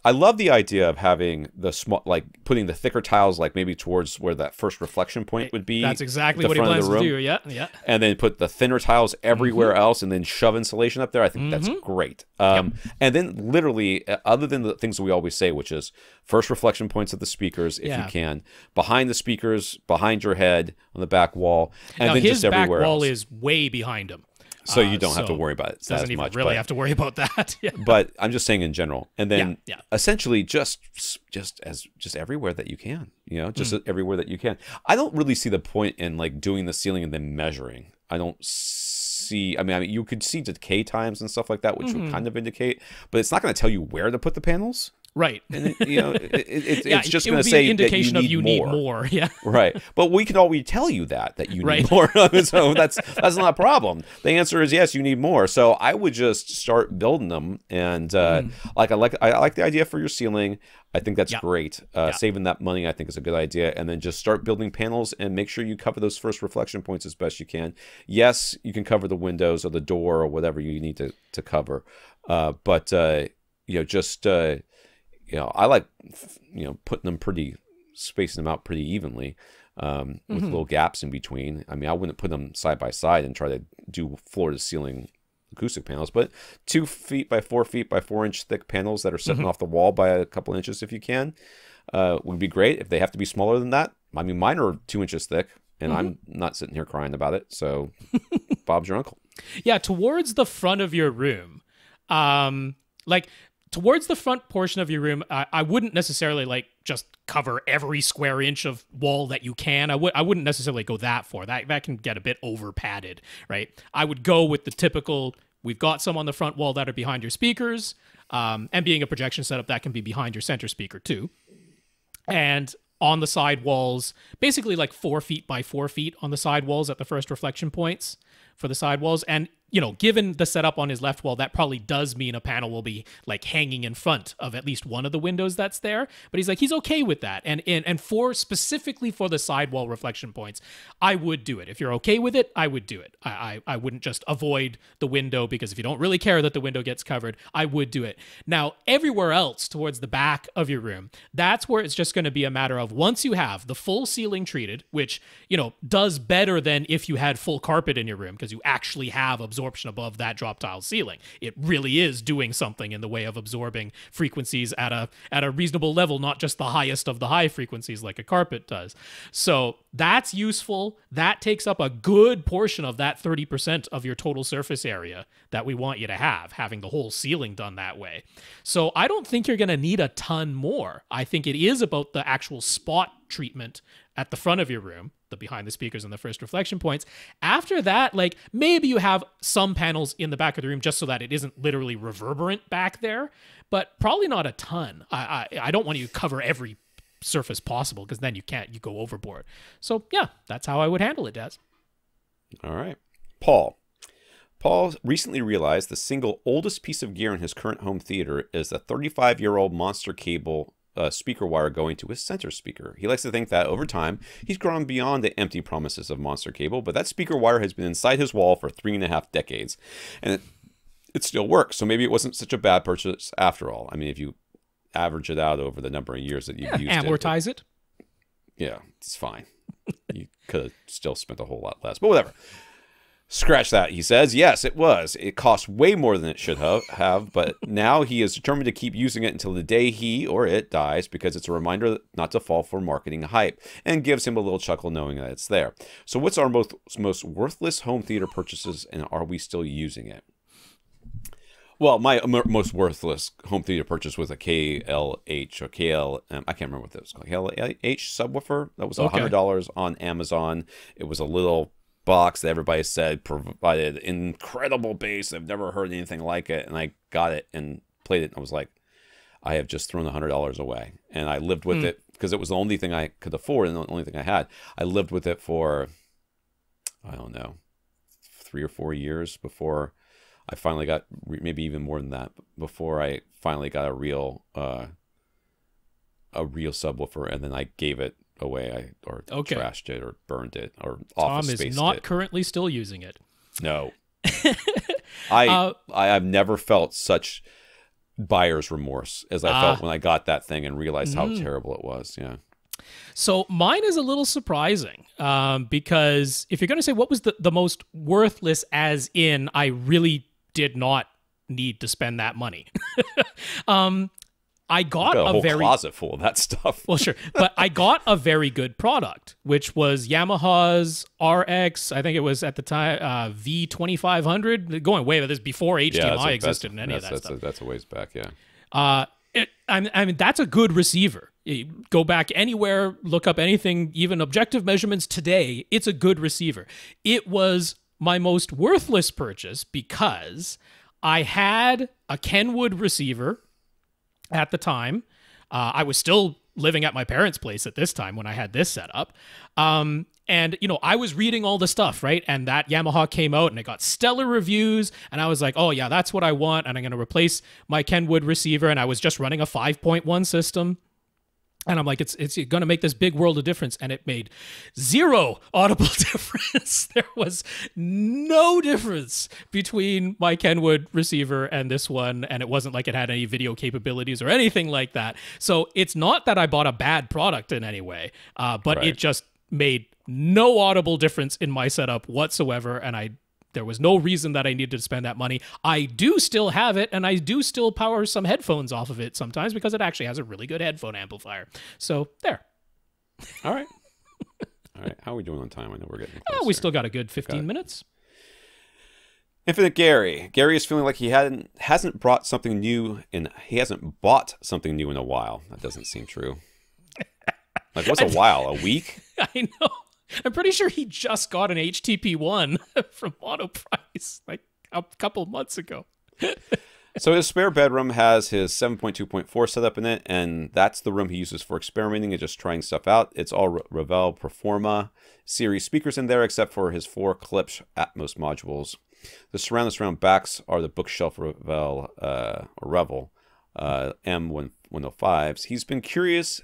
I love the idea of having the small, like putting the thicker tiles, like maybe towards where that first reflection point would be. That's exactly what he plans to do. Yeah, yeah. And then put the thinner tiles everywhere else, and then shove insulation up there. I think that's great. And then literally, other than the things that we always say, which is first reflection points of the speakers, if you can, behind the speakers, behind your head, on the back wall, and now then just everywhere else. His back wall is way behind him. So you don't have to worry about it as much. Doesn't even really have to worry about that. But I'm just saying in general. And then essentially just everywhere that you can, just everywhere that you can. I don't really see the point in like doing the ceiling and then measuring. I don't see, I mean, you could see decay times and stuff like that, which would kind of indicate, but it's not going to tell you where to put the panels. Right. And it's just going to say indication that you need more. Yeah. Right. But we can always tell you that you need more. So that's not a problem. The answer is yes, you need more. So I would just start building them. And I like the idea for your ceiling. I think that's great. Saving that money, I think, is a good idea. And then just start building panels and make sure you cover those first reflection points as best you can. Yes, you can cover the windows or the door or whatever you need to cover. But I like, putting them spacing them out pretty evenly with little gaps in between. I mean, I wouldn't put them side by side and try to do floor to ceiling acoustic panels, but 2 feet by 4 feet by 4 inch thick panels that are sitting off the wall by a couple inches, if you can, would be great. If they have to be smaller than that, I mean, mine are 2 inches thick and I'm not sitting here crying about it. So Bob's your uncle. Yeah. Towards the front of your room, towards the front portion of your room, I wouldn't necessarily just cover every square inch of wall that you can. I wouldn't necessarily go that far. That can get a bit over padded, right? I would go with the typical, we've got some on the front wall that are behind your speakers, and being a projection setup, that can be behind your center speaker too. And on the side walls, basically like 4 feet by 4 feet on the side walls at the first reflection points for the side walls. And given the setup on his left wall, that probably does mean a panel will be like hanging in front of at least one of the windows that's there. But he's okay with that. And specifically for the sidewall reflection points, I would do it. If you're okay with it, I would do it. I wouldn't just avoid the window, because if you don't really care that the window gets covered, I would do it. Now, everywhere else towards the back of your room, that's where it's just going to be a matter of, once you have the full ceiling treated, which, does better than if you had full carpet in your room, because you actually have absorption above that drop tile ceiling. It really is doing something in the way of absorbing frequencies at a reasonable level, not just the highest of the high frequencies like a carpet does. So that's useful. That takes up a good portion of that 30% of your total surface area that we want you to have, having the whole ceiling done that way. So I don't think you're going to need a ton more. I think it is about the actual spot treatment at the front of your room, the behind the speakers and the first reflection points. After that, like maybe you have some panels in the back of the room just so that it isn't literally reverberant back there, but probably not a ton. I don't want you to cover every surface possible because then you go overboard. So yeah, that's how I would handle it, Dazz. All right. Paul recently realized the single oldest piece of gear in his current home theater is a 35-year-old monster cable speaker wire going to his center speaker. He likes to think that over time, he's grown beyond the empty promises of monster cable, but that speaker wire has been inside his wall for 3.5 decades, and it still works. So maybe it wasn't such a bad purchase after all. I mean, if you average it out over the number of years that you've used amortize it. Yeah, it's fine. You could have still spent a whole lot less, but whatever. Scratch that, he says. Yes, it was. It cost way more than it should have, but now he is determined to keep using it until the day he or it dies because it's a reminder not to fall for marketing hype and gives him a little chuckle knowing that it's there. So what's our most worthless home theater purchases, and are we still using it? Well, my most worthless home theater purchase was a KLH or KL, I can't remember what that was called, KLH subwoofer. That was $100 on Amazon. It was a little box that everybody said provided incredible bass. I've never heard anything like it, and I got it and played it, and I was like, I have just thrown $100 away, and I lived with it because it was the only thing I could afford and the only thing I had. I lived with it for, I don't know, 3 or 4 years before I finally got, maybe even more than that, before I finally got a real subwoofer, and then I gave it away, or trashed it, or burned it, or office spaced it. Tom is not currently still using it. No. I've never felt such buyer's remorse as I felt when I got that thing and realized how terrible it was. Yeah. So mine is a little surprising because if you're going to say what was the most worthless, as in I really did not need to spend that money. I got a whole closet full of that stuff. Well, sure. But I got a very good product, which was Yamaha's RX. I think it was at the time V2500. Going way, but this before HDMI existed in any of that stuff. That's a ways back, yeah. I mean, that's a good receiver. You go back anywhere, look up anything, even objective measurements today, it's a good receiver. It was my most worthless purchase because I had a Kenwood receiver at the time. I was still living at my parents' place at this time when I had this set up. And, you know, I was reading all the stuff, right? And that Yamaha came out and it got stellar reviews. And I was like, oh, yeah, that's what I want. And I'm going to replace my Kenwood receiver. And I was just running a 5.1 system. And I'm like, it's going to make this big world of difference. And it made zero audible difference. There was no difference between my Kenwood receiver and this one. And it wasn't like it had any video capabilities or anything like that. So it's not that I bought a bad product in any way, but It just made no audible difference in my setup whatsoever. And there was no reason that I needed to spend that money. I do still have it, and I do still power some headphones off of it sometimes because it actually has a really good headphone amplifier. So, there. All right. All right. How are we doing on time? I know we're getting close. We still got a good 15 minutes. Infinite Gary. Gary is feeling like he hasn't bought something new in a while. That doesn't seem true. Like, what's a while? A week? I know. I'm pretty sure he just got an HTP1 from Monoprice like a couple months ago. So his spare bedroom has his 7.2.4 setup in it, and that's the room he uses for experimenting and just trying stuff out. It's all Revell Performa series speakers in there, except for his 4 Klipsch Atmos modules. The surround backs are the bookshelf Revell M105s. He's been curious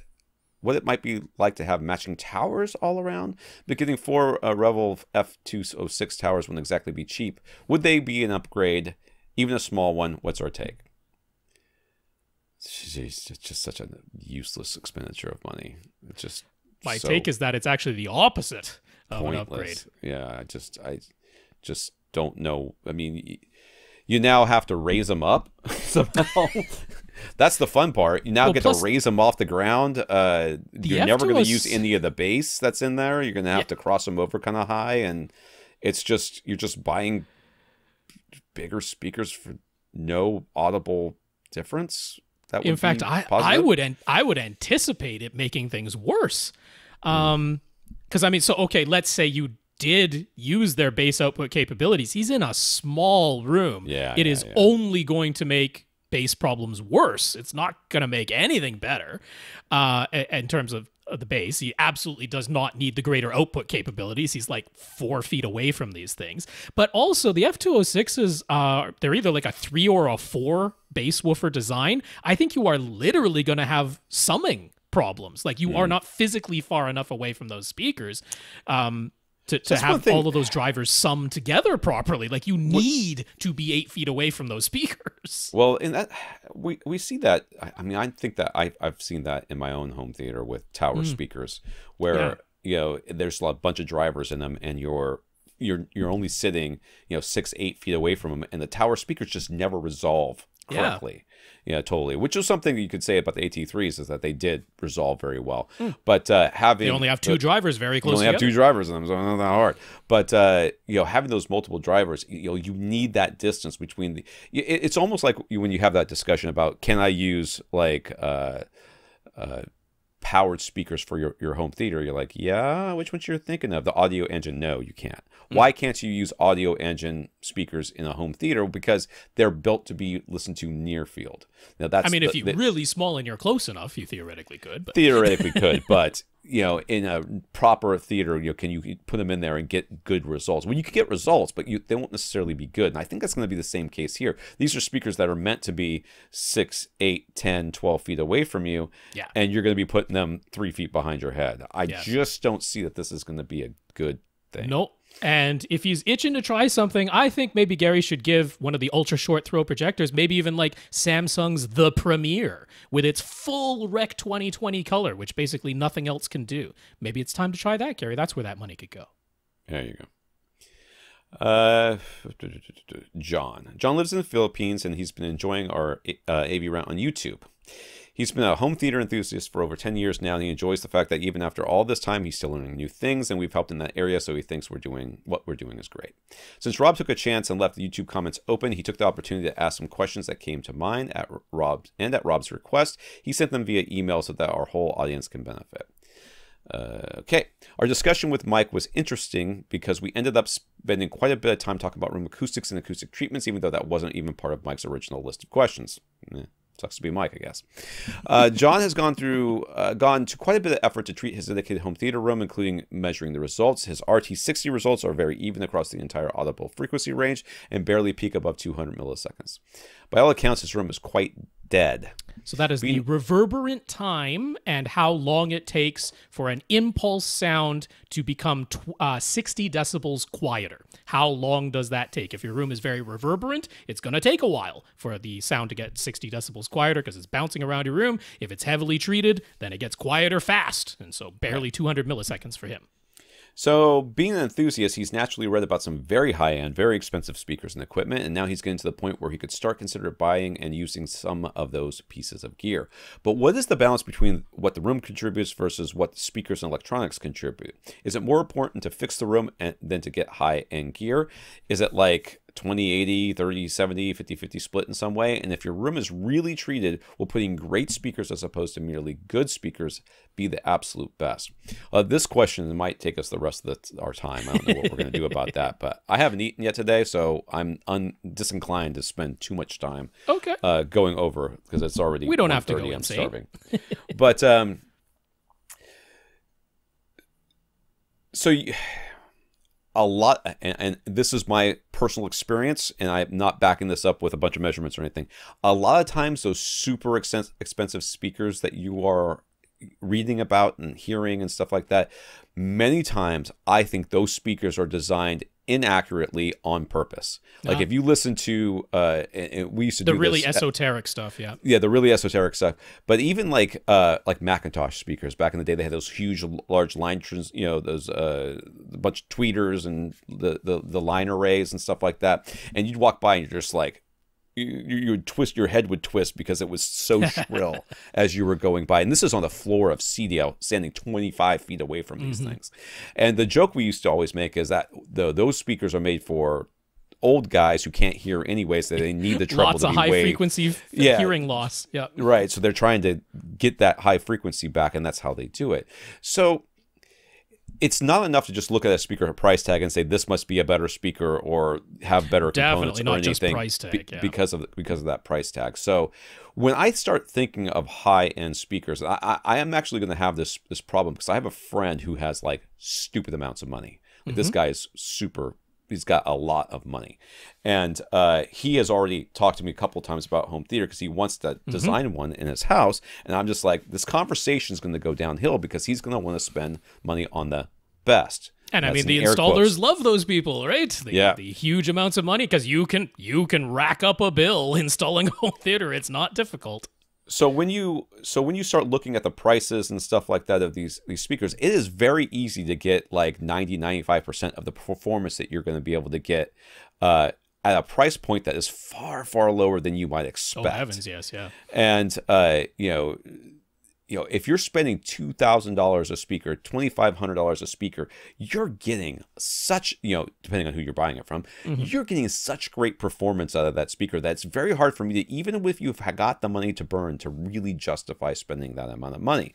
what it might be like to have matching towers all around, but getting 4 Revell F206 towers wouldn't exactly be cheap. Would they be an upgrade, even a small one? What's our take? Jeez, it's just such a useless expenditure of money. It's just my take is that it's actually the opposite of an upgrade. Yeah, I just don't know. I mean, you now have to raise them up somehow. That's the fun part. You now get to raise them off the ground. You're never going to use any of the bass that's in there. You're going to have to cross them over kind of high, and it's just you're just buying bigger speakers for no audible difference. That would in fact, I would anticipate it making things worse. Because, I mean, so, okay, let's say you did use their bass output capabilities. He's in a small room. It is only going to make bass problems worse. It's not going to make anything better in terms of the bass. He absolutely does not need the greater output capabilities. He's like 4 feet away from these things. But also the F206s, they're either like a 3 or a 4 bass woofer design. I think you are literally going to have summing problems. Like you are not physically far enough away from those speakers to have all of those drivers sum together properly. Like you need to be 8 feet away from those speakers. Well, in that we see that. I mean, I think that I've seen that in my own home theater with tower speakers, where there's a bunch of drivers in them, and you're only sitting 6-8 feet away from them, and the tower speakers just never resolve correctly. Yeah, totally. Which is something you could say about the AT-3s, is that they did resolve very well. But having you only have 2 drivers very close. You only have 2 drivers in them, so it's not that hard. But having those multiple drivers, you need that distance between the. It's almost like when you have that discussion about, can I use like powered speakers for your home theater? You're like, yeah, which ones you're thinking of? The audio engine? No, you can't. Why can't you use audio engine speakers in a home theater? Because they're built to be listened to near field. Now that's, I mean, if you're really small and you're close enough, you theoretically could. But. Theoretically could, but in a proper theater, can you put them in there and get good results? Well, you can get results, but they won't necessarily be good. And I think that's going to be the same case here. These are speakers that are meant to be 6, 8, 10, 12 feet away from you, and you're going to be putting them 3 feet behind your head. I just don't see that this is going to be a good thing. Nope. And if he's itching to try something, I think maybe Gary should give one of the ultra short throw projectors, maybe even like Samsung's The Premier with its full Rec 2020 color, which basically nothing else can do. Maybe it's time to try that, Gary. That's where that money could go. There you go. John lives in the Philippines, and he's been enjoying our AVRant on YouTube. He's been a home theater enthusiast for over 10 years now, and he enjoys the fact that even after all this time, he's still learning new things, and we've helped in that area, so he thinks what we're doing is great. Since Rob took a chance and left the YouTube comments open, he took the opportunity to ask some questions that came to mind at Rob's request. He sent them via email so that our whole audience can benefit. Okay, our discussion with Mike was interesting because we ended up spending quite a bit of time talking about room acoustics and acoustic treatments, even though that wasn't even part of Mike's original list of questions. Sucks to be Mike, I guess. John has gone to quite a bit of effort to treat his dedicated home theater room, including measuring the results. His RT60 results are very even across the entire audible frequency range and barely peak above 200 milliseconds. By all accounts, his room is quite dead. So that is the reverberant time and how long it takes for an impulse sound to become 60 decibels quieter. How long does that take? If your room is very reverberant, it's going to take a while for the sound to get 60 decibels quieter because it's bouncing around your room. If it's heavily treated, then it gets quieter fast. And so barely 200 milliseconds for him. So, being an enthusiast, he's naturally read about some very high-end, very expensive speakers and equipment, and now he's getting to the point where he could start considering buying and using some of those pieces of gear. But what is the balance between what the room contributes versus what the speakers and electronics contribute? Is it more important to fix the room than to get high-end gear? Is it like 20-80, 30-70, 50-50 split in some way? And if your room is really treated, will putting great speakers as opposed to merely good speakers be the absolute best? This question might take us the rest of our time. I don't know what we're going to do about that, but I haven't eaten yet today, so I'm disinclined to spend too much time going over, because it's already we don't have to go I'm insane. Starving. But so a lot, and this is my personal experience, and I'm not backing this up with a bunch of measurements or anything. A lot of times those super expensive speakers that you are reading about and hearing and stuff like that, many times I think those speakers are designed inaccurately on purpose. Like if you listen to and we used to do really this, esoteric stuff, the really esoteric stuff. But even like Macintosh speakers back in the day, they had those huge large line, those a bunch of tweeters and the line arrays and stuff like that, and you'd walk by and you're just like, you would twist, your head would twist because it was so shrill as you were going by. And this is on the floor of CDL, standing 25 feet away from these things. And the joke we used to always make is that those speakers are made for old guys who can't hear anyway, so they need the treble lots to of be high way frequency hearing loss. Yeah, right. So they're trying to get that high frequency back, and that's how they do it. So it's not enough to just look at a speaker price tag and say this must be a better speaker or have better components or not anything just price tag, because of that price tag. So when I start thinking of high-end speakers, I am actually going to have this problem because I have a friend who has like stupid amounts of money. Like this guy is super. He's got a lot of money, and he has already talked to me a couple of times about home theater because he wants to design one in his house. And I'm just like, this conversation is going to go downhill because he's going to want to spend money on the best. And I mean, the installers love those people, right? The huge amounts of money because you can rack up a bill installing home theater. It's not difficult. So when you start looking at the prices and stuff like that of these speakers, it is very easy to get like 90-95% of the performance that you're going to be able to get at a price point that is far, far lower than you might expect. Oh heavens, yes, yeah. And if you're spending $2,000 a speaker, $2,500 a speaker, you're getting such, depending on who you're buying it from, you're getting such great performance out of that speaker that it's very hard for me to, even if you've got the money to burn, to really justify spending that amount of money,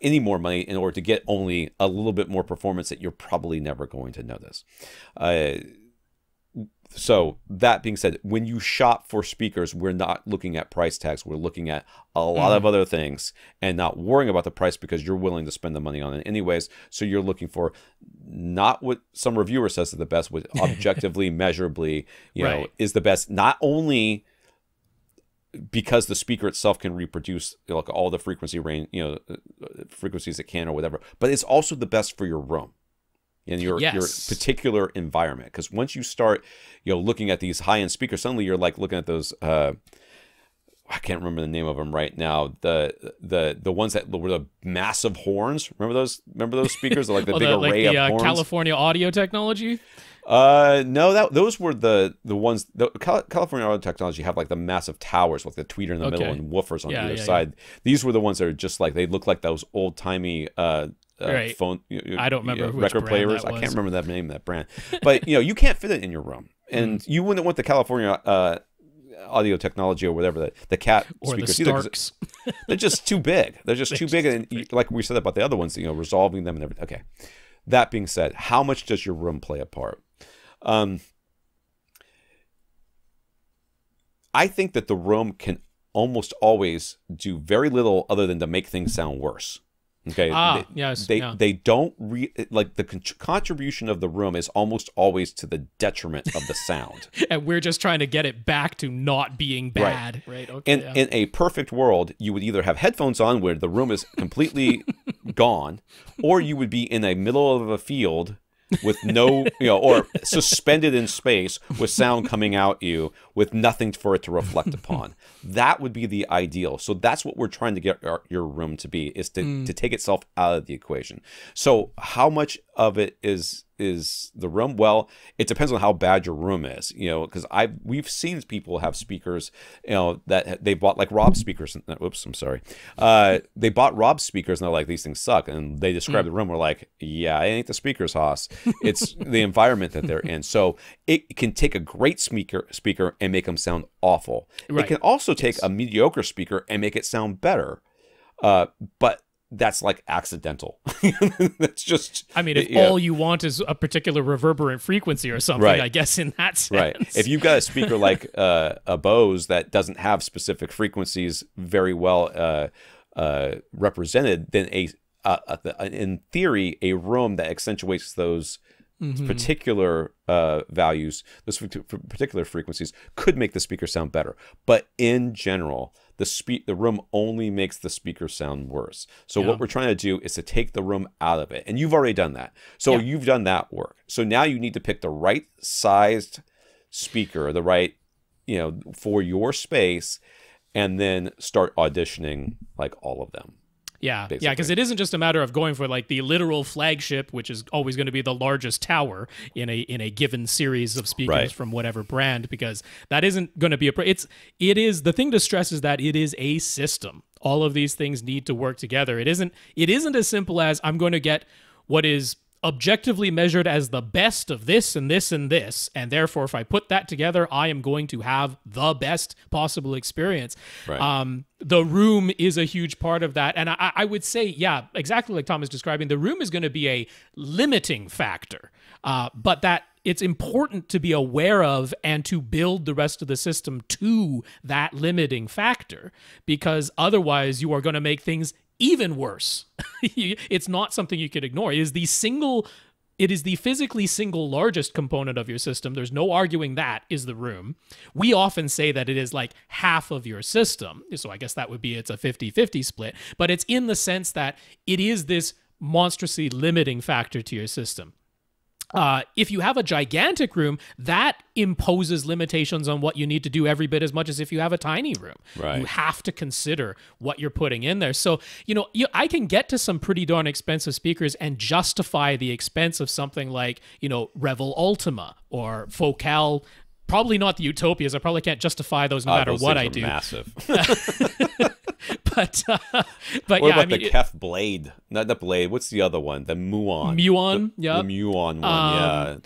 any more money in order to get only a little bit more performance that you're probably never going to notice. So that being said, when you shop for speakers, we're not looking at price tags. We're looking at a lot of other things and not worrying about the price because you're willing to spend the money on it anyways. So you're looking for not what some reviewer says is the best, what objectively, measurably, is the best. Not only because the speaker itself can reproduce like all the frequency range, frequencies it can or whatever, but it's also the best for your room. In your particular environment, because once you start, looking at these high-end speakers, suddenly you're like looking at those. I can't remember the name of them right now. The ones that were the massive horns. Remember those speakers? Like the big array of horns. California audio technology. No, those were the ones. The California audio technology have like the massive towers with the tweeter in the middle and woofers on either side. These were the ones that are just like they look like those old timey. Phone. I don't remember which record players. I can't remember the name of that brand, but you can't fit it in your room, and you wouldn't want the California audio technology or whatever the cat or speakers the Starks. They're just too big. They're just too big, and like we said about the other ones, resolving them and everything. Okay, that being said, how much does your room play a part? I think that the room can almost always do very little other than to make things sound worse. Okay. They don't like the contribution of the room is almost always to the detriment of the sound. And we're just trying to get it back to not being bad, right? Okay. In a perfect world, you would either have headphones on where the room is completely gone, or you would be in the middle of a field with no, or suspended in space with sound coming out you with nothing for it to reflect upon. That would be the ideal. So that's what we're trying to get your room to be, is to take itself out of the equation. So how much of it is the room? Well, it depends on how bad your room is, because we've seen people have speakers, that they bought like Rob speakers. Whoops, I'm sorry. They bought Rob speakers and they're like, these things suck. And they describe the room. We're like, yeah, it ain't the speakers, Haas. It's the environment that they're in. So it can take a great speaker and make them sound awful. Right. It can also take a mediocre speaker and make it sound better. But that's like accidental. That's just, I mean, if all you want is a particular reverberant frequency or something, I guess in that sense. Right. If you've got a speaker like a Bose that doesn't have specific frequencies very well represented, then in theory, a room that accentuates those particular values, those particular frequencies, could make the speaker sound better. But in general, the room only makes the speaker sound worse. So what we're trying to do is to take the room out of it. And you've already done that. So you've done that work. So now you need to pick the right sized speaker, the right, for your space, and then start auditioning like all of them. Yeah, basically. Because it isn't just a matter of going for like the literal flagship, which is always going to be the largest tower in a given series of speakers from whatever brand, because that isn't going to be it is the thing to stress is that it is a system. All of these things need to work together. It isn't as simple as I'm going to get what is objectively measured as the best of this and this and this, and therefore if I put that together, I am going to have the best possible experience. Right. The room is a huge part of that, and I would say, yeah, exactly like Tom is describing, the room is going to be a limiting factor, but that it's important to be aware of and to build the rest of the system to that limiting factor, because otherwise you are going to make things even worse. It's not something you can ignore. It is the physically single largest component of your system. There's no arguing that is the room. We often say that it is like half of your system. So I guess that would be, it's a 50-50 split, but it's in the sense that it is this monstrously limiting factor to your system. If you have a gigantic room, that imposes limitations on what you need to do every bit as much as if you have a tiny room. Right. You have to consider what you're putting in there. So, I can get to some pretty darn expensive speakers and justify the expense of something like, Revel Ultima or Focal. Probably not the Utopias. I probably can't justify those no matter what I do. Massive. But what about the Kef Blade? Not the Blade. What's the other one? The Muon. Yeah. The Muon one. Yeah.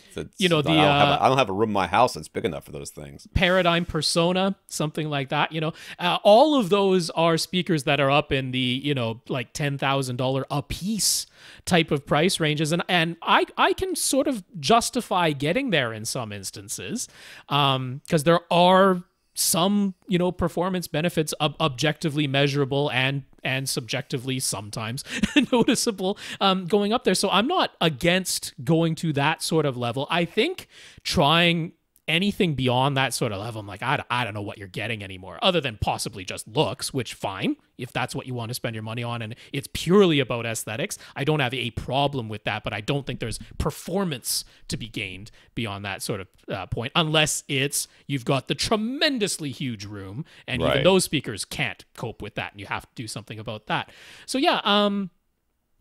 I don't have a room in my house that's big enough for those things. Paradigm Persona, something like that. All of those are speakers that are up in the like $10,000 a piece type of price ranges, and I can sort of justify getting there in some instances, because there are some performance benefits objectively measurable and subjectively sometimes noticeable going up there. So I'm not against going to that sort of level. I think trying anything beyond that sort of level, I'm like, I don't know what you're getting anymore, other than possibly just looks, which fine, if that's what you want to spend your money on and it's purely about aesthetics. I don't have a problem with that, but I don't think there's performance to be gained beyond that sort of point, unless you've got the tremendously huge room and even those speakers can't cope with that and you have to do something about that. So yeah,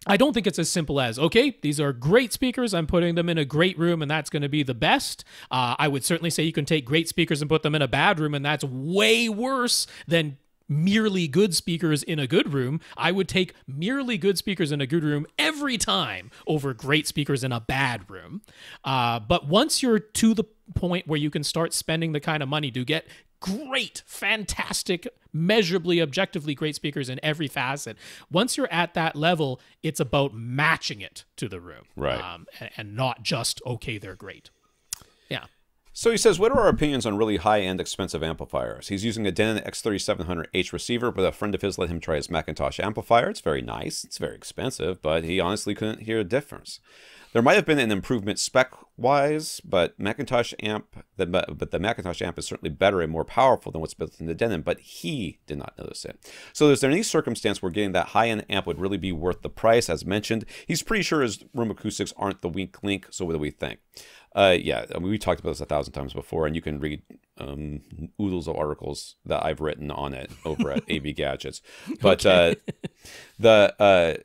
I don't think it's as simple as, okay, these are great speakers, I'm putting them in a great room and that's going to be the best. I would certainly say you can take great speakers and put them in a bad room and that's way worse than merely good speakers in a good room. I would take merely good speakers in a good room every time over great speakers in a bad room. But once you're to the point where you can start spending the kind of money to get great, fantastic, measurably, objectively great speakers in every facet, once you're at that level, it's about matching it to the room. Right. And not just, okay, they're great. Yeah. So he says, what are our opinions on really high-end expensive amplifiers? He's using a Denon X3700H receiver, but a friend of his let him try his Macintosh amplifier. It's very nice. It's very expensive, but he honestly couldn't hear a difference. There might have been an improvement spec-wise, but the Macintosh amp is certainly better and more powerful than what's built in the Denon, but he did not notice it. So is there any circumstance where getting that high-end amp would really be worth the price? As mentioned, he's pretty sure his room acoustics aren't the weak link, so what do we think? Yeah, I mean, we talked about this 1,000 times before, and you can read oodles of articles that I've written on it over at AV Gadgets. But the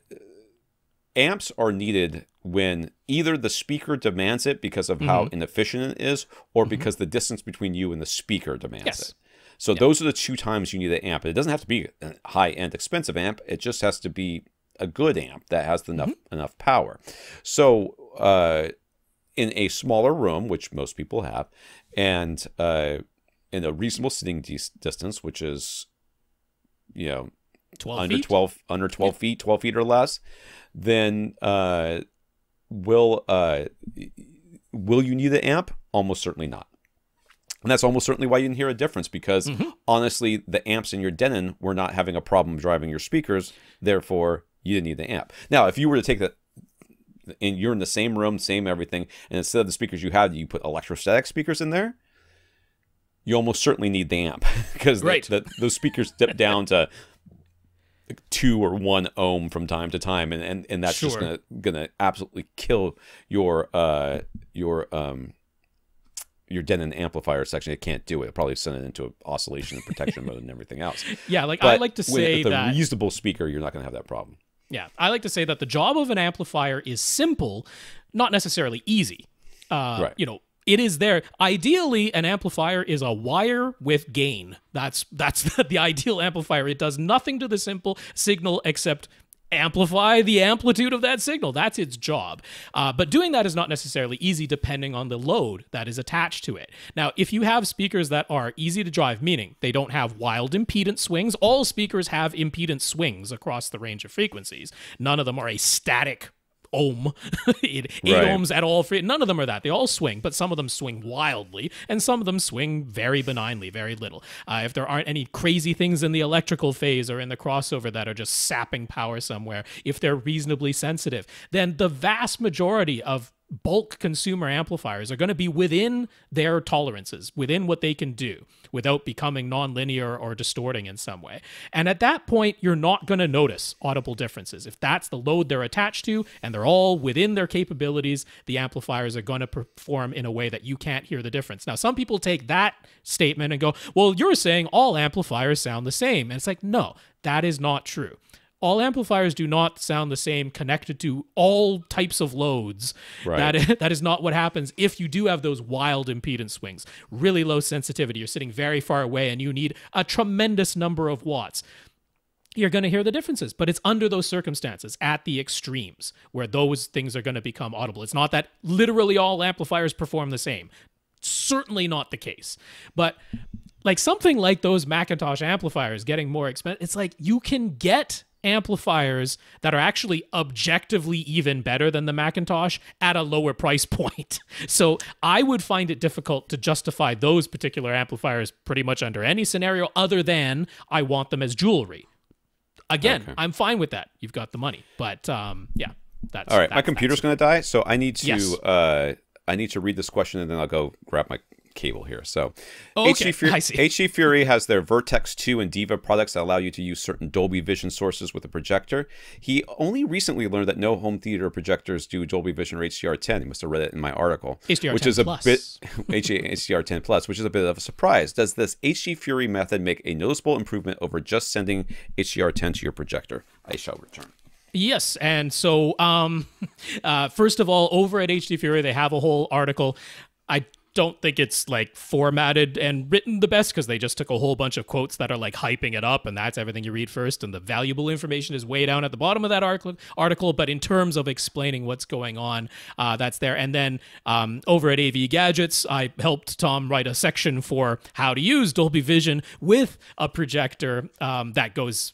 amps are needed when either the speaker demands it because of how inefficient it is, or because the distance between you and the speaker demands it. So those are the two times you need an amp. It doesn't have to be a high-end expensive amp. It just has to be a good amp that has enough power. So in a smaller room, which most people have, and in a reasonable sitting distance, which is 12 under feet? 12 feet, 12 feet or less, then will you need an amp? Almost certainly not. And that's almost certainly why you didn't hear a difference, because honestly, the amps in your Denon were not having a problem driving your speakers. Therefore, you didn't need the amp. Now, if you were to take and you're in the same room, same everything, and instead of the speakers you had, you put electrostatic speakers in there, you almost certainly need the amp, because those speakers dip down to 2 or 1 ohm from time to time, and that's just gonna absolutely kill your Denon amplifier section. It can't do it. It'll probably send it into oscillation and protection mode and everything else. Yeah, like but I like to say with that a reasonable speaker, you're not gonna have that problem. Yeah, I like to say that the job of an amplifier is simple, not necessarily easy. It is there. Ideally, an amplifier is a wire with gain. That's the ideal amplifier. It does nothing to the simple signal except amplify the amplitude of that signal. That's its job. But doing that is not necessarily easy depending on the load that is attached to it. Now, if you have speakers that are easy to drive, meaning they don't have wild impedance swings, all speakers have impedance swings across the range of frequencies. None of them are a static ohm, 8 ohms at all. None of them are that. They all swing, but some of them swing wildly, and some of them swing very benignly, very little. If there aren't any crazy things in the electrical phase or in the crossover that are just sapping power somewhere, if they're reasonably sensitive, then the vast majority of bulk consumer amplifiers are going to be within their tolerances, within what they can do, without becoming nonlinear or distorting in some way. And at that point, you're not going to notice audible differences. If that's the load they're attached to and they're all within their capabilities, the amplifiers are going to perform in a way that you can't hear the difference. Now, some people take that statement and go, well, you're saying all amplifiers sound the same. And it's like, no, that is not true. All amplifiers do not sound the same connected to all types of loads. Right. That is not what happens if you do have those wild impedance swings. Really low sensitivity. You're sitting very far away and you need a tremendous number of watts. You're going to hear the differences, but it's under those circumstances, at the extremes, where those things are going to become audible. It's not that literally all amplifiers perform the same. Certainly not the case. But like something like those Macintosh amplifiers getting more expensive, it's like you can get amplifiers that are actually objectively even better than the Macintosh at a lower price point. So I would find it difficult to justify those particular amplifiers pretty much under any scenario other than I want them as jewelry. Again, I'm fine with that. You've got the money. But yeah, that's all right. My computer's going to die, so I need to I need to read this question and then I'll go grab my cable here. So HD Fury has their Vertex 2 and Diva products that allow you to use certain Dolby Vision sources with a projector. He only recently learned that no home theater projectors do Dolby Vision or HDR10. He must have read it in my article, which is a bit HDR10 Plus, which is a bit of a surprise. Does this HD Fury method make a noticeable improvement over just sending HDR10 to your projector? I shall return. Yes, and so first of all, over at HD Fury, they have a whole article. I don't think it's like formatted and written the best because they just took a whole bunch of quotes that are like hyping it up and that's everything you read first, and the valuable information is way down at the bottom of that article. But in terms of explaining what's going on, that's there. And then over at AV Gadgets, I helped Tom write a section for how to use Dolby Vision with a projector that goes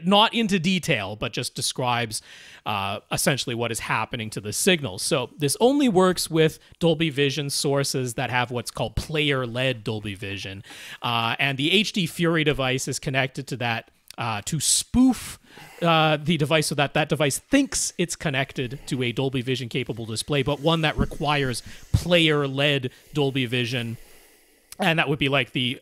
not into detail but just describes essentially what is happening to the signal. So this only works with Dolby Vision sources that have what's called player-led Dolby Vision. And the HD Fury device is connected to that to spoof the device so that that device thinks it's connected to a Dolby Vision capable display, but one that requires player-led Dolby Vision. And that would be like the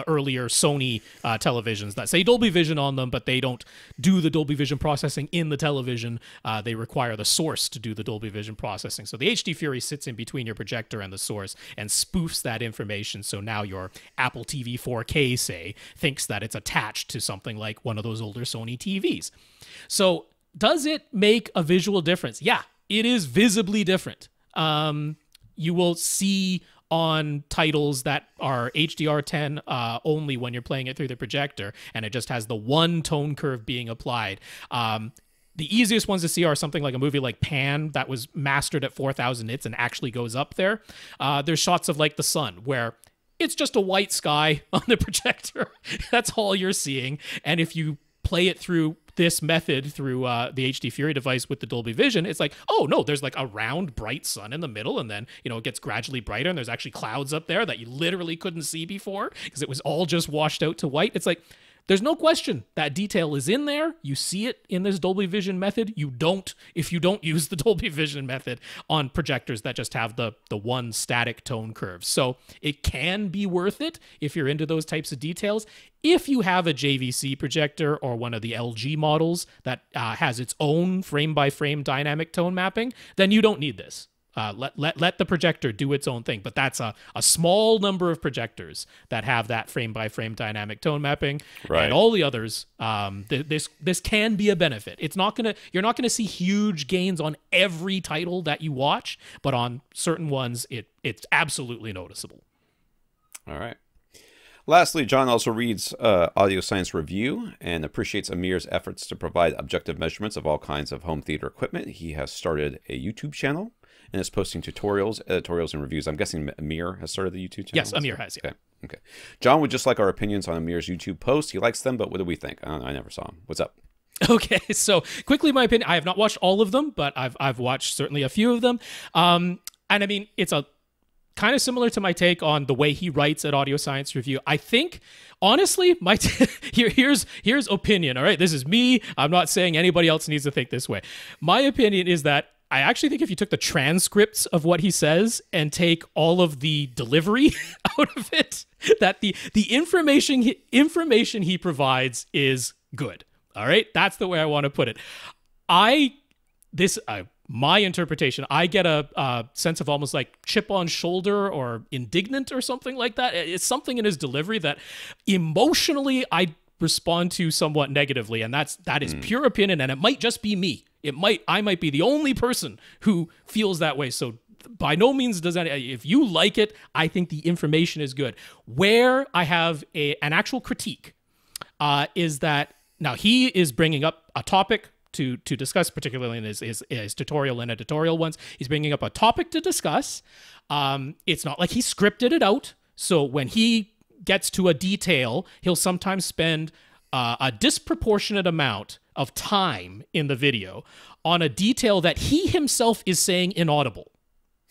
earlier Sony televisions that say Dolby Vision on them, but they don't do the Dolby Vision processing in the television. They require the source to do the Dolby Vision processing. So the HD Fury sits in between your projector and the source and spoofs that information. So now your Apple TV 4K, say, thinks that it's attached to something like one of those older Sony TVs. So does it make a visual difference? Yeah, it is visibly different. You will see on titles that are HDR10 only when you're playing it through the projector, and it just has the one tone curve being applied. The easiest ones to see are something like a movie like Pan that was mastered at 4,000 nits and actually goes up there. There's shots of like the sun where it's just a white sky on the projector. That's all you're seeing. And if you play it through this method through the HD Fury device with the Dolby Vision, it's like, oh no, there's like a round bright sun in the middle, and then it gets gradually brighter, and there's actually clouds up there that you literally couldn't see before because it was all just washed out to white. It's like, there's no question that detail is in there. You see it in this Dolby Vision method. You don't if you don't use the Dolby Vision method on projectors that just have the one static tone curve. So it can be worth it if you're into those types of details. If you have a JVC projector or one of the LG models that has its own frame-by-frame dynamic tone mapping, then you don't need this. Let the projector do its own thing, but that's a small number of projectors that have that frame-by-frame dynamic tone mapping, right. And all the others, this can be a benefit. You're not gonna see huge gains on every title that you watch, but on certain ones, it's absolutely noticeable. All right. Lastly, John also reads Audio Science Review and appreciates Amir's efforts to provide objective measurements of all kinds of home theater equipment. He has started a YouTube channel and is posting tutorials, editorials, and reviews. I'm guessing Amir has started the YouTube channel? Yes, Amir has, yeah. Okay. John would just like our opinions on Amir's YouTube posts. He likes them, but what do we think? I never saw him. What's up? Okay, so quickly, my opinion. I have not watched all of them, but I've watched certainly a few of them. And I mean, it's a kind of similar to my take on the way he writes at Audio Science Review. I think, honestly, here's opinion, all right? This is me. I'm not saying anybody else needs to think this way. My opinion is that I actually think if you took the transcripts of what he says and take all of the delivery out of it, that the information he provides is good. All right? That's the way I want to put it. My interpretation, I get a sense of almost like chip on shoulder or indignant or something like that. It's something in his delivery that emotionally I respond to somewhat negatively, and that is pure opinion, and it might just be me. I might be the only person who feels that way. So by no means does if you like it, I think the information is good. Where I have an actual critique is that now he is bringing up a topic to discuss, particularly in his tutorial and editorial ones. He's bringing up a topic to discuss. It's not like he scripted it out. So when he gets to a detail, he'll sometimes spend a disproportionate amount of time in the video on a detail that he himself is saying inaudible.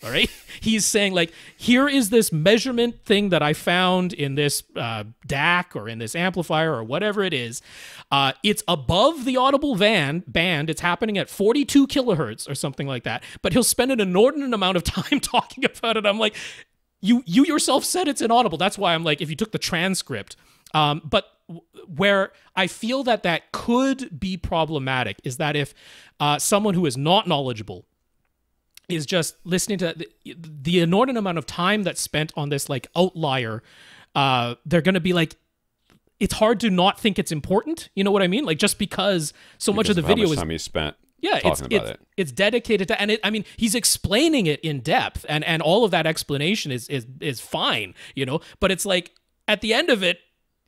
All right. He's saying, like, here is this measurement thing that I found in this DAC or in this amplifier or whatever it is. It's above the audible band. It's happening at 42 kilohertz or something like that. But he'll spend an inordinate amount of time talking about it. I'm like, you yourself said it's inaudible. That's why I'm like, if you took the transcript. But where I feel that could be problematic is that if someone who is not knowledgeable is just listening to the inordinate amount of time that's spent on this like outlier, they're going to be like, it's hard to not think it's important. You know what I mean? Like, just because much of the video is time he spent. Yeah, it's dedicated to, and I mean, he's explaining it in depth, and all of that explanation is fine, you know. But it's like at the end of it,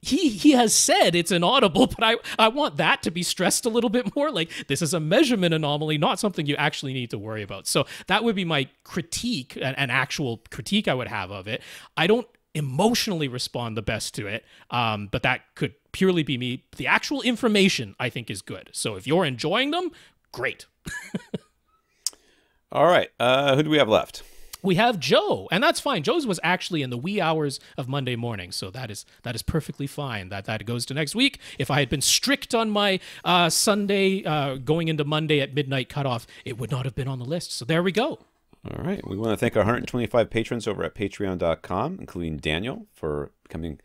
he has said it's inaudible, but I want that to be stressed a little bit more. Like, this is a measurement anomaly, not something you actually need to worry about. So that would be my critique, an actual critique I would have of it. I don't emotionally respond the best to it, but that could purely be me. The actual information, I think, is good. So if you're enjoying them, great. All right. Who do we have left? We have Joe, and that's fine. Joe's was actually in the wee hours of Monday morning, so that is perfectly fine. That goes to next week. If I had been strict on my Sunday going into Monday at midnight cutoff, it would not have been on the list. So there we go. All right. We want to thank our 125 patrons over at patreon.com, including Daniel, for becoming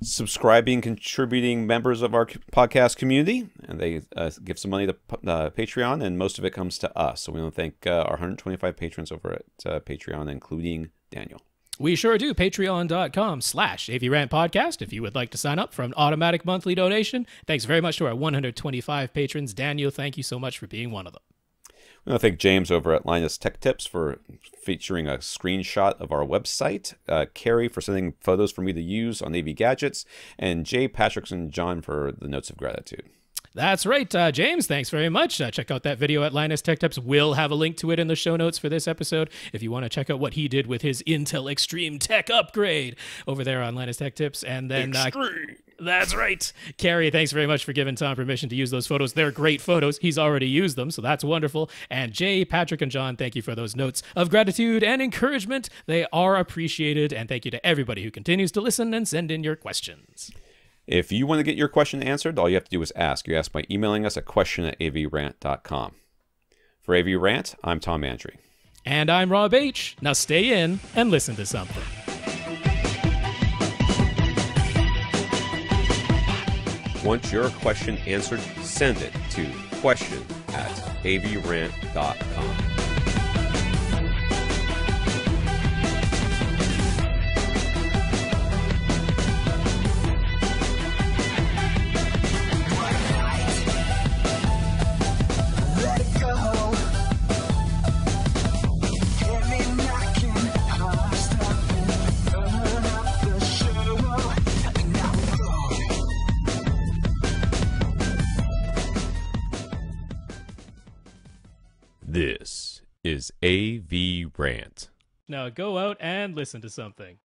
subscribing, contributing members of our podcast community. And they give some money to Patreon, and most of it comes to us. So we want to thank our 125 patrons over at Patreon, including Daniel. We sure do. Patreon.com/AVRant podcast if you would like to sign up for an automatic monthly donation. Thanks very much to our 125 patrons. Daniel, thank you so much for being one of them. I want to thank James over at Linus Tech Tips for featuring a screenshot of our website, Carrie for sending photos for me to use on AV Gadgets, and Jay, Patrick, and John for the notes of gratitude. That's right, James. Thanks very much. Check out that video at Linus Tech Tips. We'll have a link to it in the show notes for this episode if you want to check out what he did with his Intel Extreme Tech upgrade over there on Linus Tech Tips. And then that's right. Carrie, thanks very much for giving Tom permission to use those photos. They're great photos. He's already used them, so that's wonderful. And Jay, Patrick, and John, thank you for those notes of gratitude and encouragement. They are appreciated. And thank you to everybody who continues to listen and send in your questions. If you want to get your question answered, all you have to do is ask. You ask by emailing us at question@avrant.com. For AV Rant, I'm Tom Andry. And I'm Rob H. Now stay in and listen to something. Want your question answered? Send it to question@avrant.com. This is AVRant. Now go out and listen to something.